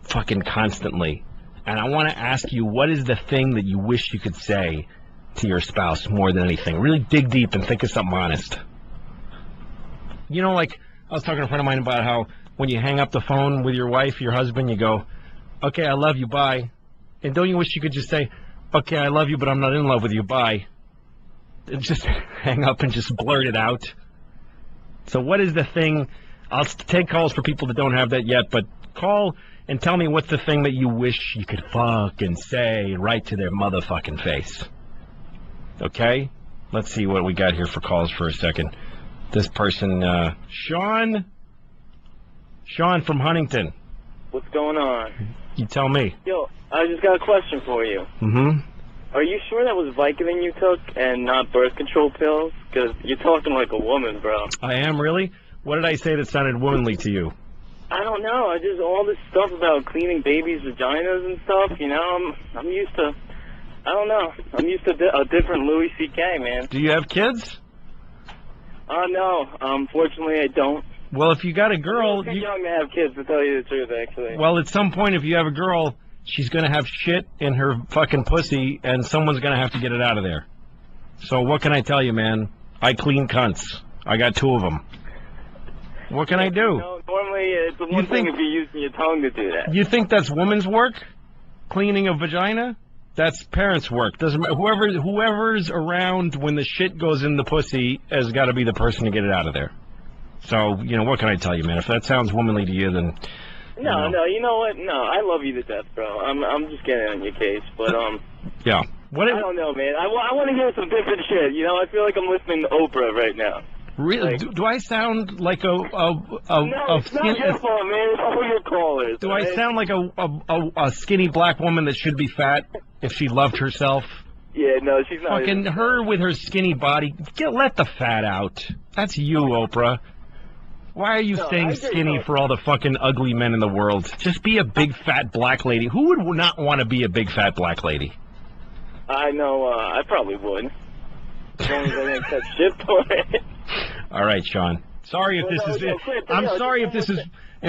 fucking constantly. And I want to ask you, what is the thing that you wish you could say to your spouse more than anything? Really dig deep and think of something honest. You know, like, I was talking to a friend of mine about how when you hang up the phone with your wife, your husband, you go, okay, I love you, bye. And don't you wish you could just say, okay, I love you, but I'm not in love with you, bye. And just hang up and just blurt it out. So what is the thing? I'll take calls for people that don't have that yet, but call and tell me what's the thing that you wish you could fucking say right to their motherfucking face. Okay? Let's see what we got here for calls for a second. This person, Sean from Huntington. What's going on? You tell me. Yo, I just got a question for you. Mm-hmm. Are you sure that was Vicodin you took and not birth control pills? Because you're talking like a woman, bro. I am, really? What did I say that sounded womanly to you? I don't know. I just, all this stuff about cleaning babies' vaginas and stuff, you know, I'm used to, I don't know. I'm used to a different Louis C.K., man. Do you have kids? No. Unfortunately, I don't. Well, if you got a girl... I'm too young to have kids, to tell you the truth, actually. Well, at some point, if you have a girl, she's going to have shit in her fucking pussy, and someone's going to have to get it out of there. So what can I tell you, man? I clean cunts. I got 2 of them. What can I do? No, normally, it's the one thing if you're using your tongue to do that. You think that's woman's work? Cleaning a vagina? That's parents' work. Doesn't matter. Whoever's around when the shit goes in the pussy has got to be the person to get it out of there. So, you know, what can I tell you, man? If that sounds womanly to you, then... No, you know what? No, I love you to death, bro. I'm just getting on your case, but, Yeah. I don't know, man. I want to hear some different shit, you know? I feel like I'm listening to Oprah right now. Really? Like, do I sound like No, it's not your fault, man. It's all your callers. Do I sound like a skinny black woman that should be fat if she loved herself? Yeah, no, she's not. Fucking her with her skinny body. Let the fat out. That's you, Oprah. Why are you staying skinny for all the fucking ugly men in the world? Just be a big fat black lady. Who would not want to be a big fat black lady? I know, I probably would. As long as I didn't catch shit for it. All right, Sean. Sorry if this is it. I'm sorry if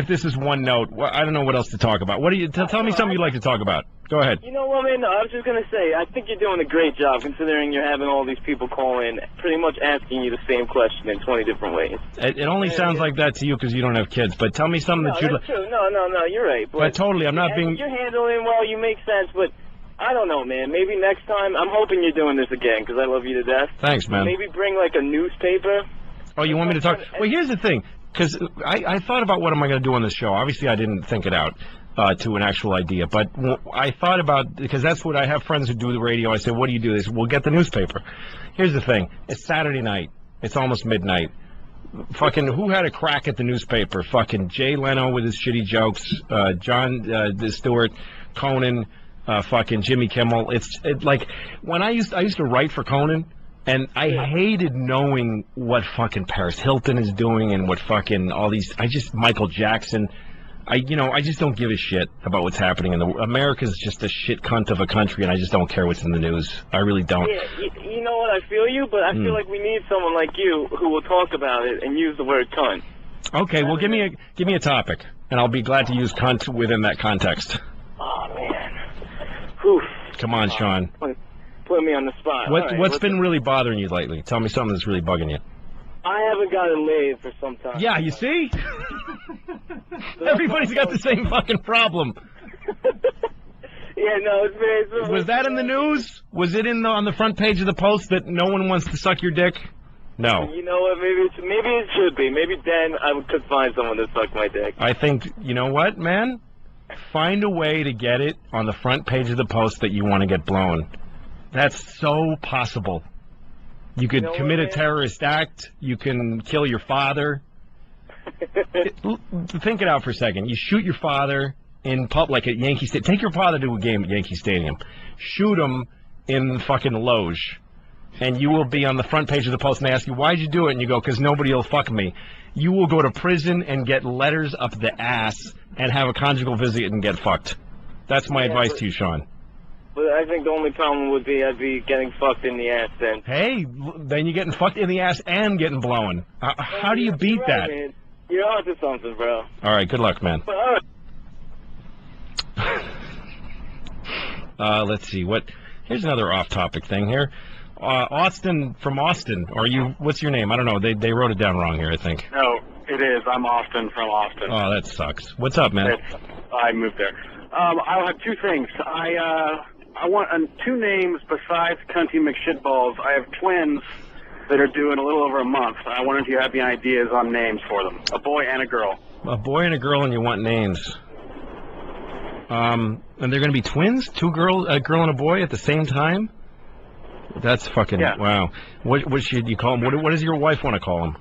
this is one note. Well, I don't know what else to talk about. What do you tell me something you'd like to talk about? Go ahead. You know what, man? No, I was just gonna say, I think you're doing a great job considering you're having all these people call in, pretty much asking you the same question in 20 different ways. It only sounds like that to you because you don't have kids. But tell me something that you'd like. True. No, you're right. But totally, I'm not being. You're handling well. You make sense, but. I don't know, man. Maybe next time, I'm hoping you're doing this again, because I love you to death. Thanks, man. Maybe bring, like, a newspaper. Oh, you want me to talk? Well, here's the thing, because I thought about what am I going to do on this show. Obviously, I didn't think it out to an actual idea, but I thought about, because that's what I have friends who do the radio. I say, what do you do? They say, we'll get the newspaper. Here's the thing. It's Saturday night. It's almost midnight. Fucking, who had a crack at the newspaper? Fucking Jay Leno with his shitty jokes, Jon Stewart, Conan, fucking Jimmy Kimmel. It's like when I used to write for Conan, and I hated knowing what fucking Paris Hilton is doing and what fucking all these. Michael Jackson. I just don't give a shit about what's happening in the America's just a shit cunt of a country, and I just don't care what's in the news. I really don't. Yeah, you know what? I feel you, but I feel like we need someone like you who will talk about it and use the word cunt. Okay, well, give me a topic, and I'll be glad to use cunt within that context. Oh, man. Whew. Come on, Sean. Put me on the spot. What's been really bothering you lately? Tell me something that's really bugging you. I haven't gotten laid for some time. Yeah, you see? Everybody's got the same fucking problem. Yeah, no, it's very... Was that in the news? Was it on the front page of the Post that no one wants to suck your dick? No. You know what? Maybe it should be. Maybe then I could find someone to suck my dick. I think, you know what, man? Find a way to get it on the front page of the Post that you want to get blown. That's so possible. You could commit a terrorist act. You can kill your father. Think it out for a second. You shoot your father in like at Yankee Stadium. Take your father to a game at Yankee Stadium. Shoot him in the fucking loge. And you will be on the front page of the Post, and they ask you, why'd you do it? And you go, because nobody will fuck me. You will go to prison and get letters up the ass and have a conjugal visit and get fucked. That's my advice to you, Sean. But I think the only problem would be I'd be getting fucked in the ass then. Hey, then you're getting fucked in the ass and getting blown. How do you beat that? Man. You're onto something, bro. All right, good luck, man. Let's see. Here's another off-topic thing here. Austin from Austin. What's your name? I don't know. They wrote it down wrong here, I think. No, it is. I'm Austin from Austin. Oh, that sucks. What's up, man? I moved there. I'll have two things. I want two names besides Cunty McShitballs. I have twins that are due in a little over a month. I wonder if you have any ideas on names for them. A boy and a girl. A boy and a girl, and you want names. And they're going to be twins? A girl and a boy at the same time? That's fucking, wow. What should you call them? What does your wife want to call them?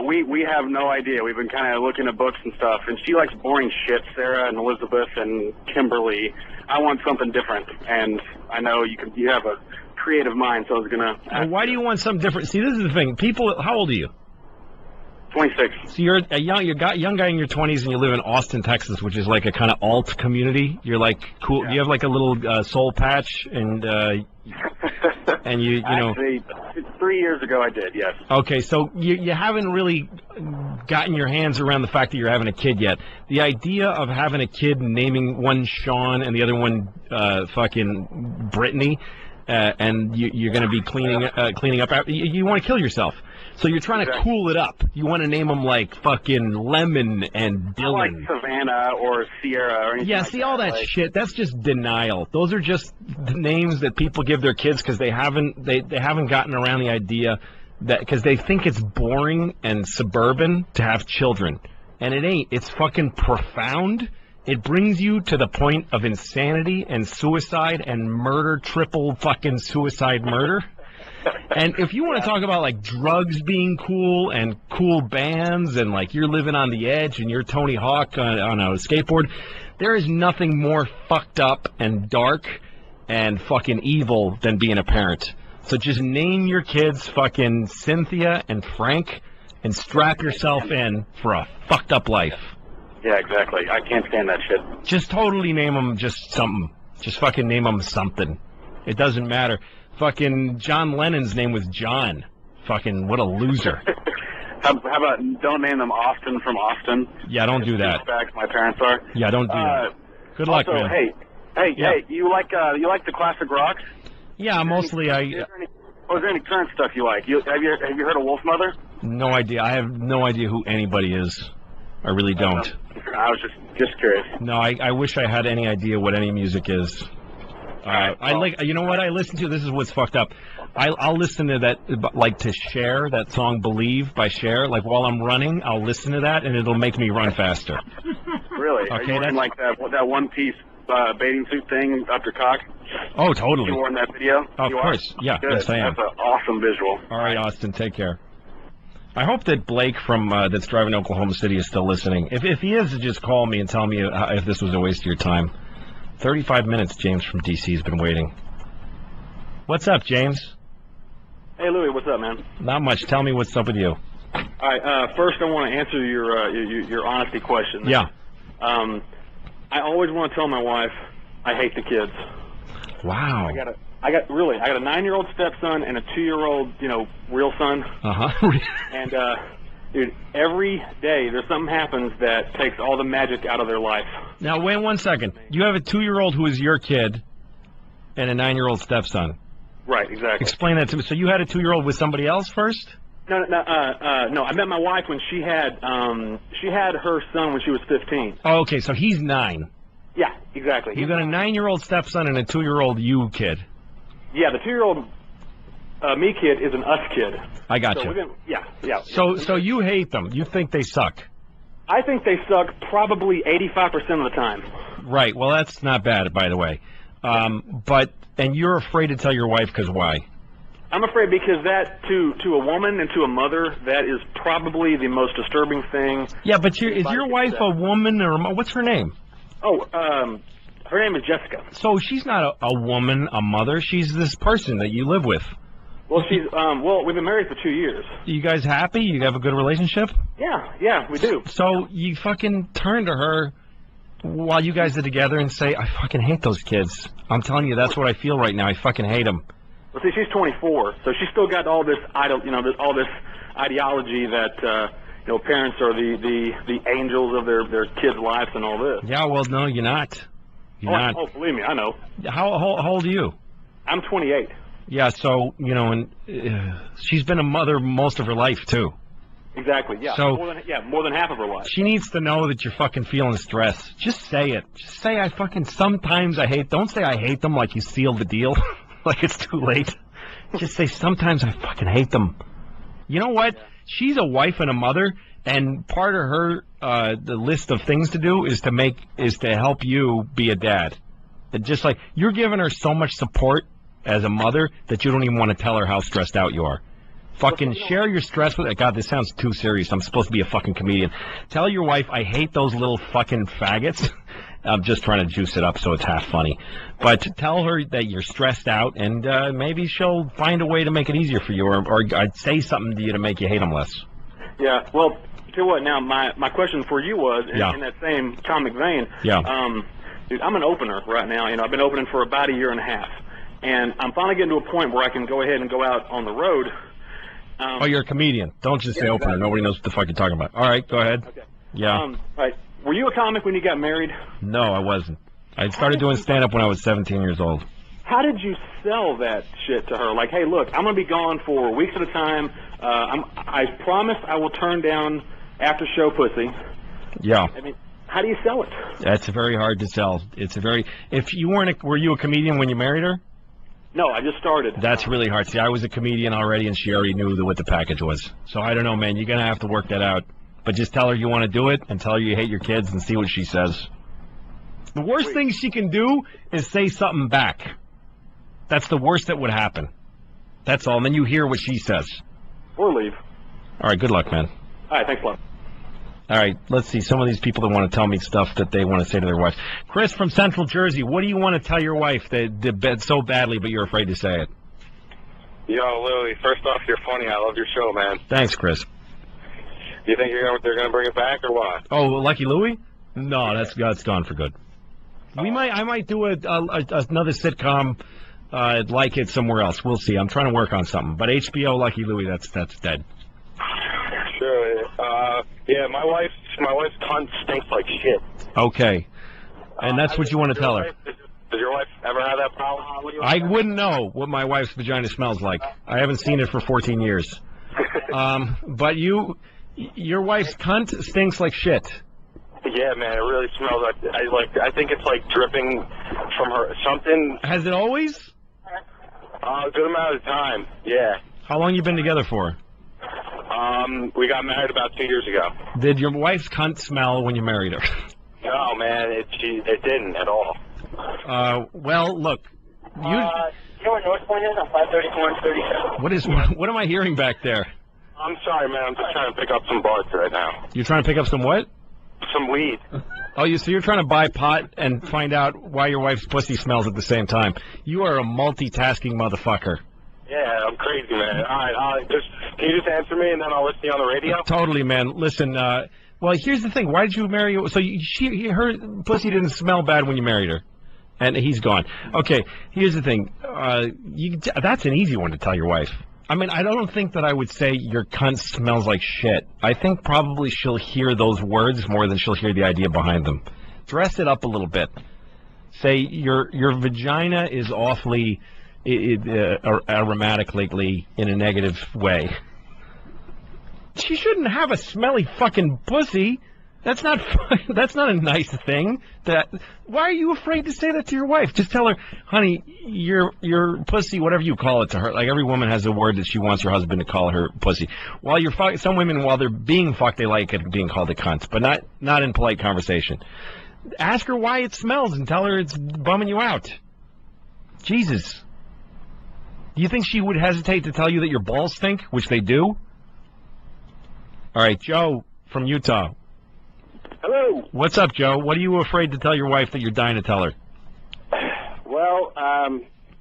We have no idea. We've been kind of looking at books and stuff, and she likes boring shit, Sarah and Elizabeth and Kimberly. I want something different, and I know you have a creative mind, so I was going to ask. Why do you want something different? See, this is the thing. People, how old are you? 26. So you're a young guy in your 20s, and you live in Austin, Texas, which is like a kind of alt community. You're like cool. You have like a little soul patch, and you know. Actually, 3 years ago I did, yes. Okay, so you haven't really gotten your hands around the fact that you're having a kid yet. The idea of having a kid and naming one Sean and the other one fucking Brittany, and you're going to be cleaning up after, you want to kill yourself. So you're trying to cool it up. You want to name them like fucking Lemon and Dylan. I like Savannah or Sierra or anything. Yeah, see all that shit. That's just denial. Those are just the names that people give their kids because they haven't gotten around the idea that because they think it's boring and suburban to have children, and it ain't. It's fucking profound. It brings you to the point of insanity and suicide and murder, triple fucking suicide murder. And if you want to talk about, like, drugs being cool and cool bands and, like, you're living on the edge and you're Tony Hawk on a skateboard, there is nothing more fucked up and dark and fucking evil than being a parent. So just name your kids fucking Cynthia and Frank and strap yourself in for a fucked up life. Yeah, exactly. I can't stand that shit. Just totally name them just something. Just fucking name them something. It doesn't matter. Fucking John Lennon's name was John. Fucking what a loser. How about don't name them Austin from Austin? Yeah, don't do that. Back my parents are. Yeah, don't do that. Good luck, also, man. Hey, you like the classic rock? Yeah, mostly is there any current stuff you like? Have you heard of Wolfmother? No idea. I have no idea who anybody is. I really don't. I was just curious. No, I wish I had any idea what any music is. I like, you know what I listen to? This is what's fucked up. I'll listen to that, like to Cher, that song "Believe" by Cher. Like while I'm running, I'll listen to that, and it'll make me run faster. Really? Okay, are you wearing like that one-piece bathing suit thing up your cock? Oh, totally. You wore in that video? Of course, yeah. Good. Yes, I am. That's an awesome visual. All right, Austin, take care. I hope that Blake from that's driving to Oklahoma City is still listening. If he is, just call me and tell me if this was a waste of your time. 35 minutes, James from D.C. has been waiting. What's up, James? Hey, Louie, what's up, man? Not much. Tell me what's up with you. All right, first I want to answer your honesty question. Yeah. I always want to tell my wife I hate the kids. Wow. I got a 9-year-old stepson and a 2-year-old, real son. Uh-huh. And Dude, every day there's something happens that takes all the magic out of their life. Now, wait 1 second. You have a 2-year-old who is your kid and a 9-year-old stepson. Right, exactly. Explain that to me. So you had a 2-year-old with somebody else first? No. I met my wife when she had her son when she was 15. Oh, okay, so he's 9. Yeah, exactly. You got a 9-year-old stepson and a 2-year-old you kid. Yeah, the 2-year-old me kid is an us kid. I got So you. within- yeah. So you hate them. You think they suck. I think they suck probably 85% of the time. Right. Well, that's not bad, by the way. And you're afraid to tell your wife because why? I'm afraid because that, to a woman and to a mother, that is probably the most disturbing thing. Yeah, but is your wife a woman or what's her name? Oh, her name is Jessica. So she's not a woman, a mother. She's this person that you live with. Well, we've been married for 2 years. You guys happy? You have a good relationship? Yeah, we do. So you fucking turn to her while you guys are together and say, I fucking hate those kids. I'm telling you, that's what I feel right now. I fucking hate them. Well, see, she's 24, so she's still got all this all this ideology that parents are the angels of their kids' lives and all this. Yeah, well, no, you're not. You're not. Oh, believe me, I know. How old are you? I'm 28. Yeah, so and she's been a mother most of her life too. Exactly. Yeah. So more than half of her life. She needs to know that you're fucking feeling stress. Just say it. Just say I fucking sometimes I hate. Don't say I hate them like you sealed the deal, like it's too late. Just say sometimes I fucking hate them. You know what? She's a wife and a mother, and part of her the list of things to do is to help you be a dad. And just like you're giving her so much support as a mother that you don't even want to tell her how stressed out you are. Fucking share your stress with her. God, this sounds too serious. I'm supposed to be a fucking comedian. Tell your wife, I hate those little fucking faggots. I'm just trying to juice it up so it's half funny. But tell her that you're stressed out, and maybe she'll find a way to make it easier for you, or I'd say something to you to make you hate them less. Yeah, well, tell you what, now, my question for you was, in that same comic vein, dude, I'm an opener right now. I've been opening for about a year and a half. And I'm finally getting to a point where I can go ahead and go out on the road. You're a comedian. Don't just say opener. Nobody knows what the fuck you're talking about. All right, go ahead. Okay. Yeah. Right. Were you a comic when you got married? No, I wasn't. I started doing stand-up when I was 17 years old. How did you sell that shit to her? Like, hey, look, I'm going to be gone for weeks at a time. I promise I will turn down after-show pussy. Yeah. I mean, how do you sell it? That's very hard to sell. If you weren't were you a comedian when you married her? No, I just started. That's really hard. See, I was a comedian already, and she already knew what the package was. So I don't know, man. You're going to have to work that out. But just tell her you want to do it, and tell her you hate your kids, and see what she says. The worst thing she can do is say something back. That's the worst that would happen. That's all. And then you hear what she says. Or leave. All right, good luck, man. All right, thanks a lot. All right, let's see. Some of these people that want to tell me stuff that they want to say to their wives. Chris from Central Jersey, what do you want to tell your wife that did so badly, but you're afraid to say it? Yo, Louie, first off, you're funny. I love your show, man. Thanks, Chris. Do you think they're going to bring it back or what? Oh, Lucky Louie? No, that's gone for good. I might do another sitcom like it somewhere else. We'll see. I'm trying to work on something. But HBO Lucky Louie, that's dead. Sure. Yeah, my wife's cunt stinks like shit. Okay. And that's what you want to tell her. Does your wife ever have that problem? I wouldn't know what my wife's vagina smells like. I haven't seen it for 14 years. But your wife's cunt stinks like shit. Yeah, man, it really smells like. I think it's like dripping from her something. Has it always? A good amount of time. Yeah. How long you been together for? We got married about 2 years ago. Did your wife's cunt smell when you married her? No, man, it didn't at all. Well, look. You know where North Point is on 534 and 37? What am I hearing back there? I'm sorry, man. I'm just trying to pick up some buds right now. You're trying to pick up some what? Some weed. Oh, so you're trying to buy pot and find out why your wife's pussy smells at the same time. You are a multitasking motherfucker. Yeah, I'm crazy, man. All right, can you just answer me, and then I'll listen to you on the radio? Totally, man. Listen, well, here's the thing. Why did you marry her? So her pussy didn't smell bad when you married her, and he's gone. Okay, here's the thing. That's an easy one to tell your wife. I mean, I don't think that I would say your cunt smells like shit. I think probably she'll hear those words more than she'll hear the idea behind them. Dress it up a little bit. Say your vagina is awfully aromatic lately in a negative way. She shouldn't have a smelly fucking pussy. That's not a nice thing. Why are you afraid to say that to your wife? Just tell her, honey, your pussy, whatever you call it to her. Like every woman has a word that she wants her husband to call her pussy. While you're some women, while they're being fucked, they like it being called a cunt, but not in polite conversation. Ask her why it smells and tell her it's bumming you out. Jesus. Do you think she would hesitate to tell you that your balls stink, which they do? All right, Joe from Utah. Hello. What's up, Joe? What are you afraid to tell your wife that you're dying to tell her? Well,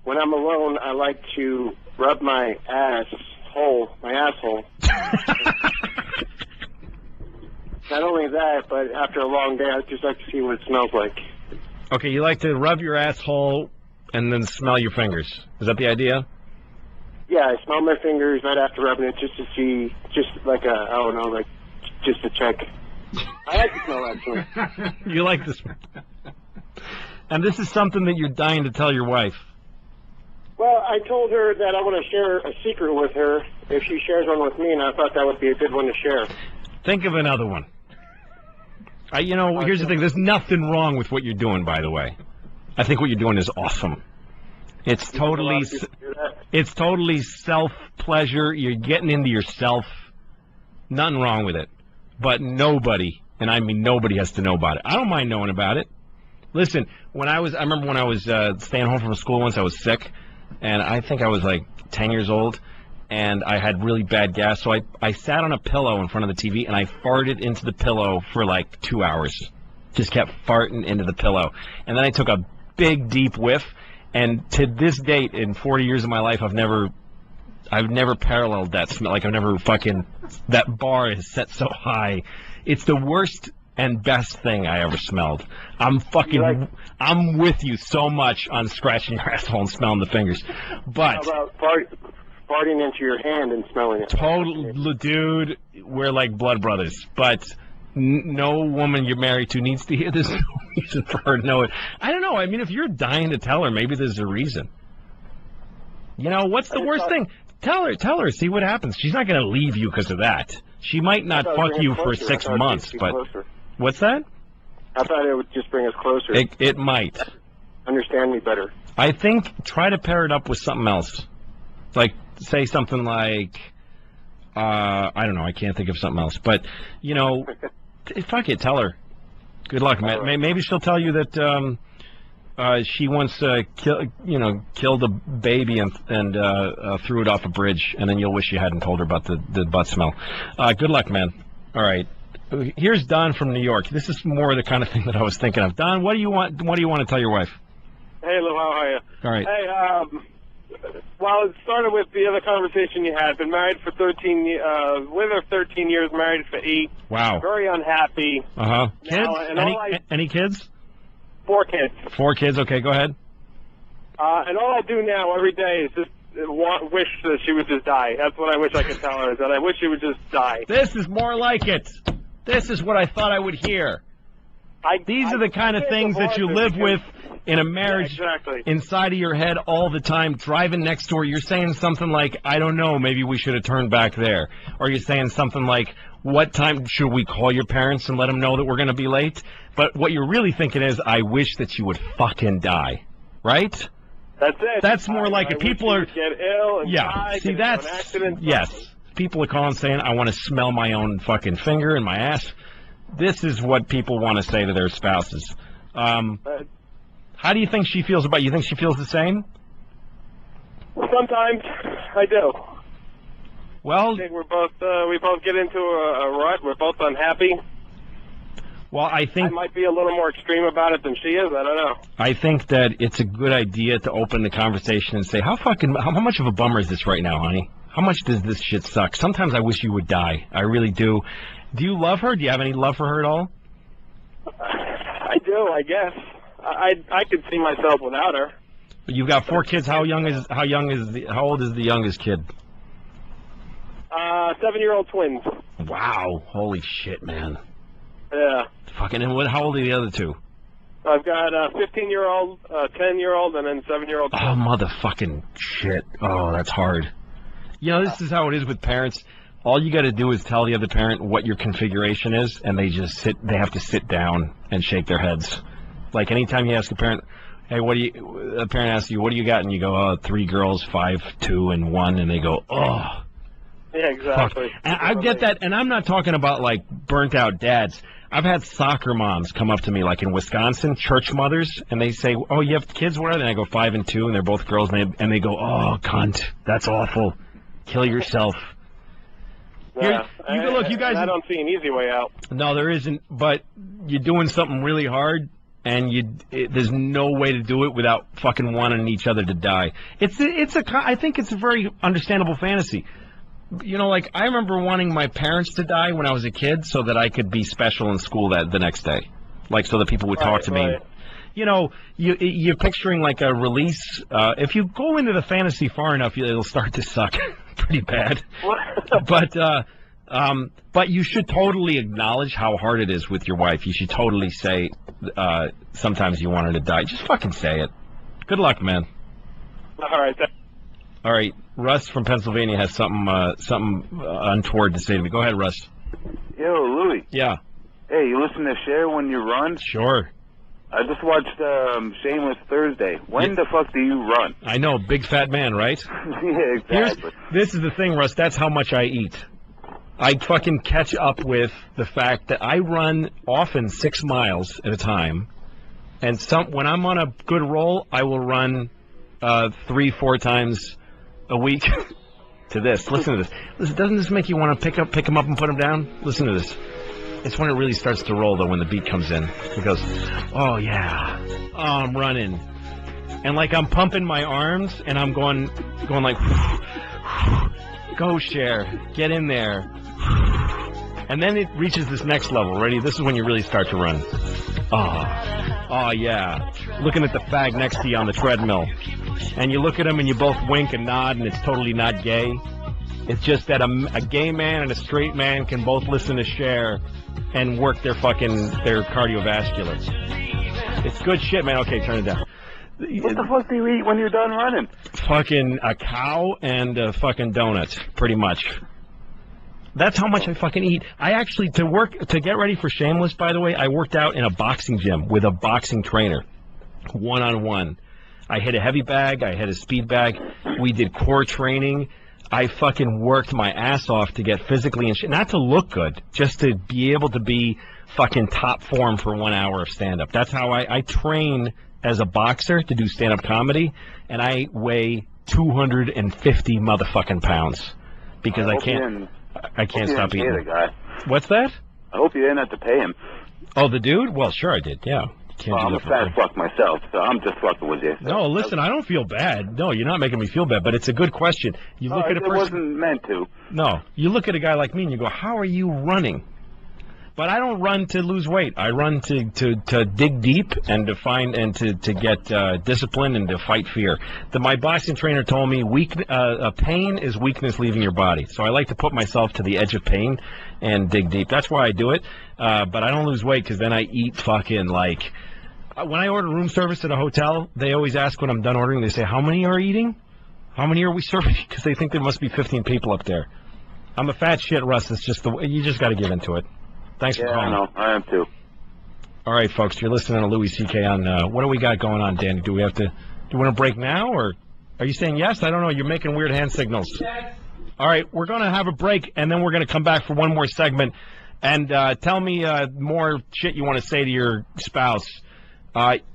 when I'm alone, I like to rub my asshole. Not only that, but after a long day, I just like to see what it smells like. Okay, you like to rub your asshole and then smell your fingers. Is that the idea? Yeah, I smell my fingers right after rubbing it just to see, just to check. I like the smell, actually. You like the smell. And this is something that you're dying to tell your wife. Well, I told her that I want to share a secret with her if she shares one with me, and I thought that would be a good one to share. Think of another one. Here's the thing. There's nothing wrong with what you're doing, by the way. I think what you're doing is awesome. It's totally self-pleasure. You're getting into yourself. Nothing wrong with it. But nobody, and I mean nobody, has to know about it. I don't mind knowing about it. Listen, I remember when I was staying home from school once, I was sick, and I think I was like 10 years old, and I had really bad gas, so I sat on a pillow in front of the TV, and I farted into the pillow for like 2 hours. Just kept farting into the pillow. And then I took a big, deep whiff, and to this date, in 40 years of my life, I've never paralleled that smell. Like, that bar is set so high. It's the worst and best thing I ever smelled. I'm with you so much on scratching your asshole and smelling the fingers. But how about farting into your hand and smelling it? Total, dude, we're like blood brothers. But no woman you're married to needs to hear this. No reason for her to know it. I don't know. I mean, if you're dying to tell her, maybe there's a reason. What's the worst thing? Tell her, see what happens. She's not going to leave you because of that. She might not fuck you for 6 months, but... What's that? I thought it would just bring us closer. It might. Understand me better. I think try to pair it up with something else. Like, say something like... I don't know, I can't think of something else. But, fuck it, tell her. Good luck, man. Right. Maybe she'll tell you that... she once killed a baby and threw it off a bridge, and then you'll wish you hadn't told her about the butt smell. Good luck, man. All right. Here's Don from New York. This is more the kind of thing that I was thinking of. Don, what do you want to tell your wife? Hey, Lou, how are you? All right. Hey, well, it started with the other conversation you had. Been married for 13 years, married for 8. Wow. Very unhappy. Uh-huh. Kids? Any kids? 4 kids. 4 kids, okay, go ahead. And all I do now every day is just wish that she would just die. That's what I wish I could tell her, is that I wish she would just die. This is more like it. This is what I thought I would hear. These are the kind of things that you live with in a marriage, inside of your head all the time, driving next door. You're saying something like, I don't know, maybe we should have turned back there. Or you're saying something like, what time should we call your parents and let them know that we're going to be late? But what you're really thinking is, I wish that you would fucking die. Right? That's it. That's more like it. People are get ill and die, see, that's an accident. Yes. People are calling saying, I want to smell my own fucking finger in my ass. This is what people want to say to their spouses. How do you think she feels about you? Think she feels the same? Sometimes I do. Well, I think we both get into a rut. We're both unhappy. Well, I might be a little more extreme about it than she is. I don't know. I think that it's a good idea to open the conversation and say, how much of a bummer is this right now, honey? How much does this shit suck? Sometimes I wish you would die. I really do. Do you love her? Do you have any love for her at all? I do, I guess. I could see myself without her. You've got 4 kids. How old is the youngest kid? 7-year-old twins. Wow. Holy shit, man. Yeah. Fucking, and how old are the other two? I've got a 15-year-old, 10-year-old, and then 7-year-old. Oh, motherfucking shit. Oh, that's hard. You know, this is how it is with parents. All you got to do is tell the other parent what your configuration is, and they have to sit down and shake their heads. Like, anytime you ask a parent, hey, a parent asks you, what do you got? And you go, 3 girls, 5, 2, and 1, and they go, oh. Yeah, exactly. Fuck. And I get that, and I'm not talking about, like, burnt-out dads. I've had soccer moms come up to me, like in Wisconsin, church mothers, and they say, oh, you have kids, what are they? And I go, 5 and 2, and they're both girls, and they go, oh, cunt, that's awful. Kill yourself. Yeah. Look, you guys. I don't see an easy way out. No, there isn't, but you're doing something really hard, and there's no way to do it without fucking wanting each other to die. I think it's a very understandable fantasy. You know, like, I remember wanting my parents to die when I was a kid so that I could be special in school the next day. Like, so that people would talk to me. You know, you're picturing, like, a release. If you go into the fantasy far enough, it'll start to suck pretty bad. But you should totally acknowledge how hard it is with your wife. You should totally say, sometimes you want her to die. Just fucking say it. Good luck, man. All right, Russ from Pennsylvania has something untoward to say to me. Go ahead, Russ. Yo, Louie. Yeah. Hey, you listen to Cher when you run? Sure. I just watched Shameless Thursday. When the fuck do you run? I know, big fat man, right? Yeah, exactly. This is the thing, Russ. That's how much I eat. I fucking catch up with the fact that I run often 6 miles at a time, and when I'm on a good roll, I will run 3-4 times a week to this. Listen to this. Listen, doesn't this make you want to pick him up and put him down? Listen to this. It's when it really starts to roll, though, when the beat comes in. It goes, oh, yeah. Oh, I'm running. And, like, I'm pumping my arms, and I'm going like, go, Cher. Get in there. And then it reaches this next level. Ready? This is when you really start to run. Oh, yeah. Looking at the fag next to you on the treadmill. And you look at him and you both wink and nod, and it's totally not gay. It's just that a gay man and a straight man can both listen to Cher and work their cardiovascular. It's good shit, man. Okay, turn it down. What the fuck do you eat when you're done running? Fucking a cow and a fucking donut, pretty much. That's how much I fucking eat. I actually, to get ready for Shameless, by the way, I worked out in a boxing gym with a boxing trainer, one-on-one. I hit a heavy bag, I hit a speed bag, we did core training. I fucking worked my ass off to get physically in shape, not to look good, just to be able to be fucking top form for 1 hour of stand-up. That's how I train as a boxer to do stand-up comedy, and I weigh 250 motherfucking pounds because I can't stop eating. The guy. What's that? I hope you didn't have to pay him. Oh, the dude? Well, sure I did, yeah. I'm a fat fuck myself, so I'm just fucking with you. No, listen, I don't feel bad. No, you're not making me feel bad, but it's a good question. You look at a person. It wasn't meant to. No, you look at a guy like me and you go, how are you running? But I don't run to lose weight. I run to dig deep and to find and to get discipline and to fight fear. My boxing trainer told me pain is weakness leaving your body. So I like to put myself to the edge of pain and dig deep. That's why I do it. But I don't lose weight because then I eat fucking like. When I order room service at a hotel, they always ask when I'm done ordering, they say, how many are eating? How many are we serving? Because they think there must be 15 people up there. I'm a fat shit, Russ. It's just you just got to give into it. Thanks for calling. I know. I am too. All right, folks, you're listening to Louie C.K. on, what do we got going on, Danny? Do we want to break now, or are you saying yes? I don't know. You're making weird hand signals. Yes. All right, we're going to have a break, and then we're going to come back for one more segment. And tell me more shit you want to say to your spouse.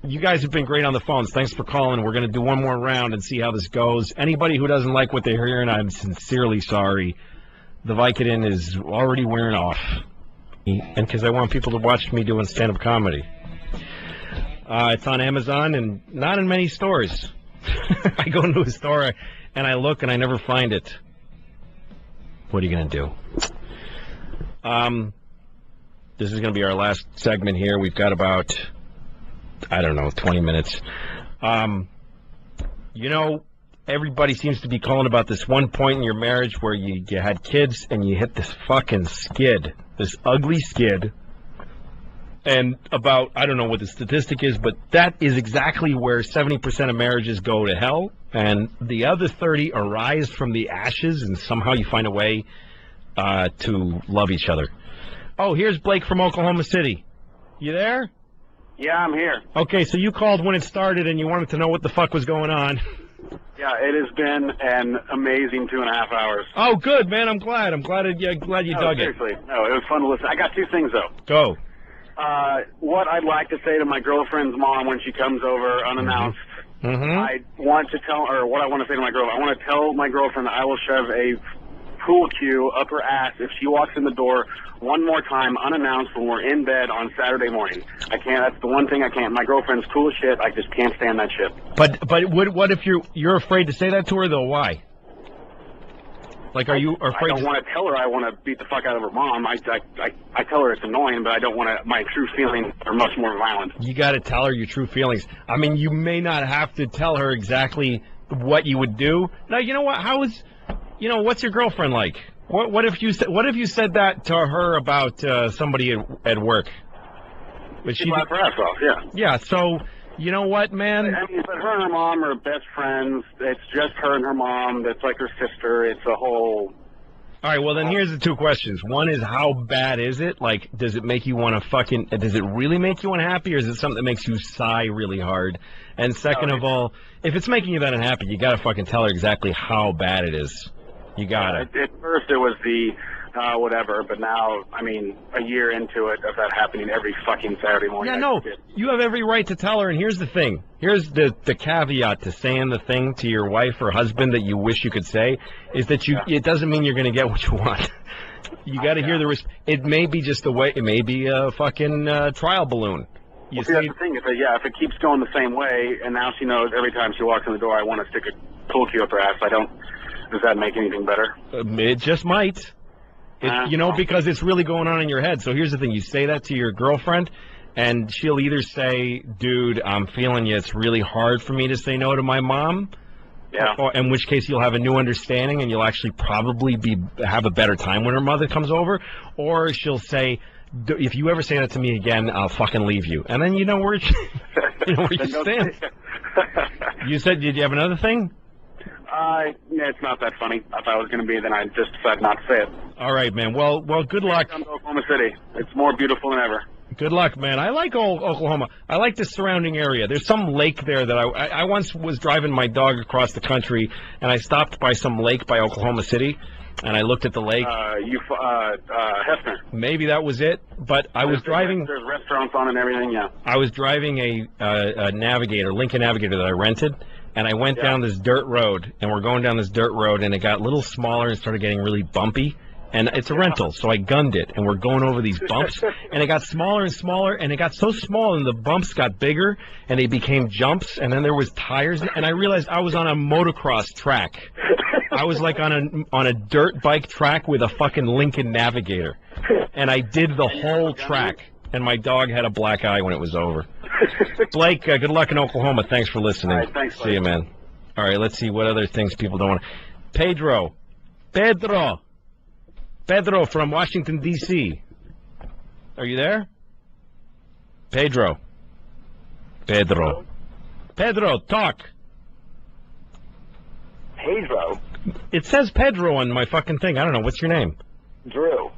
You guys have been great on the phones. Thanks for calling. We're going to do one more round and see how this goes. Anybody who doesn't like what they're hearing, I'm sincerely sorry. The Vicodin is already wearing off. And because I want people to watch me doing stand-up comedy. It's on Amazon and not in many stores. I go into a store and I look and I never find it. What are you going to do? This is going to be our last segment here. We've got about, I don't know, 20 minutes. You know, everybody seems to be calling about this one point in your marriage where you had kids and you hit this fucking skid, this ugly skid. And about, I don't know what the statistic is, but that is exactly where 70% of marriages go to hell, and the other 30 arise from the ashes, and somehow you find a way to love each other. Oh, here's Blake from Oklahoma City. You there? Yeah, I'm here. Okay, so you called when it started, and you wanted to know what the fuck was going on. Yeah, it has been an amazing 2.5 hours. Oh, good, man. I'm glad you dug it. Seriously. No, it was fun to listen. I got two things, though. Go. What I'd like to say to my girlfriend's mom when she comes over unannounced, I want to tell her what I want to say to my girl. I want to tell my girlfriend that I will shove a pool cue up her ass if she walks in the door one more time unannounced when we're in bed on Saturday morning. I can't. That's the one thing I can't. My girlfriend's cool as shit. I just can't stand that shit. But what if you're afraid to say that to her, though? Why? Like, are you afraid? I don't want to tell her I want to beat the fuck out of her mom. I tell her it's annoying, but I don't want to. My true feelings are much more violent. You got to tell her your true feelings. I mean, you may not have to tell her exactly what you would do. Now, you know what? What's your girlfriend like? What if you said that to her about somebody at work? Would she laugh her ass off? Yeah. Yeah. So. You know what, man? I mean, but her and her mom are best friends. It's just her and her mom. That's like her sister. It's a whole... All right, well, then here's the two questions. One is, how bad is it? Like, does it make you want to does it really make you unhappy, or is it something that makes you sigh really hard? And second of all, if it's making you that unhappy, you got to fucking tell her exactly how bad it is. You got to. At first, it was the... whatever, but now, I mean, a year into it of that happening every fucking Saturday morning. Yeah, no, you have every right to tell her, and here's the thing. Here's the caveat to saying the thing to your wife or husband that you wish you could say, is that it doesn't mean you're going to get what you want. You got to hear the risk. It may be just the way, it may be a fucking trial balloon. That's the thing, if it keeps going the same way, and now she knows every time she walks in the door I want to stick a pool cue up her ass, does that make anything better? It just might. Because it's really going on in your head. So here's the thing. You say that to your girlfriend, and she'll either say, dude, I'm feeling you. It's really hard for me to say no to my mom. Yeah. Or, in which case you'll have a new understanding, and you'll actually probably have a better time when her mother comes over. Or she'll say, if you ever say that to me again, I'll fucking leave you. And then you know where you stand. You said, did you have another thing? It's not that funny. If I was going to be, then I just decided not to say it. All right, man. Well, good luck. Come to Oklahoma City. It's more beautiful than ever. Good luck, man. I like Oklahoma. I like the surrounding area. There's some lake there that I once was driving my dog across the country, and I stopped by some lake by Oklahoma City, and I looked at the lake. Hefner. Maybe that was it, but I was driving. There's restaurants on and everything, yeah. I was driving a Lincoln Navigator that I rented. And I went down this dirt road, and we're going down this dirt road, and it got a little smaller and started getting really bumpy. And it's a rental, so I gunned it, and we're going over these bumps, and it got smaller and smaller, and it got so small, and the bumps got bigger, and they became jumps, and then there was tires, and I realized I was on a motocross track. I was like on a dirt bike track with a fucking Lincoln Navigator, and I did the whole track, and my dog had a black eye when it was over. Blake, good luck in Oklahoma. Thanks for listening. All right, thanks, see you, man. All right, let's see what other things people don't want. Pedro from Washington, D.C. Are you there? Pedro, talk. Pedro? It says Pedro on my fucking thing. I don't know. What's your name? Drew.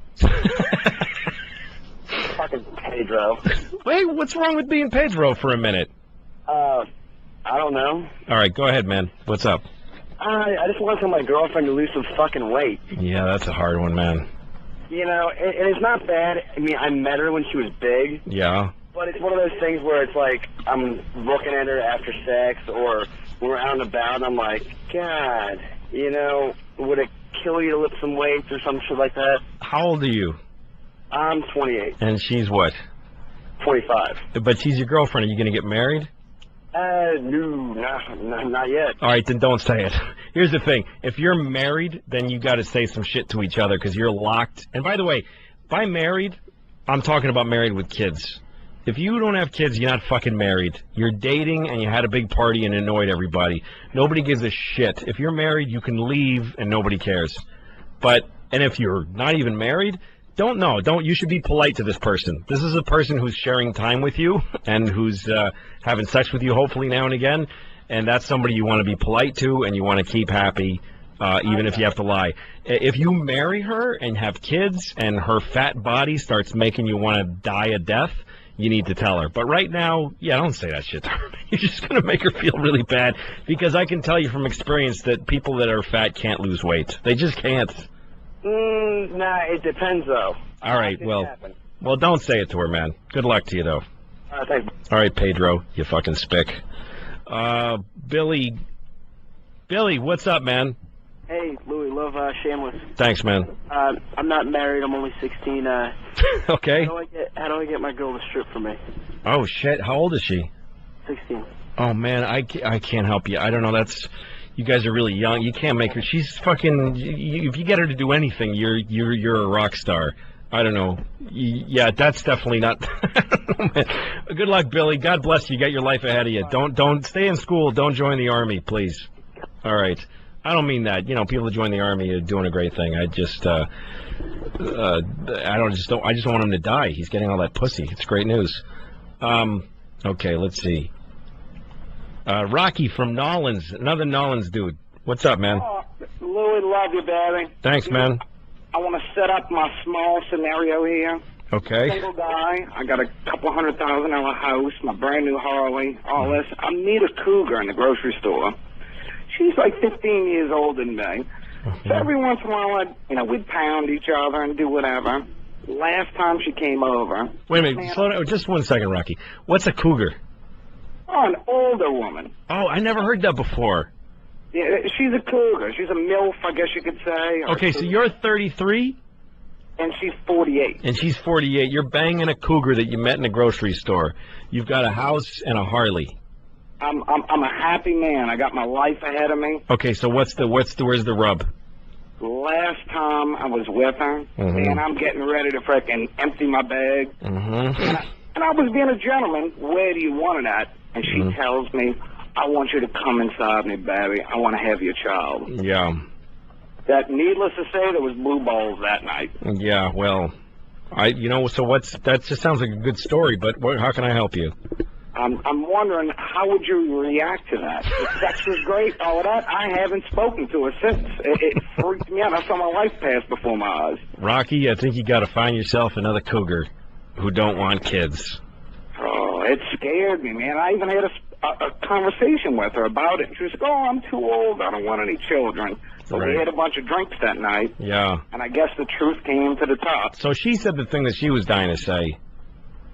Fucking Pedro. Wait, what's wrong with being Pedro for a minute? I don't know. All right, go ahead, man. What's up? I just want to tell my girlfriend to lose some fucking weight. Yeah, that's a hard one, man. You know, and it's not bad. I mean, I met her when she was big. Yeah. But it's one of those things where it's like I'm looking at her after sex or we're out and about and I'm like, God, would it kill you to lift some weights or some shit like that? How old are you? I'm 28. And she's what? 25. But she's your girlfriend. Are you going to get married? No, not yet. All right, then don't say it. Here's the thing. If you're married, then you got to say some shit to each other because you're locked. And by the way, by married, I'm talking about married with kids. If you don't have kids, you're not fucking married. You're dating and you had a big party and annoyed everybody. Nobody gives a shit. If you're married, you can leave and nobody cares. And if you're not even married, you should be polite to this person. This is a person who's sharing time with you and who's having sex with you hopefully now and again. And that's somebody you want to be polite to and you want to keep happy, even if you have to lie. If you marry her and have kids and her fat body starts making you want to die a death, you need to tell her. But right now, don't say that shit to her. You're just going to make her feel really bad. Because I can tell you from experience that people that are fat can't lose weight. They just can't. Nah, it depends, though. All right, well, don't say it to her, man. Good luck to you, though. Thanks. All right, Pedro, you fucking spick. Billy, what's up, man? Hey, Louie, love Shameless. Thanks, man. I'm not married. I'm only 16. Okay. How do I get my girl to strip for me? Oh, shit. How old is she? 16. Oh, man, I can't help you. I don't know. You guys are really young. You can't make her. She's fucking. If you get her to do anything, you're a rock star. I don't know. Yeah, that's definitely not. Good luck, Billy. God bless you. You got your life ahead of you. Don't stay in school. Don't join the army, please. All right. I don't mean that. People that join the army are doing a great thing. I just don't want him to die. He's getting all that pussy. It's great news. Okay, let's see. Rocky from Nolans, another Nolans dude. What's up, man? Louie, love you, baby. Thanks, man. I want to set up my small scenario here. Okay. Single guy. I got a couple $100,000 house, my brand new Harley, all this. I meet a cougar in the grocery store. She's like 15 years older than me. So every once in a while, we'd pound each other and do whatever. Last time she came over. Wait a minute, slow down. Just 1 second, Rocky. What's a cougar? Oh, an older woman. Oh, I never heard that before. Yeah, she's a cougar. She's a MILF, I guess you could say. Okay, so you're 33? And she's 48. And she's 48. You're banging a cougar that you met in a grocery store. You've got a house and a Harley. I'm a happy man. I got my life ahead of me. Okay, so where's the rub? Last time I was with her, and I'm getting ready to frickin' empty my bag. And I was being a gentleman. Where do you want it at? And she tells me, I want you to come inside me, baby. I want to have your child. Yeah. That, needless to say, there was blue balls that night. Yeah, well, that just sounds like a good story, but how can I help you? I'm wondering, how would you react to that? The sex was great, all of that. I haven't spoken to her since. It freaked me out. I saw my life pass before my eyes. Rocky, I think you got to find yourself another cougar who don't want kids. Oh, it scared me, man. I even had a conversation with her about it. She was like, oh, I'm too old. I don't want any children. So we had a bunch of drinks that night. Yeah. And I guess the truth came to the top. So she said the thing that she was dying to say.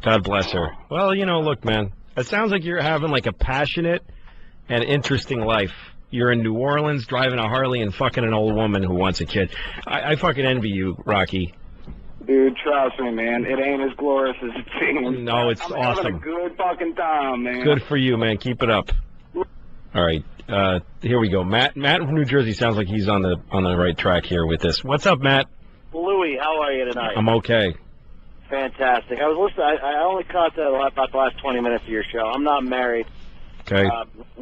God bless her. Well, look, man. It sounds like you're having like a passionate and interesting life. You're in New Orleans driving a Harley and fucking an old woman who wants a kid. I fucking envy you, Rocky. Dude, trust me, man. It ain't as glorious as it seems. No, it's I'm awesome. having a good fucking time, man. Good for you, man. Keep it up. All right. Here we go. Matt from New Jersey sounds like he's on the right track here with this. What's up, Matt? Louie, how are you tonight? I'm okay. Fantastic. I was listening. I only caught about the last 20 minutes of your show. I'm not married. Okay.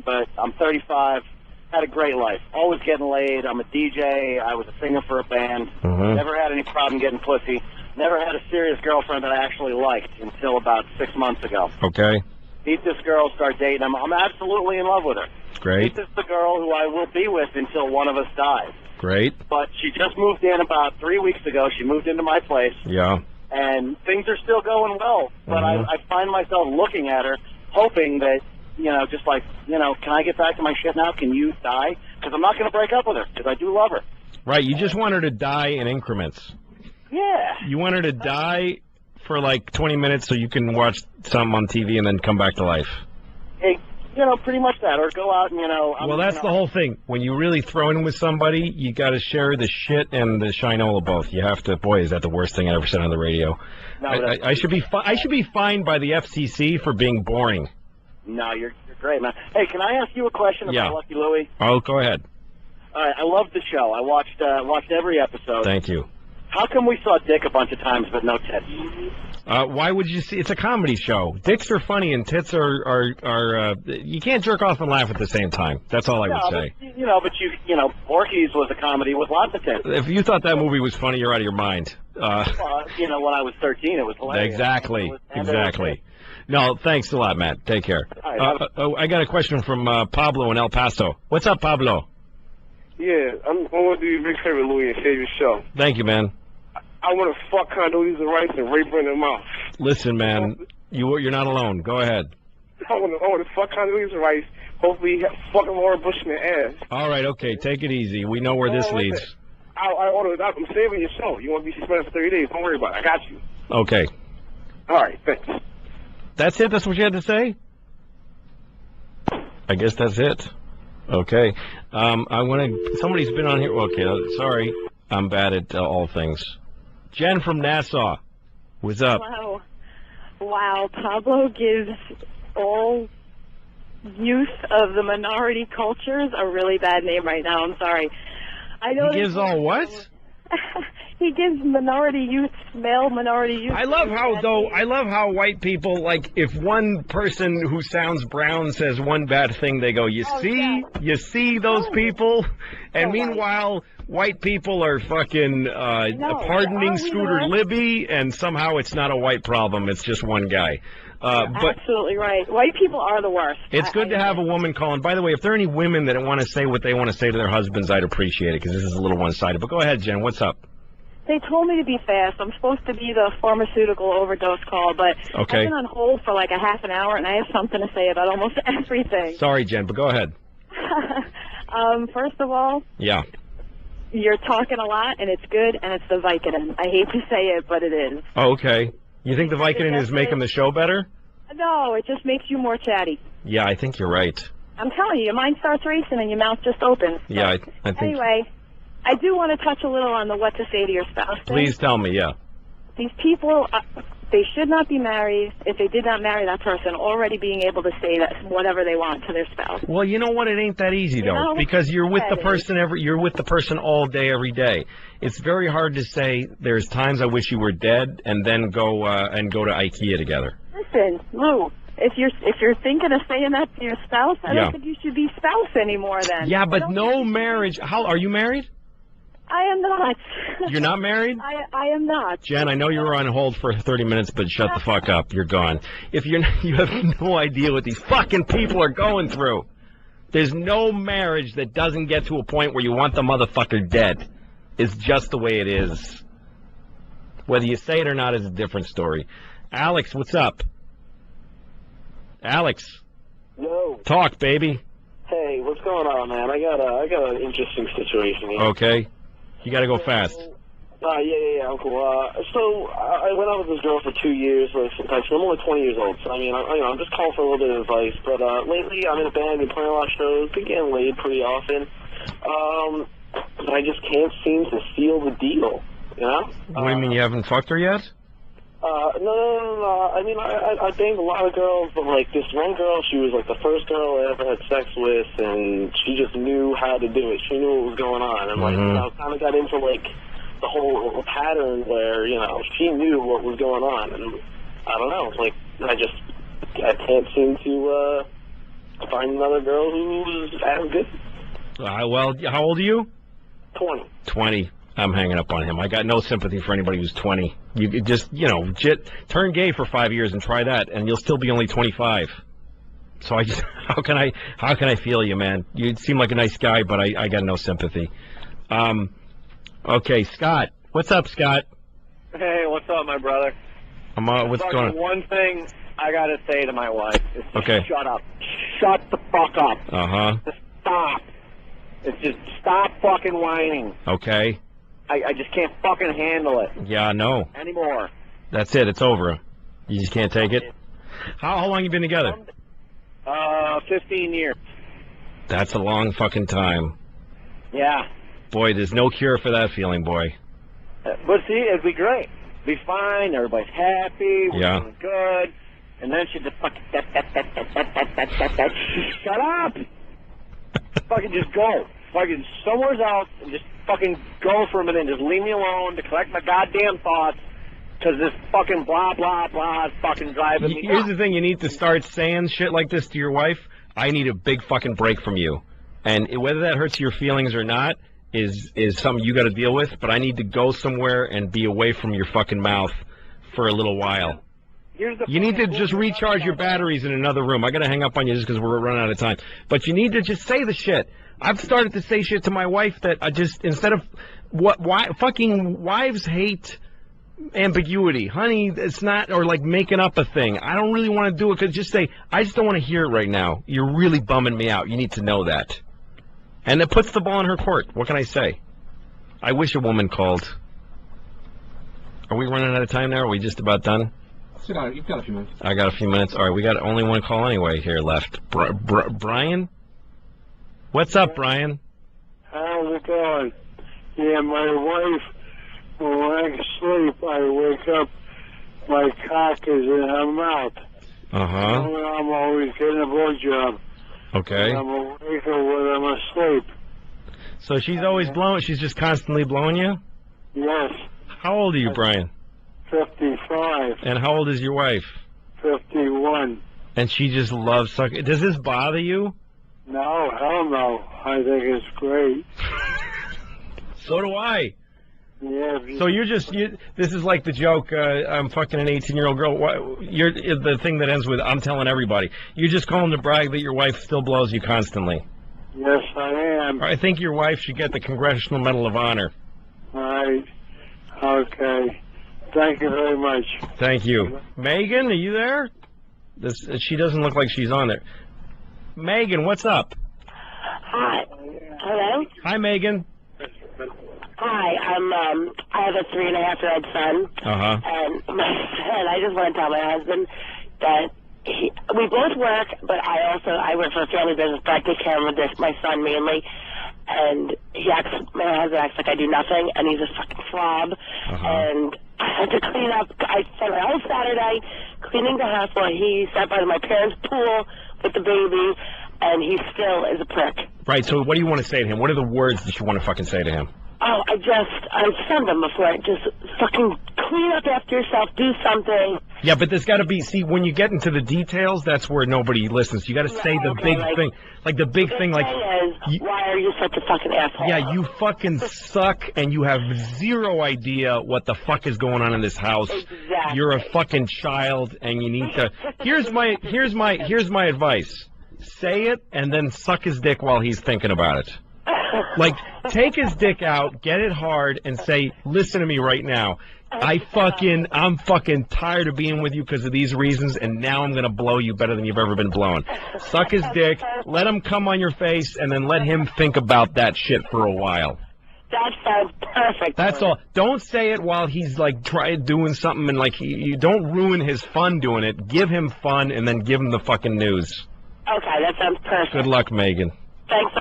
But I'm 35. Had a great life. Always getting laid. I'm a DJ. I was a singer for a band. Never had any problem getting pussy. Never had a serious girlfriend that I actually liked until about 6 months ago. Okay. Meet this girl, start dating. I'm absolutely in love with her. Great. This is the girl who I will be with until one of us dies. Great. But she just moved in about 3 weeks ago. She moved into my place. Yeah. And things are still going well. But I find myself looking at her, hoping that, just like, can I get back to my shit now? Can you die? Because I'm not going to break up with her, because I do love her. Right, you just want her to die in increments. Yeah. You want her to die for like 20 minutes so you can watch something on TV and then come back to life. Hey, pretty much that. Or go out and, well, that's the whole thing. When you really throw in with somebody, you got to share the shit and the shinola both. You have to. Boy, is that the worst thing I ever said on the radio. No, I should be fined by the FCC for being boring. No, you're great, man. Hey, can I ask you a question about Lucky Louie? Oh, go ahead. All right, I love the show. I watched every episode. Thank you. How come we saw dick a bunch of times but no tits? Why would you see? It's a comedy show. Dicks are funny and tits are you can't jerk off and laugh at the same time. That's all I would say. But, you know, Porky's was a comedy with lots of tits. If you thought that movie was funny, you're out of your mind. Well, you know, when I was 13, it was hilarious. Exactly. No, thanks a lot, Matt. Take care. I got a question from Pablo in El Paso. What's up, Pablo? Yeah, I want to do you a big favor, Louie, and save your show. Thank you, man. I want to fuck Condoleezza Rice and rape her in the mouth. Listen, man, you're not alone. Go ahead. I want to fuck Condoleezza Rice. Hopefully, fuck Laura Bush in the ass. All right, okay, take it easy. We know where this leads. I'm saving your show. You want to be suspended for 30 days? Don't worry about it. I got you. Okay. All right, thanks. That's it? That's what you had to say? I guess that's it. Okay. Somebody's been on here. Okay, sorry. I'm bad at all things. Jen from Nassau. What's up? Wow. Pablo gives all youth of the minority cultures a really bad name right now. I'm sorry. I know he gives all what? He gives minority youth, male minority youth. I love how white people, like, if one person who sounds brown says one bad thing, they go, you see those people? And meanwhile, white people are fucking pardoning Scooter Libby, and somehow it's not a white problem, it's just one guy. But absolutely right. White people are the worst. It's good to have a woman calling. By the way, if there are any women that want to say what they want to say to their husbands, I'd appreciate it, because this is a little one-sided. But go ahead, Jen, what's up? They told me to be fast. I'm supposed to be the pharmaceutical overdose call, but I've been on hold for like a half an hour, and I have something to say about almost everything. Sorry, Jen, but go ahead. First of all, you're talking a lot, and it's good, and it's the Vicodin. I hate to say it, but it is. Oh, okay. You think the Vicodin is making the show better? No, it just makes you more chatty. Yeah, I think you're right. I'm telling you, your mind starts racing and your mouth just opens. So, yeah, I think... Anyway, I do want to touch a little on the what to say to your spouse thing. Please tell me, yeah. These people, they should not be married if they did not marry that person, already being able to say that whatever they want to their spouse. Well, you know what? It ain't that easy, though, because you're with the person you're with the person all day, every day. It's very hard to say, there's times I wish you were dead, and then go to IKEA together. Listen, Lou, if you're thinking of saying that to your spouse, I don't think you should be spouse anymore then. Yeah, but no marriage. How are you married? I am not. You're not married? I am not. Jen, I know you were on hold for 30 minutes, but shut the fuck up. You're gone. You have no idea what these fucking people are going through. There's no marriage that doesn't get to a point where you want the motherfucker dead. It's just the way it is. Whether you say it or not is a different story. Alex, what's up? Alex. No. Talk, baby. Hey, what's going on, man? I got an interesting situation here. Okay. You got to go fast. Yeah, I'm cool. So I went out with this girl for 2 years. I'm only 20 years old, so I mean, I'm just calling for a little bit of advice. But lately, I'm in a band, been playing a lot of shows, been getting laid pretty often. But I just can't seem to seal the deal. You know? What do you mean, you haven't fucked her yet? No. I mean, I banged a lot of girls, but like this one girl, she was like the first girl I ever had sex with, and she just knew how to do it. She knew what was going on, and like I kind of got into like the whole pattern where she knew what was going on, and I don't know, like I can't seem to find another girl who's as good. Well, how old are you? 20. 20. I'm hanging up on him. I got no sympathy for anybody who's 20. You could just, turn gay for 5 years and try that, and you'll still be only 25. So how can I feel you, man? You seem like a nice guy, but I got no sympathy. Okay, Scott. What's up, Scott? Hey, what's up, my brother? What's going on? One thing I gotta say to my wife is just shut up. Shut the fuck up. Just stop. It's just stop fucking whining. Okay. I just can't fucking handle it. Yeah, I know. Anymore. That's it. It's over. You just can't take it? How long you been together? 15 years. That's a long fucking time. Yeah. Boy, there's no cure for that feeling, boy. But see, it'd be great. Be fine. Everybody's happy. We're doing good. And then she just fucking shut up. Fucking just go. fucking somewhere else and just fucking go for a minute and just leave me alone to collect my goddamn thoughts. Because this fucking blah, blah, blah is fucking driving me Here's the thing. You need to start saying shit like this to your wife. I need a big fucking break from you. And whether that hurts your feelings or not is something you got to deal with. But I need to go somewhere and be away from your fucking mouth for a little while. You need to just recharge your batteries in another room. I got to hang up on you just because we're running out of time. But you need to just say the shit. I've started to say shit to my wife that I just, instead of, fucking wives hate ambiguity. Honey, it's not, or like making up a thing. I don't really want to do it, because just say, I just don't want to hear it right now. You're really bumming me out. You need to know that. And it puts the ball in her court. What can I say? I wish a woman called. Are we running out of time now? Are we just about done? You've got a few minutes. I got a few minutes. All right, we got only one call anyway here left. Brian? What's up, Brian? How's it going? Yeah, my wife, when I sleep, I wake up, my cock is in her mouth. Uh-huh. I'm always getting a blowjob. Okay. I'm awake or when I'm asleep. So she's always blowing, she's just constantly blowing you? Yes. How old are you, Brian? 55. And how old is your wife? 51. And she just loves sucking. Does this bother you? No, hell no. I think it's great. So do I. Yeah. So you're just, this is like the joke, I'm fucking an 18-year-old girl. You're the thing that ends with, I'm telling everybody. You're just calling to brag that your wife still blows you constantly. Yes, I am. I think your wife should get the Congressional Medal of Honor. All right. Okay. Thank you very much. Thank you. Megan, are you there? She doesn't look like she's on there. Megan, what's up? Hi. Hello? Hi, Megan. Hi, I have a 3.5-year-old son. Uh-huh. And my son, I just want to tell my husband that we both work, but I work for a family business, but I take care of my son mainly. And my husband acts like I do nothing, and he's a fucking slob. Uh-huh. And I had to clean up. I spent my whole Saturday cleaning the house while he sat by my parents' pool with the baby, and he still is a prick. Right, so what do you want to say to him? What are the words that you want to fucking say to him? Oh, I've said them before. Just fucking clean up after yourself. Do something. Yeah, but there's got to be, see, when you get into the details, that's where nobody listens. You got to say the big thing. Like the big thing, like... Thing is, why are you such a fucking asshole? Yeah, you fucking suck, and you have zero idea what the fuck is going on in this house. Exactly. You're a fucking child, and you need to... Here's my advice. Say it, and then suck his dick while he's thinking about it. Like, take his dick out, get it hard, and say, listen to me right now. I'm fucking tired of being with you because of these reasons, and now I'm going to blow you better than you've ever been blown. Suck his dick, let him come on your face, and then let him think about that shit for a while. That sounds perfect. That's all. Don't say it while he's, like, doing something, and, like, you don't ruin his fun doing it. Give him fun, and then give him the fucking news. Okay, that sounds perfect. Good luck, Megan. Thanks.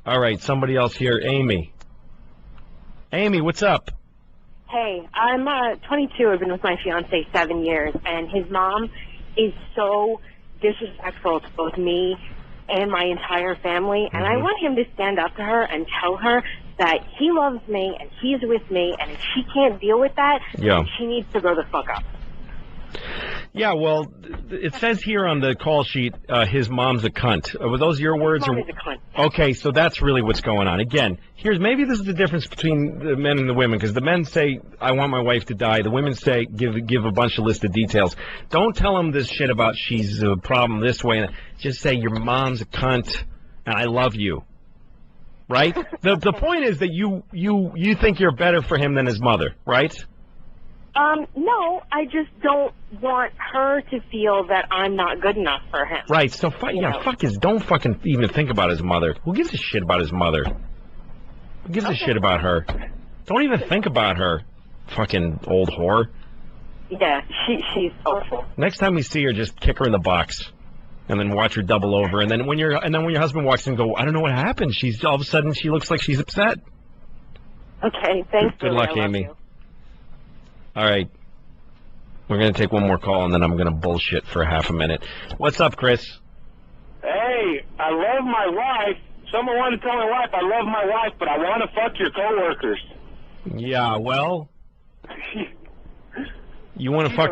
All right, somebody else here. Amy. Amy, what's up? Hey, I'm 22. I've been with my fiance 7 years, and his mom is so disrespectful to both me and my entire family, and I want him to stand up to her and tell her that he loves me and he's with me, and if she can't deal with that, she needs to grow the fuck up. Yeah, well, it says here on the call sheet, his mom's a cunt. Were those your words? His mom is a cunt. Okay, so that's really what's going on. Again, maybe this is the difference between the men and the women, because the men say, I want my wife to die. The women say, give a bunch of list of details. Don't tell them this shit about she's a problem this way. Just say, your mom's a cunt, and I love you. Right? The point is that you think you're better for him than his mother, right? No, I just don't want her to feel that I'm not good enough for him. Right, so don't fucking even think about his mother. Who gives a shit about his mother? Who gives a shit about her? Don't even think about her, fucking old whore. Yeah, she's awful. Next time we see her, just kick her in the box, and then watch her double over, and then when your husband walks in, go, I don't know what happened. All of a sudden she looks like she's upset. Okay, thanks. Good luck, Amy. All right. We're going to take one more call, and then I'm going to bullshit for half a minute. What's up, Chris? Hey, I love my wife. someone wanted to tell my wife I love my wife, but I want to fuck your coworkers. Yeah, well, you want to fuck?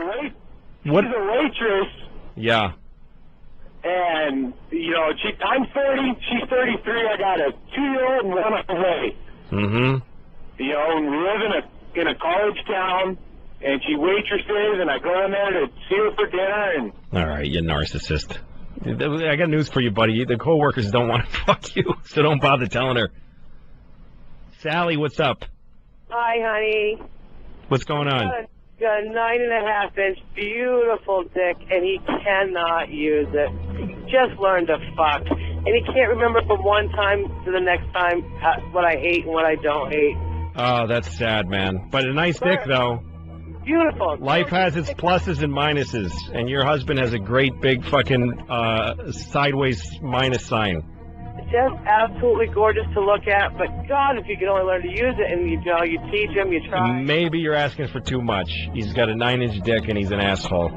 What? She's a waitress. Yeah. And I'm 30. She's 33. I got a 2-year-old and one on the way. Mm-hmm. And we live in a college town, and she waitresses, and I go in there to see her for dinner. And all right, you narcissist. I got news for you, buddy. The coworkers don't want to fuck you, so don't bother telling her. Sally, what's up? Hi, honey. What's going on? Got a 9.5-inch beautiful dick, and he cannot use it. He just learned to fuck, and he can't remember from one time to the next time what I hate and what I don't hate. Oh, that's sad, man. But a nice dick, though. Beautiful. Life has its pluses and minuses, and your husband has a great big fucking sideways minus sign. Just absolutely gorgeous to look at, but God, if you could only learn to use it, and you teach him, you try. Maybe you're asking for too much. He's got a 9-inch dick, and he's an asshole.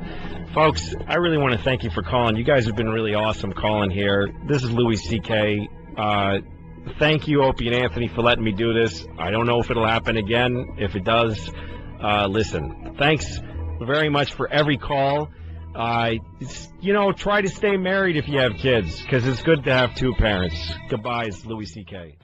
Folks, I really want to thank you for calling. You guys have been really awesome calling here. This is Louie C.K. Thank you, Opie and Anthony, for letting me do this. I don't know if it'll happen again. If it does, listen. Thanks very much for every call. Try to stay married if you have kids, because it's good to have two parents. Goodbye, it's Louie C.K.